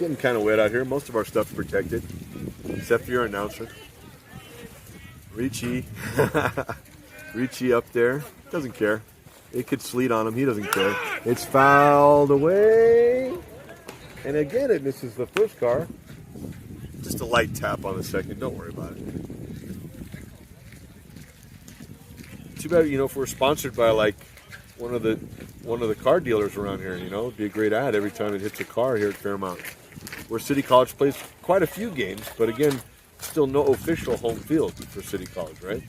Getting kind of wet out here. Most of our stuff's protected, except for your announcer. Ricci. Ricci up there. Doesn't care. It could sleet on him. He doesn't care. It's fouled away. And again, it misses the first car. Just a light tap on the second. Don't worry about it. Too bad, if we're sponsored by like one of the car dealers around here, it'd be a great ad every time it hits a car here at Fairmount. Where City College plays quite a few games, but again, still no official home field for City College, right?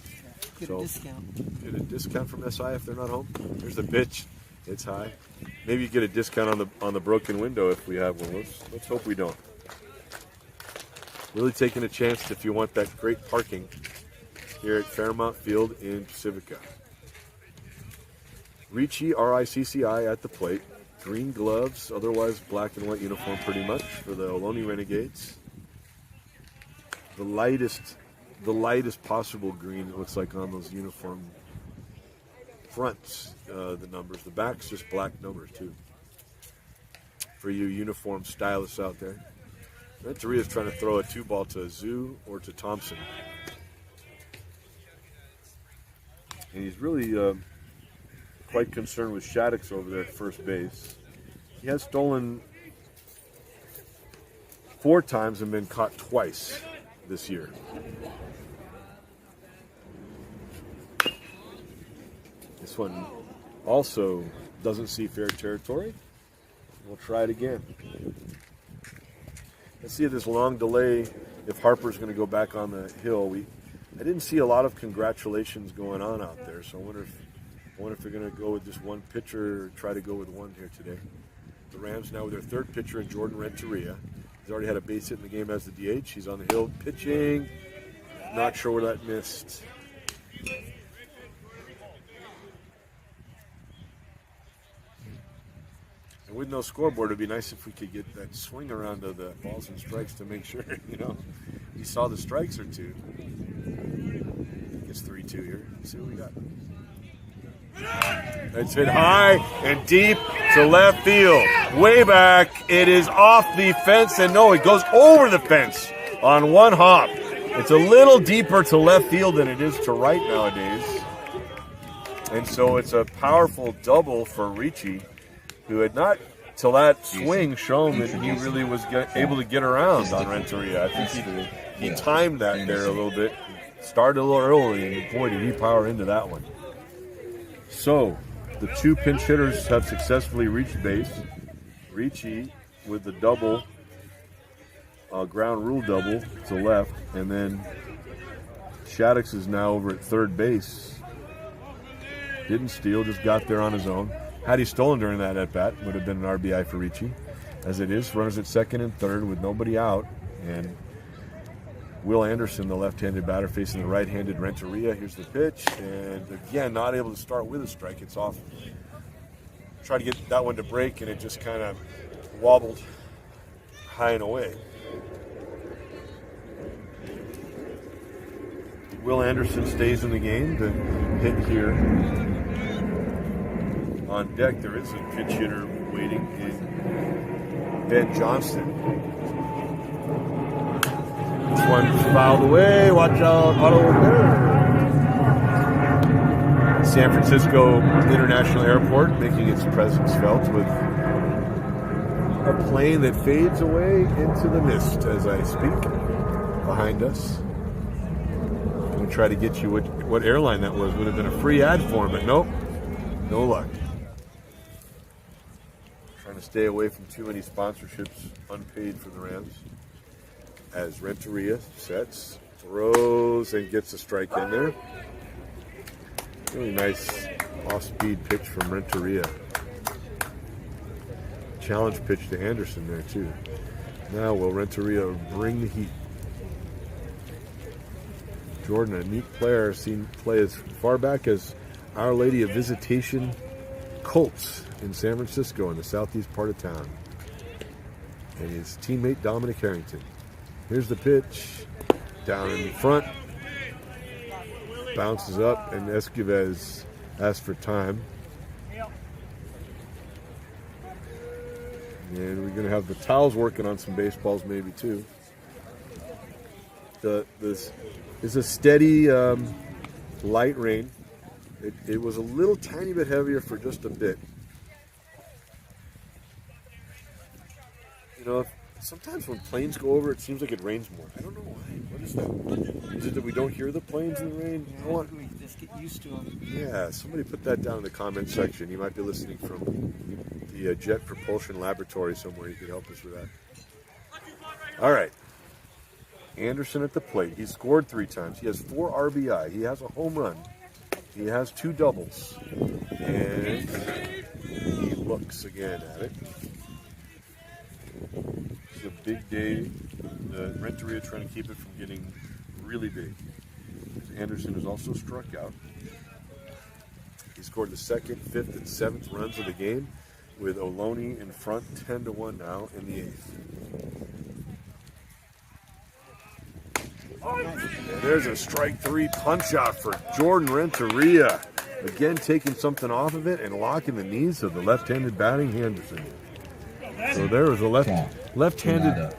Get a discount. Get a discount from SI if they're not home. There's the pitch. It's high. Maybe you get a discount on the broken window if we have one. Let's hope we don't. Really taking a chance if you want that great parking here at Fairmount Field in Pacifica. Ricci, R-I-C-C-I at the plate. Green gloves, otherwise black and white uniform pretty much for the Ohlone Renegades. The lightest possible green it looks like on those uniform fronts, the numbers. The back's just black numbers too. For you uniform stylists out there. Renteria's trying to throw a 2-ball to Azu or to Thompson. And he's really quite concerned with Shaddix over there at first base. He has stolen 4 times and been caught twice this year. This one also doesn't see fair territory. We'll try it again. Let's see if this long delay, if Harper's going to go back on the hill. I didn't see a lot of congratulations going on out there, so I wonder if they're going to go with just one pitcher or try to go with one here today. The Rams now with their third pitcher in Jordan Renteria. He's already had a base hit in the game as the DH. He's on the hill pitching. Not sure where that missed. And with no scoreboard, it'd be nice if we could get that swing around to the balls and strikes to make sure, we saw the strikes or two. It's 3-2 here. Let's see what we got. It's hit high and deep to left field. Way back. It is off the fence, and no, it goes over the fence on one hop. It's a little deeper to left field than it is to right nowadays. And so it's a powerful double for Ricci, who had not, till that swing, shown that he really was able to get around on Renteria. I think he timed that there a little bit. Started a little early, and boy, did he power into that one. So, the 2 pinch hitters have successfully reached base. Ricci with the double, ground rule double to left, and then Shaddix is now over at third base. Didn't steal, just got there on his own. Had he stolen during that at-bat, would have been an RBI for Ricci. As it is, runners at second and third with nobody out. And Will Anderson, the left-handed batter, facing the right-handed Renteria. Here's the pitch. And again, not able to start with a strike. It's off. Tried to get that one to break, and it just kind of wobbled high and away. Will Anderson stays in the game. The hit here. On deck, there is a pinch hitter waiting in Ben Johnston. This one's fouled away. Watch out, auto there. San Francisco International Airport making its presence felt with a plane that fades away into the mist as I speak behind us. I'm going to try to get you what airline that was. Would have been a free ad for him, but nope, no luck. Trying to stay away from too many sponsorships unpaid for the Rams. As Renteria sets, throws, and gets a strike in there. Really nice off-speed pitch from Renteria. Challenge pitch to Anderson there, too. Now will Renteria bring the heat? Jordan, a neat player, seen play as far back as Our Lady of Visitation Colts in San Francisco in the southeast part of town. And his teammate Dominic Harrington. Here's the pitch. Down in front. Bounces up, and Esquives asks for time. And we're going to have the Towels working on some baseballs maybe too. This is a steady light rain. It was a little tiny bit heavier for just a bit. Sometimes when planes go over, it seems like it rains more. I don't know why. What is that? Is it that we don't hear the planes in the rain? Yeah, we just get used to them. Yeah, somebody put that down in the comment section. You might be listening from the Jet Propulsion Laboratory somewhere. You could help us with that. All right. Anderson at the plate. He's scored 3 times. He has 4 RBI. He has a home run. He has 2 doubles. And he looks again at it. It's a big day. The Renteria trying to keep it from getting really big. Anderson has also struck out. He scored the 2nd, 5th, and 7th runs of the game with Ohlone in front 10-1 now in the 8th. And there's a strike 3 punch out for Jordan Renteria. Again, taking something off of it and locking the knees of the left-handed batting Anderson. So there was a left-handed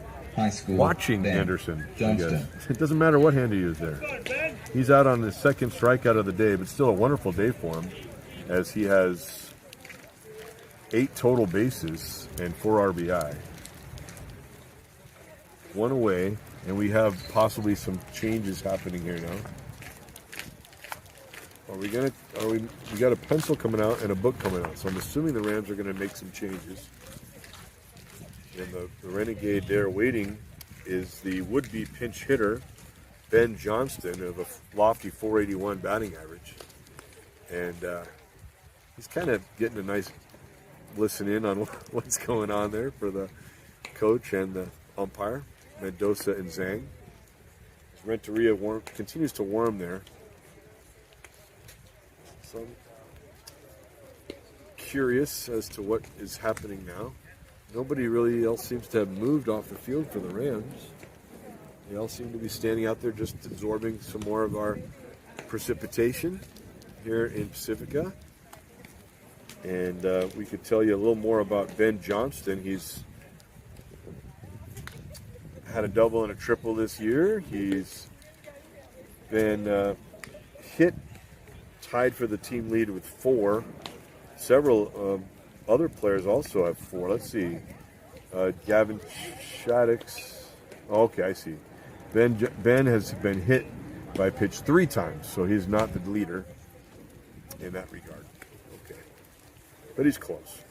watching Anderson, I guess. It doesn't matter what hand he used there. He's out on his 2nd strikeout of the day, but still a wonderful day for him as he has 8 total bases and 4 RBI. one away, and we have possibly some changes happening here now. We got a pencil coming out and a book coming out, so I'm assuming the Rams are going to make some changes. And the Renegade there waiting is the would-be pinch hitter, Ben Johnston, of a lofty 481 batting average. And he's kind of getting a nice listen in on what's going on there for the coach and the umpire, Mendoza and Zhang. Renteria continues to warm there. So I'm curious as to what is happening now. Nobody really else seems to have moved off the field for the Rams. They all seem to be standing out there just absorbing some more of our precipitation here in Pacifica. And we could tell you a little more about Ben Johnston. He's had a double and a triple this year. He's been tied for the team lead with 4. Several other players also have 4. Let's see. Gavin Shaddix. Okay, I see. Ben has been hit by pitch 3 times, so he's not the leader in that regard. Okay. But he's close.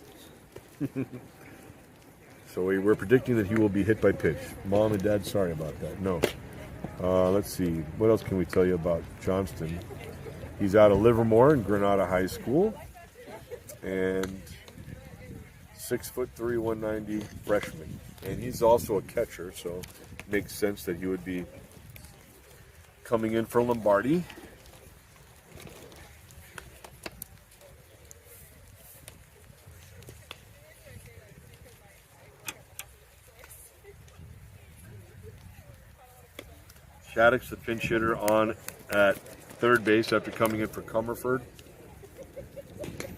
So we're predicting that he will be hit by pitch. Mom and Dad, sorry about that. No. Let's see. What else can we tell you about Johnston? He's out of Livermore in Granada High School. And 6'3", 190 freshman. And he's also a catcher, so it makes sense that he would be coming in for Lombardi. Shaddix, the pinch hitter, on at third base after coming in for Comerford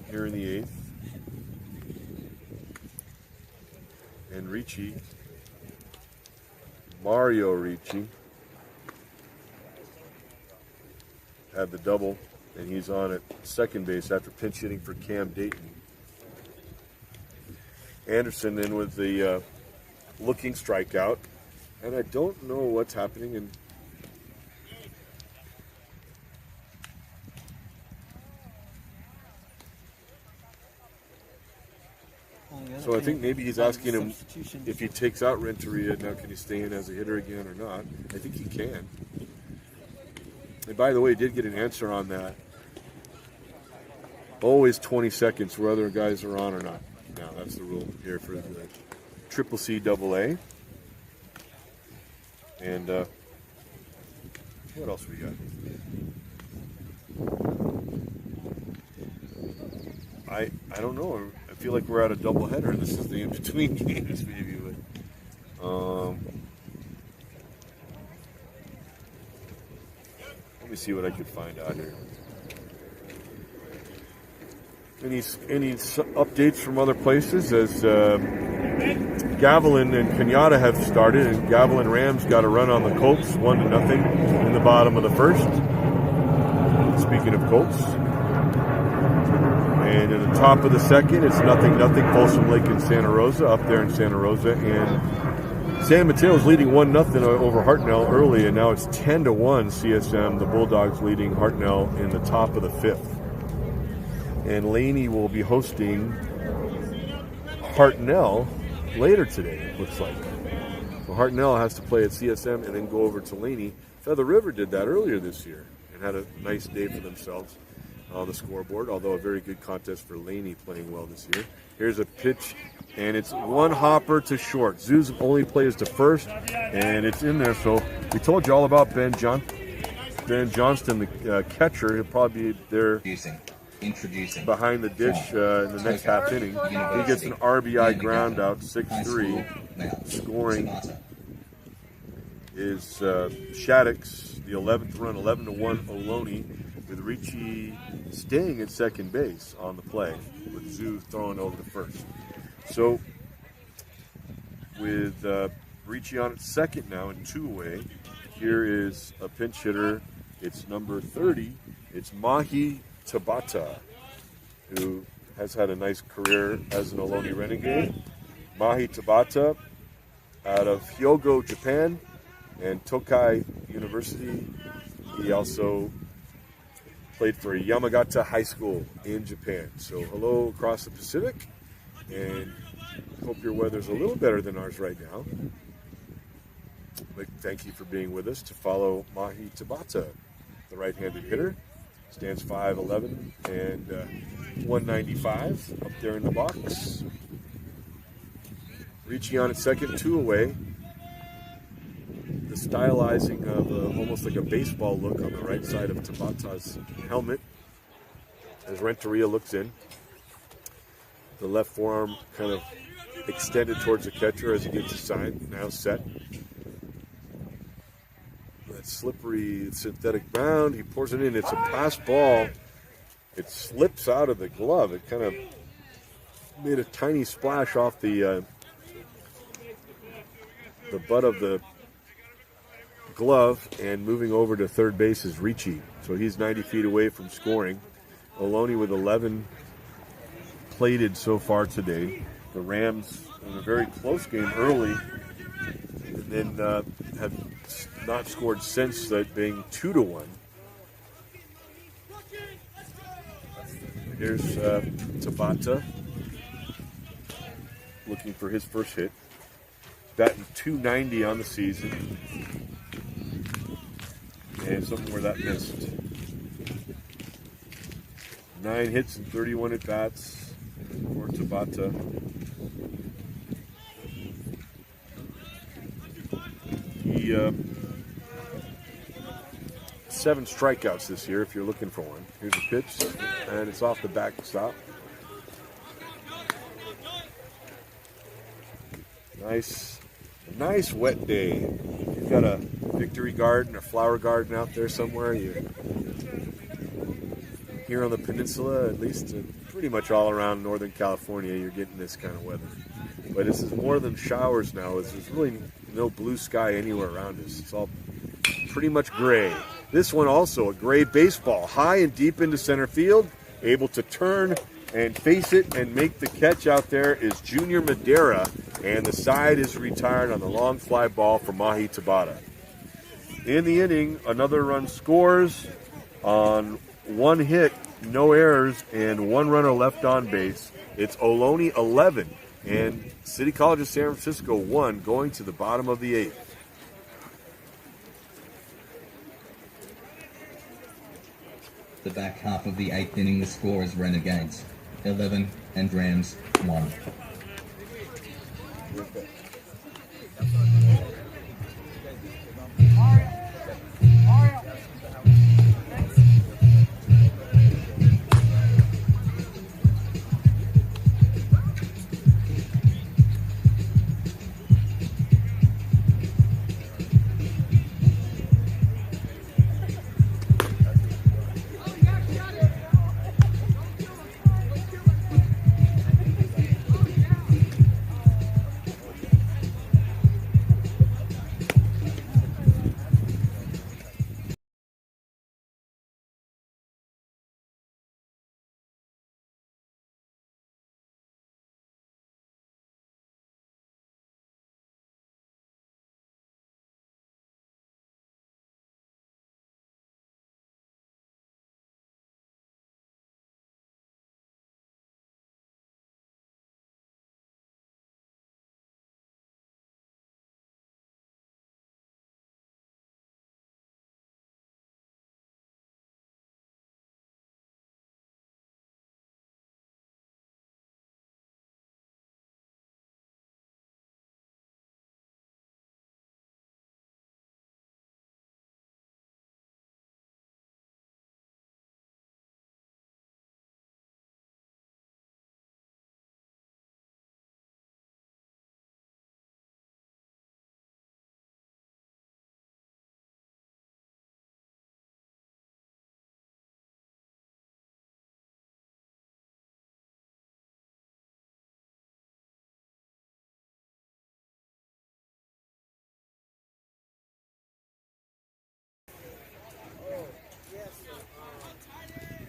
here in the 8th. And Ricci, Mario Ricci, had the double, and he's on at second base after pinch hitting for Cam Dayton. Anderson then with the looking strikeout, and I don't know what's happening in so I think maybe he's asking him if he takes out Renteria, now can he stay in as a hitter again or not? I think he can. And by the way, did get an answer on that. Always 20 seconds where other guys are on or not. Now that's the rule here for the CCSF. And what else we got? I don't know. I feel like we're at a doubleheader. This is the in-between games, maybe. But, let me see what I can find out here. Any updates from other places? As Gavilan and Kenyatta have started, and Gavilan Rams got a run on the Colts, 1-0 in the bottom of the first. Speaking of Colts. And in the top of the second, it's 0-0, Folsom Lake and Santa Rosa, up there in Santa Rosa. And San Mateo's leading 1-0 over Hartnell early, and now it's 10-1 CSM, the Bulldogs leading Hartnell in the top of the 5th. And Laney will be hosting Hartnell later today, it looks like. Well, Hartnell has to play at CSM and then go over to Laney. Feather River did that earlier this year and had a nice day for themselves on the scoreboard, although a very good contest for Laney playing well this year. Here's a pitch, and it's one hopper to short. Zeus only plays to first, and it's in there. So we told you all about Ben Johnston, the catcher. He'll probably be there Introducing behind the dish in the next half inning. He gets an RBI ground out, 6-3. Scoring is Shaddix, the 11th run, 11-1 Ohlone, with Ricci staying at second base on the play, with Zoo throwing over the first. So with Ricci on at second now and 2 away, here is a pinch hitter. It's number 30. It's Mahi Tabata, who has had a nice career as an Ohlone Renegade. Mahi Tabata out of Hyogo, Japan, and Tokai University. He also played for Yamagata High School in Japan. So hello across the Pacific, and hope your weather's a little better than ours right now. But thank you for being with us to follow Mahi Tabata, the right-handed hitter. Stands 5'11" and 195 up there in the box. Reaching on at second, 2 away. The stylizing of almost like a baseball look on the right side of Tabata's helmet as Renteria looks in. The left forearm kind of extended towards the catcher as he gets aside, now set. That slippery synthetic mound, he pours it in. It's a pass ball. It slips out of the glove. It kind of made a tiny splash off the butt of the glove, and moving over to third base is Ricci. So he's 90 feet away from scoring. Ohlone with 11 plated so far today. The Rams in a very close game early, and then have not scored since, that being 2-1. Here's Tabata looking for his first hit. Batting .290 on the season. And somewhere that missed. 9 hits and 31 at-bats for Tabata. He 7 strikeouts this year if you're looking for one. Here's a pitch, and it's off the backstop. Nice wet day. You've got a victory garden or flower garden out there somewhere. Here on the peninsula, at least pretty much all around Northern California, you're getting this kind of weather. But this is more than showers now. There's really no blue sky anywhere around us. It's all pretty much gray. This one also a gray baseball, high and deep into center field, able to turn and face it and make the catch out there is Junior Madera, and the side is retired on the long fly ball for Mahi Tabata. In the inning, another run scores on 1 hit, no errors, and 1 runner left on base. It's Ohlone 11 and City College of San Francisco 1, going to the bottom of the 8th. The back half of the 8th inning, the score is Renegades 11 and Rams 1.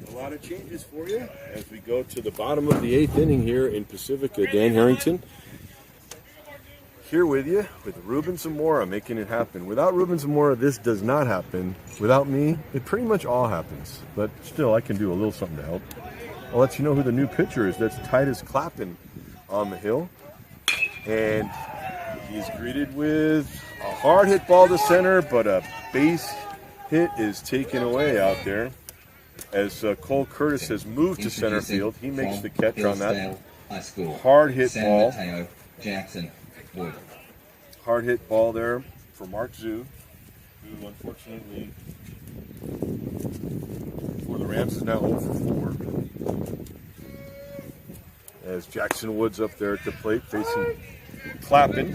A lot of changes for you as we go to the bottom of the 8th inning here in Pacifica. Dan Harrington here with you with Ruben Zamora making it happen. Without Ruben Zamora, this does not happen. Without me, it pretty much all happens. But still, I can do a little something to help. I'll let you know who the new pitcher is. That's Titus Clappin on the hill. And he's greeted with a hard hit ball to center, but a base hit is taken away out there. As Cole Curtis has moved to center field, he makes the catch on that hard hit ball. Jackson Wood. Hard hit ball there for Mark Zoo, who unfortunately for the Rams is now 0 for 4. As Jackson Wood's up there at the plate facing Clappin.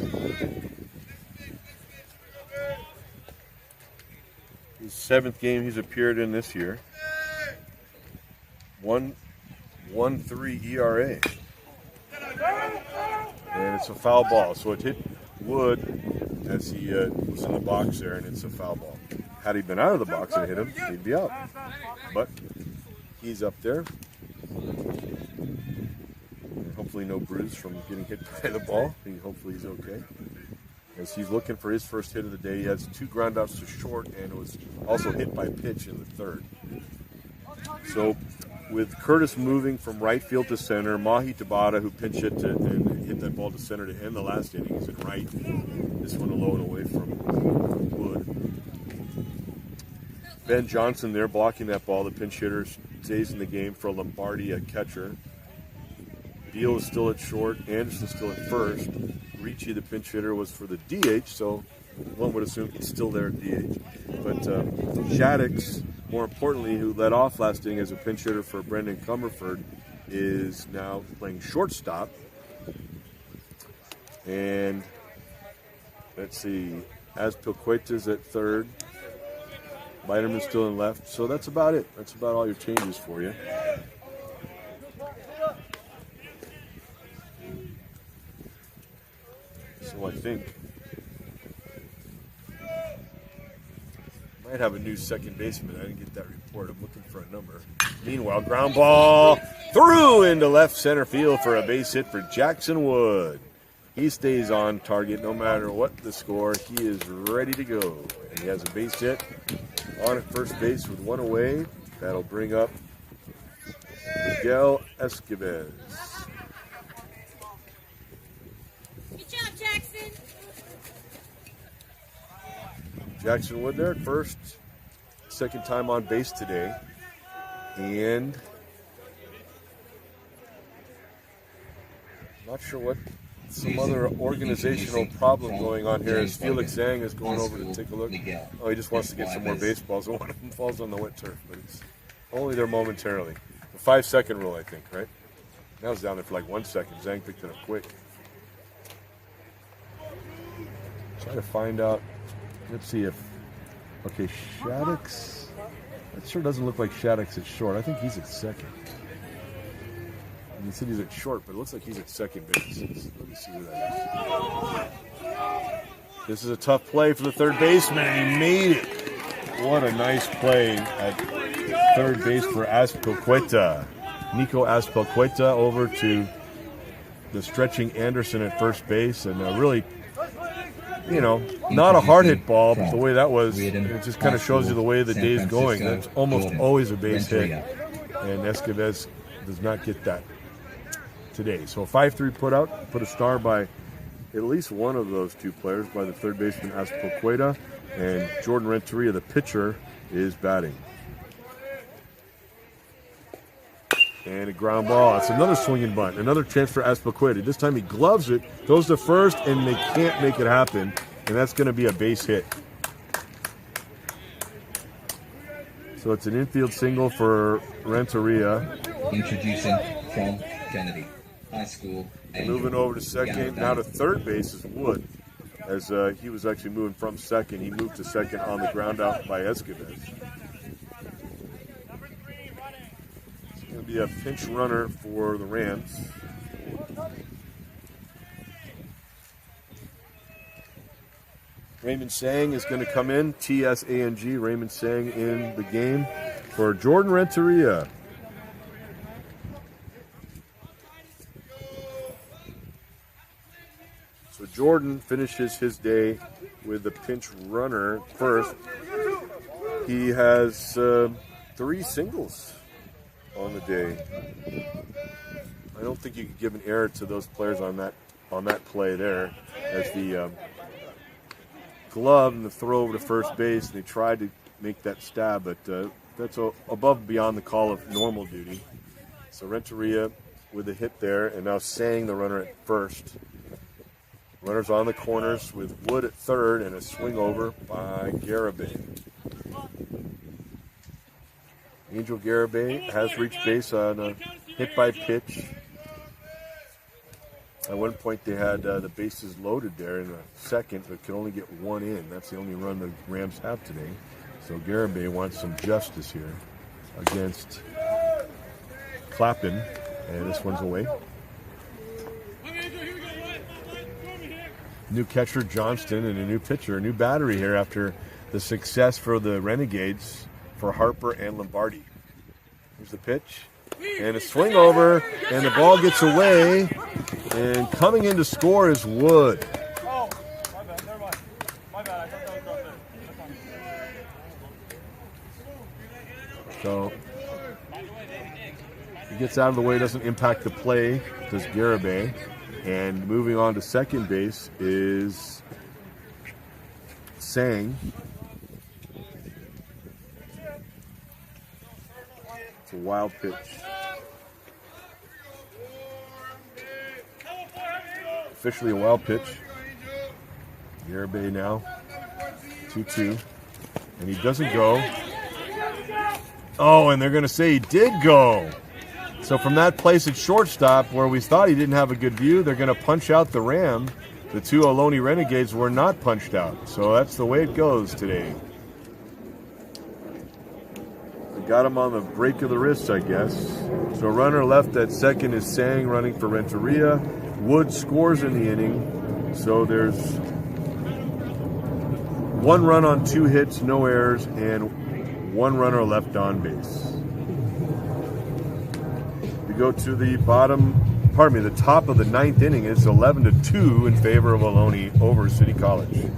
His 7th game he's appeared in this year. 1.13 ERA. And it's a foul ball. So it hit Wood as he was in the box there, and it's a foul ball. Had he been out of the box and hit him, he'd be out. But he's up there. And hopefully no bruise from getting hit by the ball. Hopefully he's okay. As he's looking for his first hit of the day, he has 2 groundouts to short and was also hit by pitch in the 3rd. So with Curtis moving from right field to center, Mahi Tabata, who pinch hit and hit that ball to center to end the last inning, is in right. This one alone away from Wood. Ben Johnson there blocking that ball. The pinch hitter stays in the game for Lombardi at catcher. Beal is still at short. Anderson still at first. Ricci, the pinch hitter, was for the DH, so one would assume he's still there at DH. But Shaddix, more importantly, who led off last inning as a pinch hitter for Brendan Comerford, is now playing shortstop. And let's see, Azpilicueta's at 3rd. Biderman's still in left. So that's about it. That's about all your changes for you. So I think might have a new second baseman. I didn't get that report. I'm looking for a number. Meanwhile, ground ball through into left center field for a base hit for Jackson Wood. He stays on target no matter what the score. He is ready to go. And he has a base hit on at first base with 1 away. That'll bring up Miguel Esquivel. Good job, Jackson. Jackson Wood there at first. 2nd time on base today. And not sure what some other organizational problem going on here as Felix Zhang is going over to take a look. Oh, he just wants to get some more baseballs. One of them falls on the wet turf, but it's only there momentarily. The 5-second rule, I think, right? That was down there for like 1 second. Zhang picked it up quick. Try to find out. Let's see if. Okay, Shaddix. It sure doesn't look like Shaddix at short. I think he's at second. You said he's at short, but it looks like he's at second base. Let me see who that is. This is a tough play for the third baseman, and he made it. What a nice play at third base for Azpilicueta. Nico Azpilicueta over to the stretching Anderson at first base, and really, you know, not a hard hit ball, but the way that was, it just kind of shows you the way the day's going. That's almost always a base hit, and Esquivel does not get that today. So a 5-3 put a star by at least one of those 2 players, by the third baseman Azpilicueta, and Jordan Renteria, the pitcher, is batting. And a ground ball. It's another swinging bunt. Another chance for Azpilicueta. This time he gloves it, goes to first, and they can't make it happen. And that's going to be a base hit. So it's an infield single for Renteria. Introducing from Kennedy High School. Moving over to second. Now to third base is Wood. As he was actually moving from second, he moved to second on the ground out by Esquivel. It's going to be a pinch runner for the Rams. Raymond Sang is going to come in. T-S-A-N-G. Raymond Sang in the game for Jordan Renteria. So Jordan finishes his day with the pinch runner first. He has 3 singles on the day. I don't think you could give an error to those players on that play there, as the glove and the throw over to first base, and they tried to make that stab, but that's above and beyond the call of normal duty. So Renteria with a hit there, and now Sang, the runner at first. Runners on the corners with Wood at third, and a swing over by Garibay. Angel Garibay has reached base on a hit by pitch. At one point they had the bases loaded there in a second, but could only get 1 in. That's the only run the Rams have today. So Garibay wants some justice here against Clappin, and this one's away. New catcher Johnston and a new pitcher, a new battery here after the success for the Renegades for Harper and Lombardi. Here's the pitch and a swing over, and the ball gets away, and coming in to score is Wood. Oh, my bad. Never mind. My bad. I thought that was out there. So he gets out of the way, doesn't impact the play, does Garibay. And moving on to second base is Sang. It's a wild pitch. Officially a wild pitch. Garibay now 2-2. And he doesn't go. Oh, and they're going to say he did go. So from that place at shortstop where we thought he didn't have a good view, they're going to punch out the Ram. The 2 Ohlone Renegades were not punched out. So that's the way it goes today. They got him on the break of the wrist, I guess. So runner left at second is Sang, running for Renteria. Wood scores in the inning. So there's 1 run on 2 hits, no errors, and 1 runner left on base. Go to the the top of the 9th inning. It's 11-2 in favor of Ohlone over City College.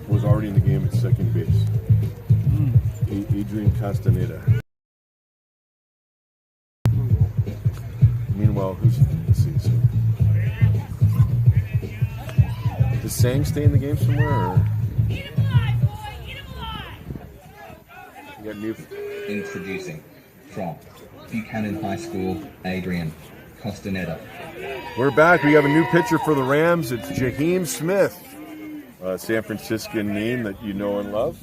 Was already in the game at second base. Adrian Castaneda. Meanwhile, let's see. So, does Sang stay in the game somewhere? Or? Eat him alive, boy! Eat him alive! You got new. Introducing from Buchanan High School, Adrian Castaneda. We're back. We have a new pitcher for the Rams. It's Jaheim Smith. San Franciscan name that you know and love.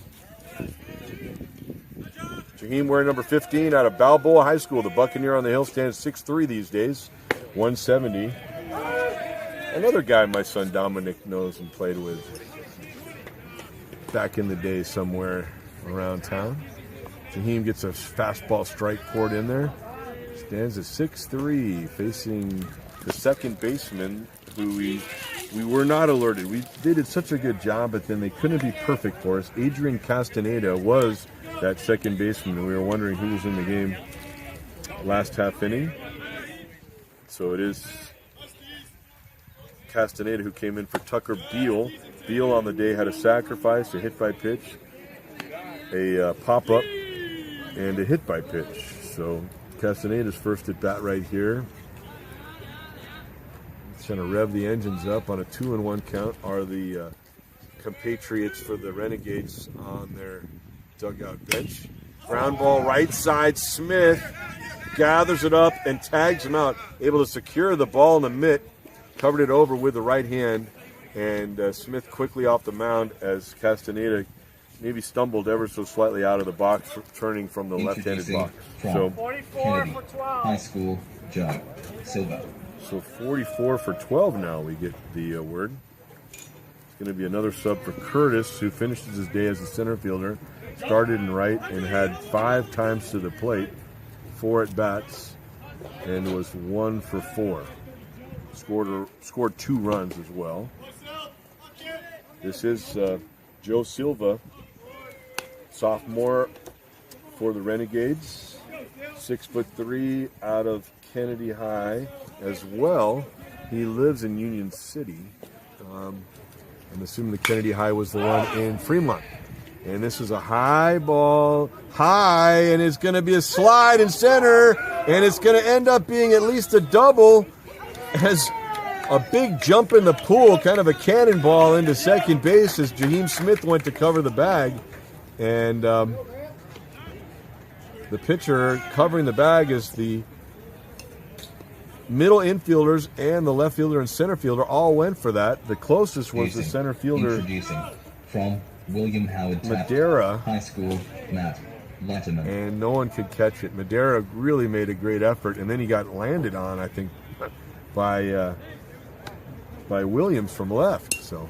Jaheim wearing number 15 out of Balboa High School. The Buccaneer on the hill stands 6'3" these days, 170. Another guy my son Dominic knows and played with back in the day somewhere around town. Jaheim gets a fastball strike poured in there. Stands at 6'3", facing the second baseman, who we were not alerted. They did such a good job, but then they couldn't be perfect for us. Adrian Castaneda was that second baseman, and we were wondering who was in the game last half inning. So it is Castaneda who came in for Tucker Beal. Beal on the day had a sacrifice, a hit by pitch, a pop-up, and a hit by pitch. So Castaneda's first at bat right here. Trying to rev the engines up on a 2-1 count are the compatriots for the Renegades on their dugout bench. Ground ball right side. Smith gathers it up and tags him out. Able to secure the ball in the mitt. Covered it over with the right hand. And Smith quickly off the mound as Castaneda maybe stumbled ever so slightly out of the box, turning from the left-handed box. So 44 for 12. High School, Joe Silva. So 44 for 12 now we get the word. It's going to be another sub for Curtis, who finishes his day as a center fielder. Started in right and had 5 times to the plate, 4 at bats, and was 1 for 4. Scored 2 runs as well. This is Joe Silva, sophomore for the Renegades, 6'3", out of Kennedy High as well. He lives in Union City. I'm assuming the Kennedy High was the one in Fremont. And this is a high ball, high, and it's going to be a slide in center, and it's going to end up being at least a double as a big jump in the pool, kind of a cannonball into second base as Jaheim Smith went to cover the bag. And the pitcher covering the bag is the middle infielders, and the left fielder and center fielder all went for that. The closest was the center fielder. Introducing from William Howard Taft Madeira High School, Matt Letterman. And no one could catch it. Madeira really made a great effort, and then he got landed on, I think, by Williams from left. So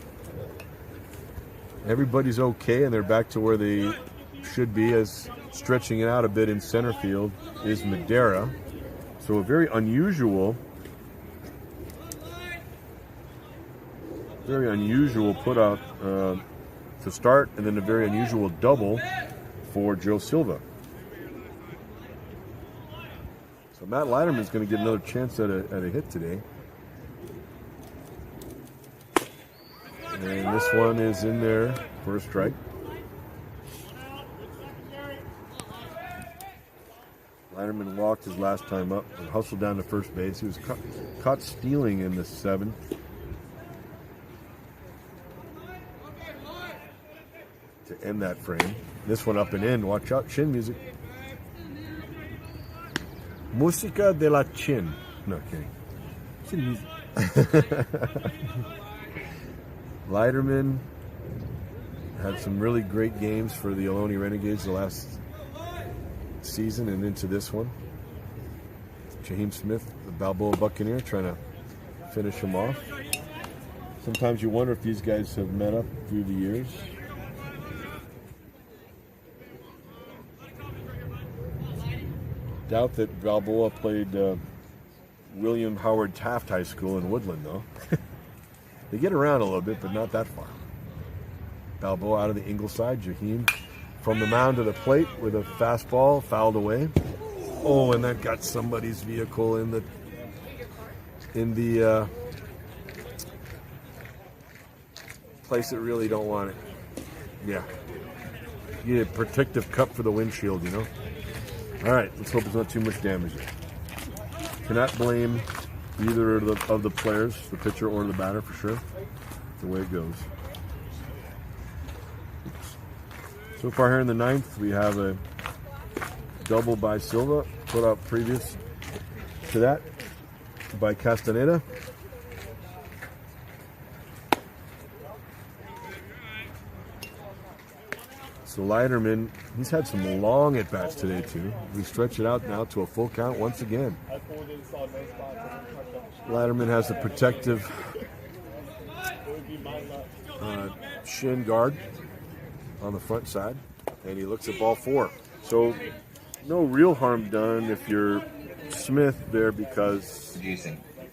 everybody's okay, and they're back to where they should be, as stretching it out a bit in center field is Madeira. So a very unusual put out to start, and then a very unusual double for Joe Silva. So Matt Leiterman's going to get another chance at a hit today. And this one is in there for a strike. Leiterman walked his last time up and hustled down to first base. He was caught stealing in the 7th. To end that frame. This one up and in. Watch out, chin music. Música de la chin. No, kidding. Chin music. Leiterman had some really great games for the Ohlone Renegades the last season and into this one. Jaheim Smith, the Balboa Buccaneer, trying to finish him off. Sometimes you wonder if these guys have met up through the years. Doubt that Balboa played William Howard Taft High School in Woodland, though. They get around a little bit, but not that far. Balboa out of the Ingleside. Jaheim from the mound to the plate with a fastball, fouled away. Oh, and that got somebody's vehicle in the place that really don't want it. Yeah. You need a protective cup for the windshield, you know. All right, let's hope there's not too much damage there. Cannot blame either of the players, the pitcher or the batter, for sure. That's the way it goes. So far here in the 9th, we have a double by Silva, put out previous to that by Castaneda. So Leiderman, he's had some long at-bats today, too. We stretch it out now to a full count once again. Leiderman has the protective shin guard on the front side, and he looks at ball 4. So no real harm done if you're Smith there, because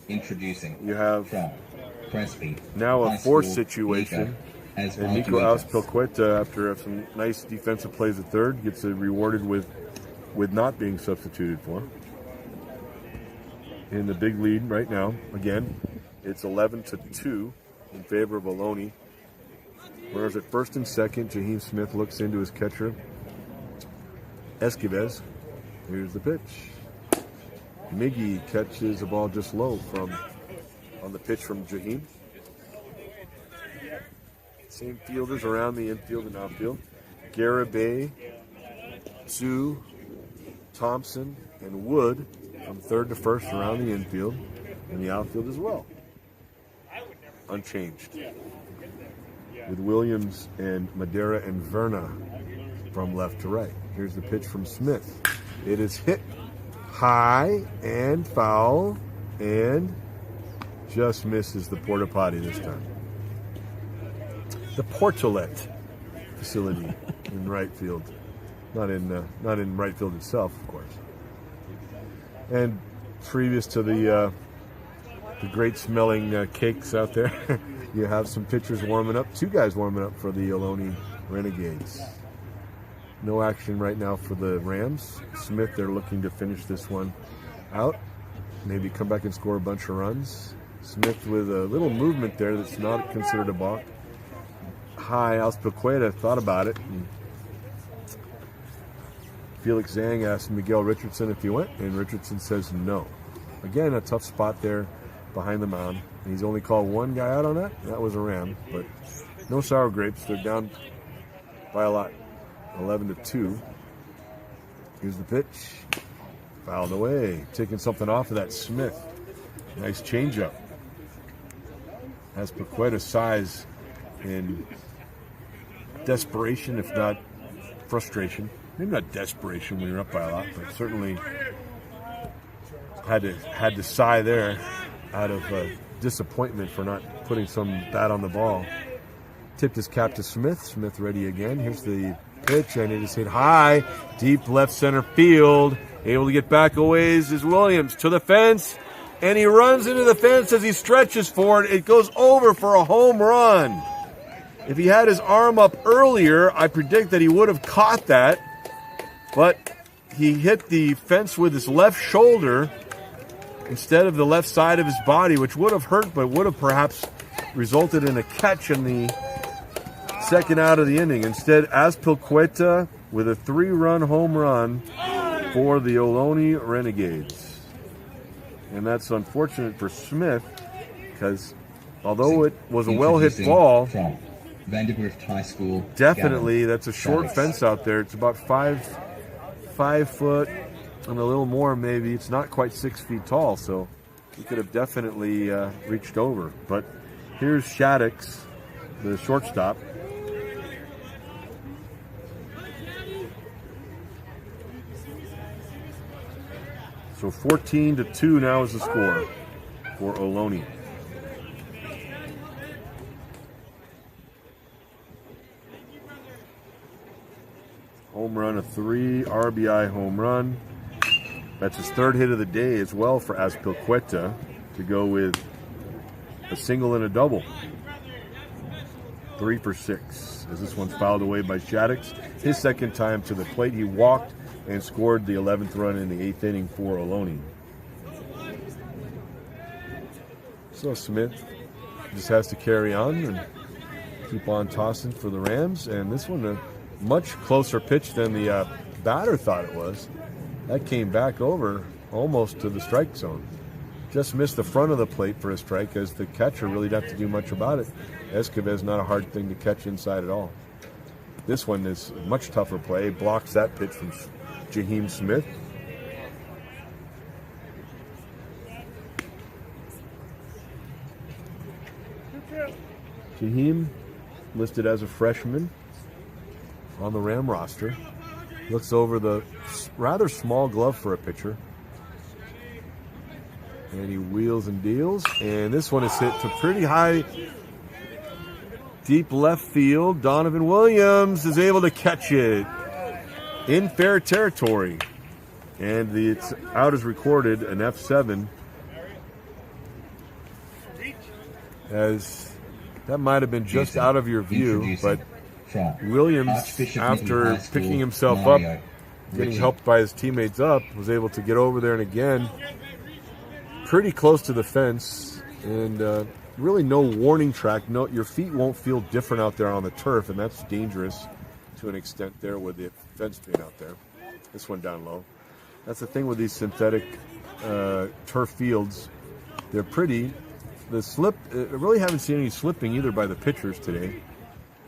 Introducing you have from Presby now a High force School, situation. as And Nico Auspilqueta, after some nice defensive plays at third, gets rewarded with not being substituted for. In the big lead right now, again, it's 11-2 in favor of Ohlone. Whereas at first and second, Jaheim Smith looks into his catcher, Esquives. Here's the pitch. Miggy catches a ball just low on the pitch from Jaheim. Same fielders around the infield and outfield. Garibay, Sue, Thompson, and Wood from third to first around the infield, and the outfield as well. Unchanged. With Williams and Madera and Verna from left to right. Here's the pitch from Smith. It is hit high and foul, and just misses the porta potty this time. The Portolet facility in right field, not in right field itself, of course. And previous to the great smelling cakes out there, you have some pitchers warming up. 2 guys warming up for the Ohlone Renegades. No action right now for the Rams. Smith, they're looking to finish this one out. Maybe come back and score a bunch of runs. Smith with a little movement there that's not considered a balk. High, Auspilqueta thought about it. And Felix Zhang asked Miguel Richardson if he went, and Richardson says no. Again, a tough spot there behind the mound. And he's only called 1 guy out on that. That was a Ram, but no sour grapes. They're down by a lot, 11-2. Here's the pitch. Fouled away. Taking something off of that Smith. Nice changeup. Has Paqueta's size in desperation, if not frustration. Maybe not desperation when you're up by a lot, but certainly had to sigh there out of disappointment for not putting some bat on the ball. Tipped his cap to Smith. Smith ready again. Here's the pitch, and it is hit high, deep left center field. Able to get back a ways is Williams to the fence, and he runs into the fence as he stretches for it. It goes over for a home run. If he had his arm up earlier, I predict that he would have caught that, but he hit the fence with his left shoulder instead of the left side of his body, which would have hurt, but would have perhaps resulted in a catch in the second out of the inning. Instead, Auspilqueta with a 3-run home run for the Ohlone Renegades. And that's unfortunate for Smith, because although it was a well-hit ball, Vandergrift High School. Definitely, that's a short fence out there. It's about 5 foot and a little more maybe. It's not quite 6 feet tall, so he could have definitely reached over. But here's Shaddix, the shortstop. So 14-2 now is the score for Ohlone. Home run, a 3 RBI home run. That's his 3rd hit of the day as well for Auspilqueta, to go with a single and a double. 3 for 6, as this one's fouled away by Shaddix. His 2nd time to the plate. He walked and scored the 11th run in the 8th inning for Ohlone. So Smith just has to carry on and keep on tossing for the Rams. And this one, a much closer pitch than the batter thought it was. That came back over almost to the strike zone. Just missed the front of the plate for a strike, as the catcher really didn't have to do much about it. Esquives, not a hard thing to catch inside at all. This one is a much tougher play. Blocks that pitch from Jaheim Smith. Jaheim listed as a freshman. on the Ram roster. Looks over the rather small glove for a pitcher. And he wheels and deals. And this one is hit to pretty high, deep left field. Donovan Williams is able to catch it in fair territory. And the out is recorded, an F7. As that might have been just out of your view, but Williams, after picking himself up, getting helped by his teammates up, was able to get over there and again, pretty close to the fence, and really no warning track. No, your feet won't feel different out there on the turf, and that's dangerous to an extent there with the fence being out there. This one down low. That's the thing with these synthetic turf fields. They're pretty. The slip, I really haven't seen any slipping either by the pitchers today.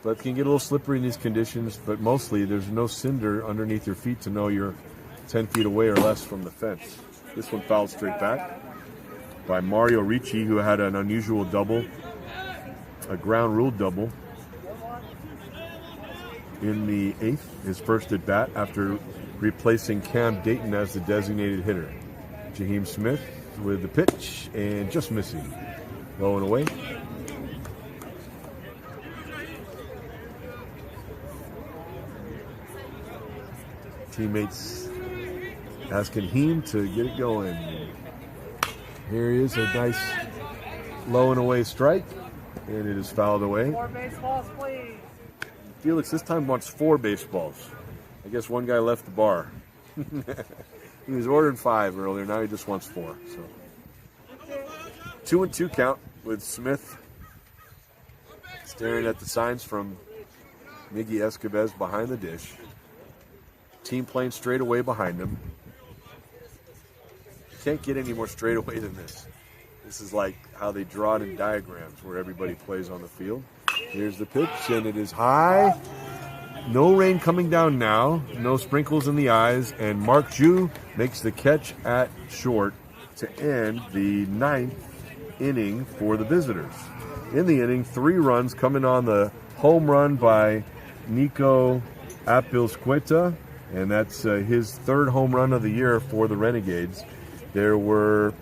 But it can get a little slippery in these conditions, but mostly there's no cinder underneath your feet to know you're 10 feet away or less from the fence. This one fouled straight back by Mario Ricci, who had an unusual double, a ground rule double in the 8th, his first at bat after replacing Cam Dayton as the designated hitter. Jaheim Smith with the pitch and just missing. Low and away. Teammates asking Heem to get it going. Here he is, a nice low and away strike, and it is fouled away. 4 baseballs, please. Felix this time wants 4 baseballs. I guess one guy left the bar. He was ordering 5 earlier, now he just wants 4. So 2-2 count with Smith staring at the signs from Miggy Escobar behind the dish. Team playing straight away behind him. Can't get any more straight away than this. This is like how they draw it in diagrams where everybody plays on the field. Here's the pitch, and it is high. No rain coming down now. No sprinkles in the eyes. And Mark Ju makes the catch at short to end the 9th inning for the visitors. In the inning, 3 runs coming on the home run by Nico Apilsqueta, and that's his 3rd home run of the year for the Renegades. There were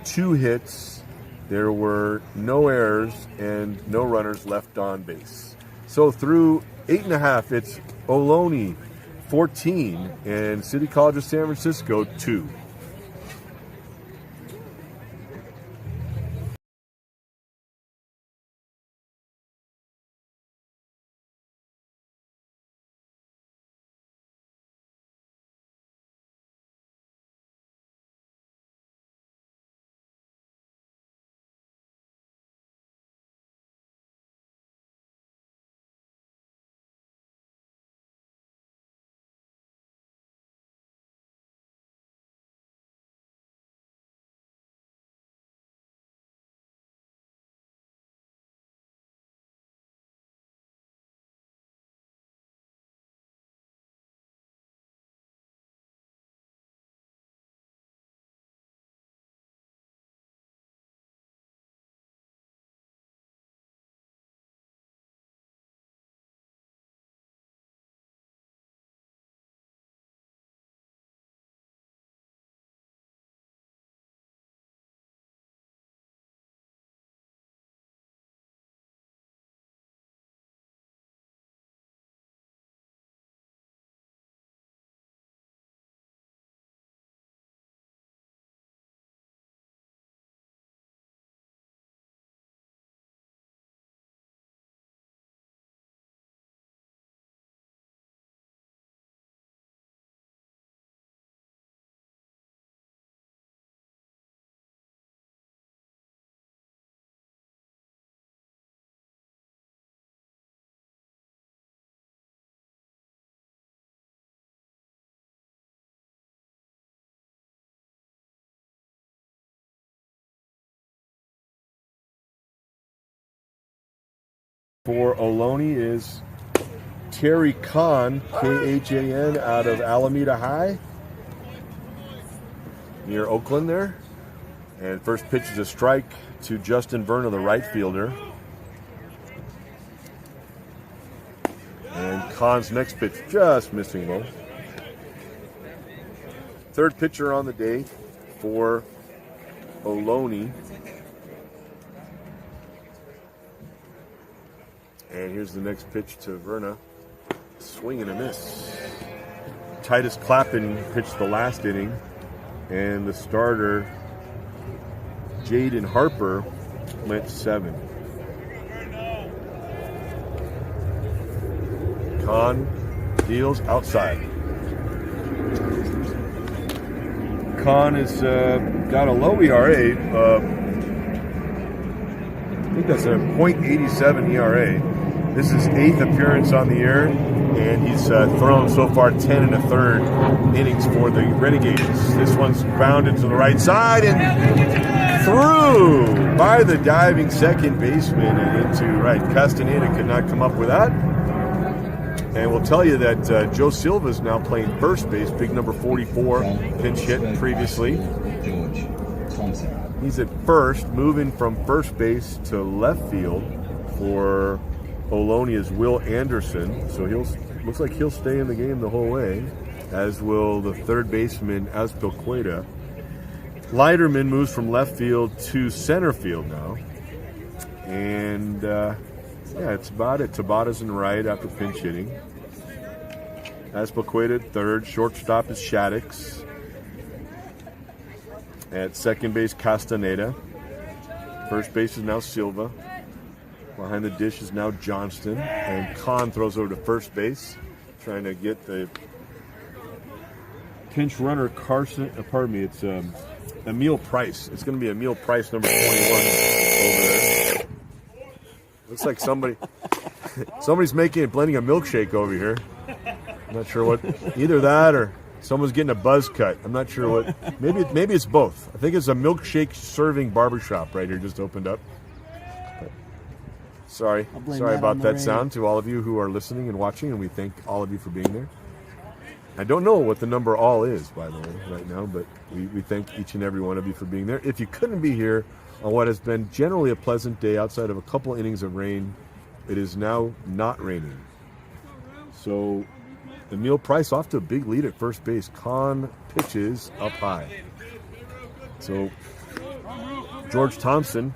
2 hits, there were no errors, and no runners left on base. So through 8.5, it's Ohlone 14 and City College of San Francisco 2. For Ohlone is Terry Kahn, K-H-A-N, out of Alameda High, near Oakland there. And first pitch is a strike to Justin Verna, the right fielder. And Kahn's next pitch just missing low. Third pitcher on the day for Ohlone. And here's the next pitch to Verna. Swing and a miss. Titus Clappin pitched the last inning. And the starter, Jaden Harper, went 7. Kahn deals outside. Kahn has got a low ERA. I think that's a .87 ERA. This is 8th appearance on the year, and he's thrown so far 10 1/3 innings for the Renegades. This one's grounded to the right side and through by the diving second baseman and into right. Castaneda could not come up with that. And we'll tell you that Joe Silva is now playing first base, big number 44, pinch hit previously. George Thompson. He's at first, moving from first base to left field for Ohlone is Will Anderson. So looks like he'll stay in the game the whole way, as will the third baseman Azpilicueta. Leiterman moves from left field to center field now. And it's about it. Tabatas in right after pinch hitting. Azpilicueta third. Shortstop is Shaddix. At second base, Castaneda. First base is now Silva. Behind the dish is now Johnston. And Kahn throws over to first base, trying to get the pinch runner Carson. It's Emil Price. It's going to be Emil Price, number 21, over there. Looks like somebody's blending a milkshake over here. I'm not sure what, either that or someone's getting a buzz cut. I'm not sure what. Maybe it's both. I think it's a milkshake serving barbershop right here, just opened up. But sorry about that sound to all of you who are listening and watching, and we thank all of you for being there. I don't know what the number all is, by the way, right now, but we thank each and every one of you for being there. If you couldn't be here on what has been generally a pleasant day outside of a couple innings of rain, it is now not raining. So Emil Price off to a big lead at first base. Kahn pitches up high. So George Thompson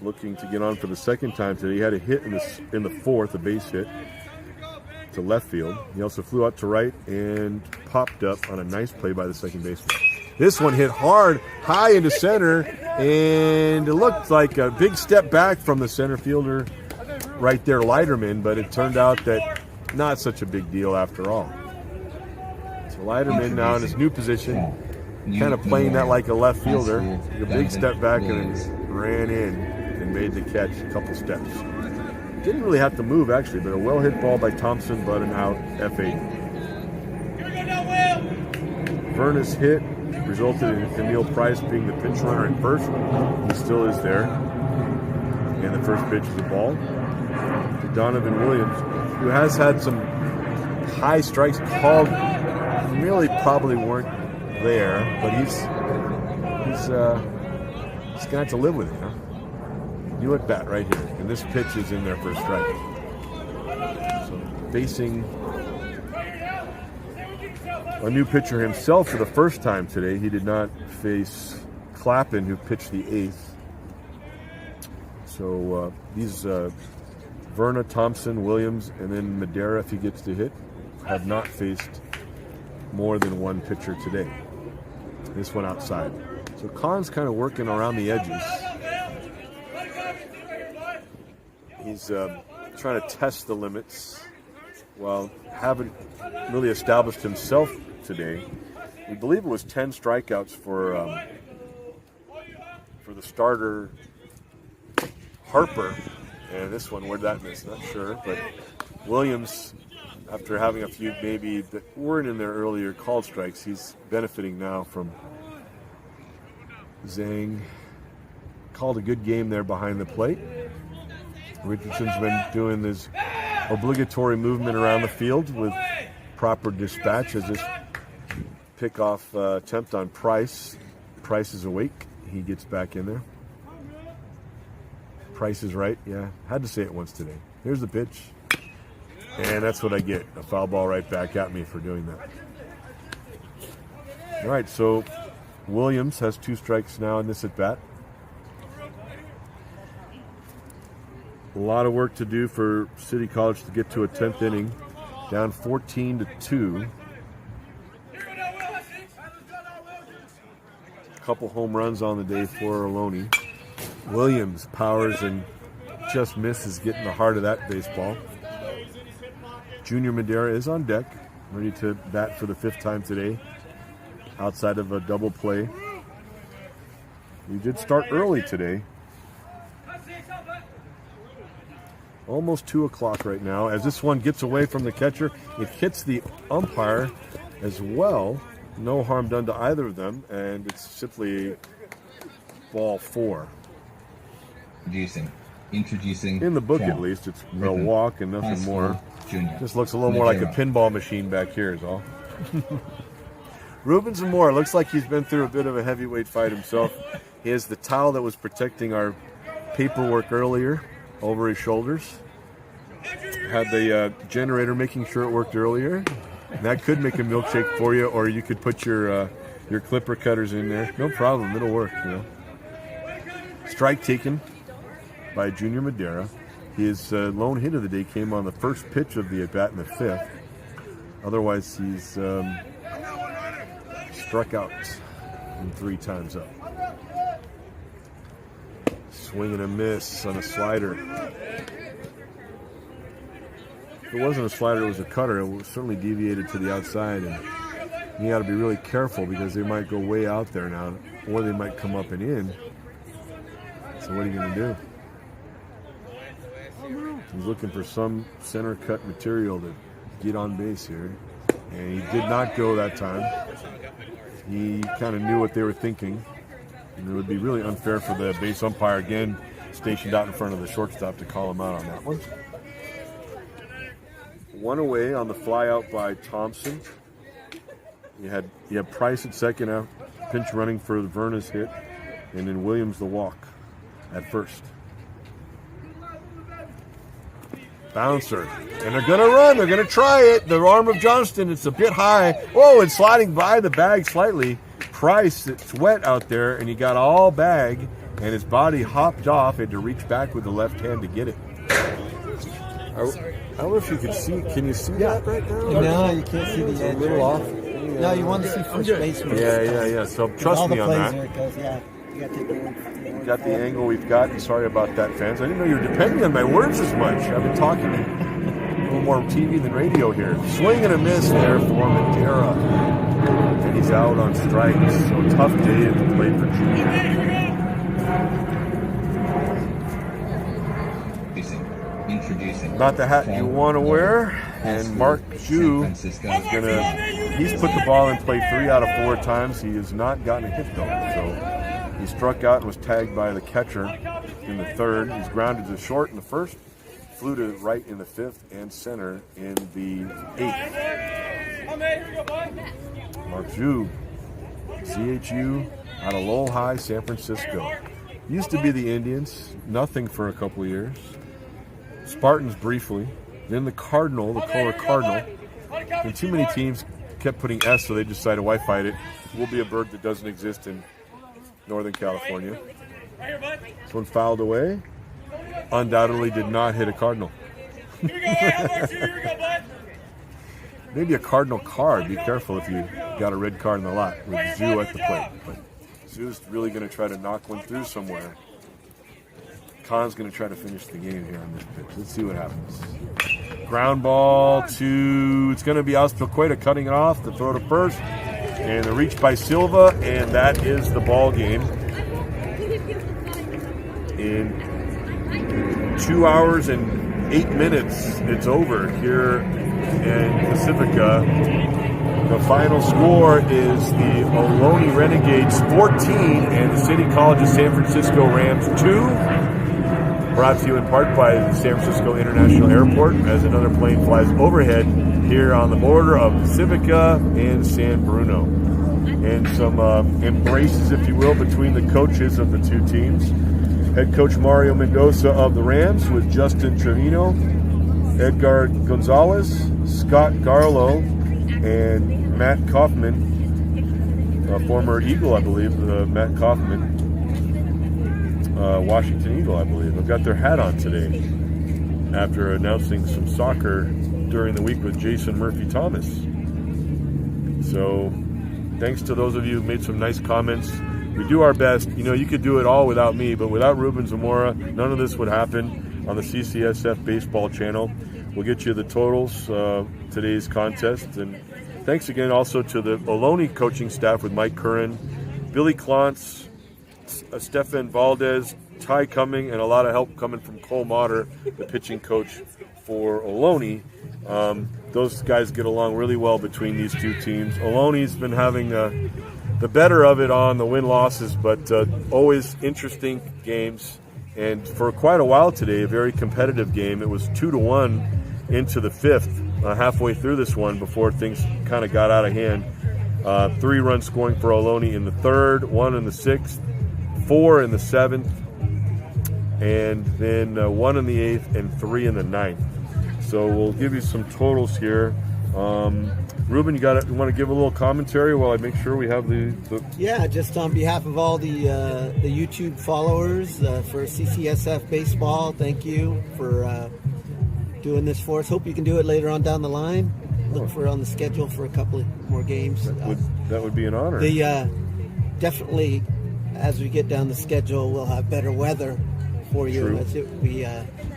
looking to get on for the second time today. He had a hit in the fourth, a base hit to left field. He also flew out to right and popped up on a nice play by the second baseman. This one hit hard, high into center, and it looked like a big step back from the center fielder right there, Leiterman, but it turned out that not such a big deal after all. So Leiterman now in his new position, kind of playing that like a left fielder. A big step back and then ran in and made the catch a couple steps. Didn't really have to move actually, but a well-hit ball by Thompson, but an out, F8. Verna's hit resulted in Emil Price being the pinch runner at first. He still is there. And the first pitch is a ball to Donovan Williams, who has had some high strikes called, really probably weren't there, but he's going to have to live with it, huh? New at bat right here, and this pitch is in there for a strike. So facing a new pitcher himself for the first time today. He did not face Clappin, who pitched the 8th. So these Verna, Thompson, Williams, and then Madera, if he gets to hit, have not faced more than one pitcher today. This one outside. So Kahn's kind of working around the edges. He's trying to test the limits while haven't really established himself today. We believe it was 10 strikeouts for the starter Harper, and this one, where'd that miss? Not sure, but Williams, after having a few maybe that weren't in their earlier called strikes, he's benefiting now from Zhang. Called a good game there behind the plate. Richardson's been doing this obligatory movement around the field with proper dispatch as this pickoff attempt on Price. Price is awake. He gets back in there. Price is right. Yeah, had to say it once today. Here's the pitch. And that's what I get, a foul ball right back at me for doing that. All right, so Williams has 2 strikes now in this at-bat. A lot of work to do for City College to get to a 10th inning, down 14-2. A couple home runs on the day for Ohlone. Williams powers and just misses getting the heart of that baseball. Junior Madera is on deck, ready to bat for the 5th time today, outside of a double play. He did start early today. Almost 2 o'clock right now. As this one gets away from the catcher, it hits the umpire as well. No harm done to either of them, and it's simply ball 4. Introducing. In the book, John at least, it's a Rippon, walk and high nothing school more. Junior. Just looks a little more like a pinball machine back here is all. Ruben Zamora looks like he's been through a bit of a heavyweight fight himself. He has the towel that was protecting our paperwork earlier over his shoulders. Had the generator making sure it worked earlier. That could make a milkshake for you, or you could put your clipper cutters in there. No problem, it'll work. You know. Strike taken by Junior Madera. His lone hit of the day came on the first pitch of the at-bat in the 5th. Otherwise, he's struck out in 3 times up. Swing and a miss on a slider. If it wasn't a slider, it was a cutter. It was certainly deviated to the outside, and you got to be really careful because they might go way out there now, or they might come up and in. So what are you going to do? He's looking for some center cut material to get on base here, and he did not go that time. He kind of knew what they were thinking, and it would be really unfair for the base umpire, again, stationed out in front of the shortstop, to call him out on that one. 1 away on the fly out by Thompson. You had Price at second, pinch running for the Verna's hit, and then Williams the walk at first. Bouncer. And they're going to run. They're going to try it. The arm of Johnston, it's a bit high. Oh, and sliding by the bag slightly. Price, it's wet out there, and he got all bag, and his body hopped off. Had to reach back with the left hand to get it. I don't know if you can see. Can you see that right now? No, you can't see the It's edge. a little off. No, you want to see first baseman. Yeah. So trust all me the on plays that. where it goes, yeah. You got to take the Got the angle we've got, and sorry about that, fans. I didn't know you were depending on my words as much. I've been talking a little more TV than radio here. Swing and a miss there for Madera. And he's out on strikes. So tough day at the plate for Junior. Introducing. Not the hat you want to wear. And Mark Ju is he's put the ball in play 3 out of 4 times. He has not gotten a hit though. So he struck out and was tagged by the catcher in the 3rd. He's grounded to short in the 1st, flew to right in the 5th, and center in the 8th. Mark Ju, CHU, out of Lowell High, San Francisco. Used to be the Indians, nothing for a couple of years. Spartans briefly, then the Cardinal, the color Cardinal. And too many teams kept putting S, so they decided, why fight it? We'll be a bird that doesn't exist in Northern California. This one fouled away. Undoubtedly did not hit a Cardinal. Maybe a Cardinal card. Be careful if you got a red card in the lot with Zoo at the plate. But Zoo's really going to try to knock one through somewhere. Khan's going to try to finish the game here on this pitch. Let's see what happens. Ground ball to, it's going to be Azpilicueta cutting it off. The throw to first. And the reach by Silva, and that is the ball game. In 2 hours and 8 minutes, it's over here in Pacifica. The final score is the Ohlone Renegades 14 and the City College of San Francisco Rams 2. Brought to you in part by the San Francisco International Airport as another plane flies overhead here on the border of Pacifica and San Bruno. And some embraces, if you will, between the coaches of the 2 teams. Head coach Mario Mendoza of the Rams with Justin Trevino Edgar Gonzalez, Scott Garlow, and Matt Kaufman, former Eagle, I believe, Matt Kaufman, Washington Eagle, I believe. They've got their hat on today after announcing some soccer during the week with Jason Murphy-Thomas. So thanks to those of you who made some nice comments. We do our best. You know, you could do it all without me, but without Ruben Zamora, none of this would happen on the CCSF baseball channel. We'll get you the totals, today's contest. And thanks again also to the Ohlone coaching staff with Mike Curran, Billy Klontz, Stefan Valdez, Ty Cumming, and a lot of help coming from Cole Motter, the pitching coach for Ohlone. Those guys get along really well between these two teams. Ohlone's been having the better of it on the win-losses, but always interesting games. And for quite a while today, a very competitive game. It was 2-1 into the fifth, halfway through this one before things kind of got out of hand. 3 runs scoring for Ohlone in the third, 1 in the sixth, 4 in the seventh, and then 1 in the eighth and 3 in the ninth. So we'll give you some totals here. Ruben, you want to give a little commentary while I make sure we have the Yeah, just on behalf of all the YouTube followers for CCSF Baseball, thank you for doing this for us. Hope you can do it later on down the line. Look for on the schedule for a couple of more games. That would be an honor. Definitely, as we get down the schedule, we'll have better weather for you. True. We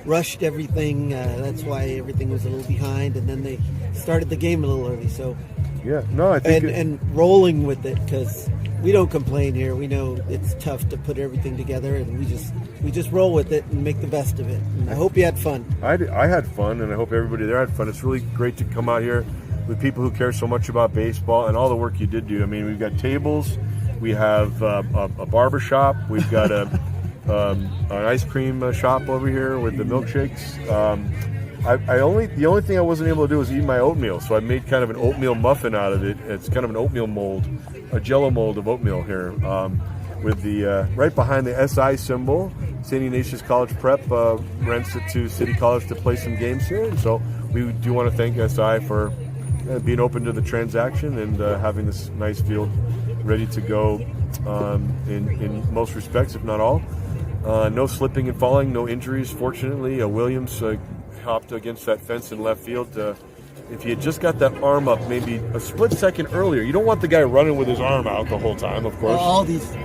rushed everything. That's why everything was a little behind, and then they started the game a little early. So yeah, no, I think and rolling with it, because we don't complain here. We know it's tough to put everything together, and we just roll with it and make the best of it. And I hope you had fun. I had fun, and I hope everybody there had fun. It's really great to come out here with people who care so much about baseball and all the work you did do. I mean, we've got tables, we have a barber shop, we've got an ice cream shop over here with the milkshakes. The only thing I wasn't able to do was eat my oatmeal, so I made kind of an oatmeal muffin out of it. It's kind of an oatmeal mold, a Jello mold of oatmeal here, with the right behind the SI symbol. St. Ignatius College Prep rents it to City College to play some games here, and so we do want to thank SI for being open to the transaction and having this nice field ready to go in most respects, if not all. No slipping and falling, no injuries, fortunately. Williams hopped against that fence in left field. If he had just got that arm up maybe a split second earlier, you don't want the guy running with his arm out the whole time, of course. Well,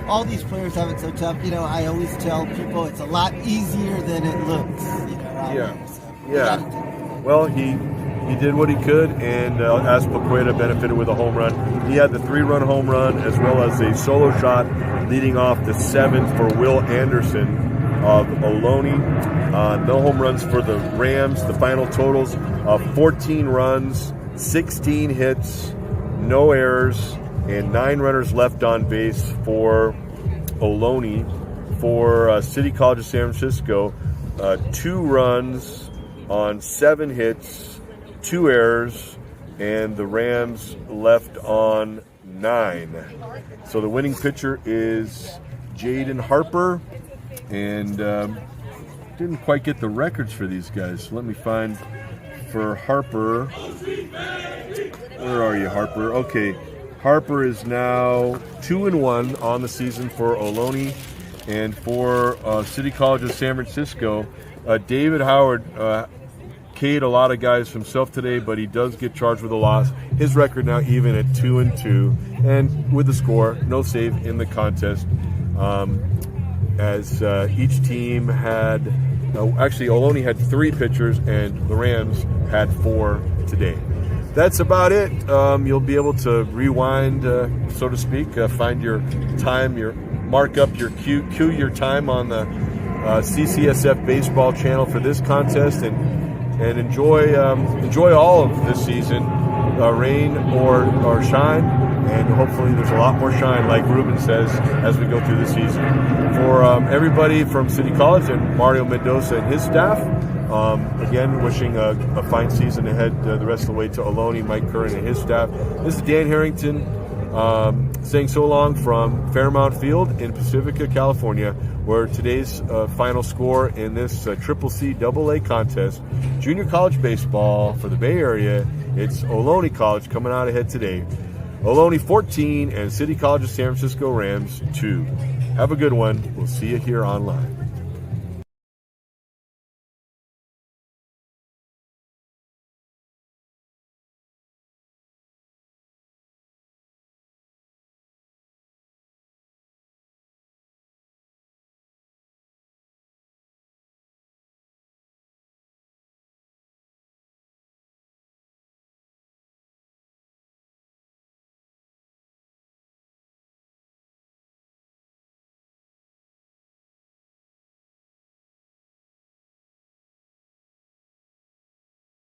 all these players have it so tough. You know, I always tell people it's a lot easier than it looks. You know, Yeah. Well, he did what he could, and Azpilicueta benefited with a home run. He had the 3-run home run as well as a solo shot leading off the 7th for Will Anderson of Ohlone. No home runs for the Rams. The final totals of 14 runs, 16 hits, no errors, and 9 runners left on base for Ohlone. For City College of San Francisco, 2 runs on 7 hits, 2 errors, and the Rams left on 9. So the winning pitcher is Jaden Harper, and didn't quite get the records for these guys. So let me find for Harper. Where are you, Harper? Okay, Harper is now 2-1 on the season for Ohlone, and for City College of San Francisco, David Howard K'd a lot of guys himself today, but he does get charged with a loss. His record now even at 2-2, and with the score, no save in the contest. As each team had, actually Ohlone had 3 pitchers, and the Rams had 4 today. That's about it. You'll be able to rewind, so to speak, find your time, mark up your cue your time on the CCSF baseball channel for this contest, and enjoy all of this season, rain or shine. And hopefully there's a lot more shine, like Ruben says, as we go through the season. For everybody from City College and Mario Mendoza and his staff, again, wishing a fine season ahead the rest of the way to Ohlone, Mike Curran and his staff. This is Dan Harrington Saying so long from Fairmount Field in Pacifica, California, where today's final score in this Triple C AA contest, junior college baseball for the Bay Area, it's Ohlone College coming out ahead today. Ohlone 14 and City College of San Francisco Rams 2. Have a good one. We'll see you here online.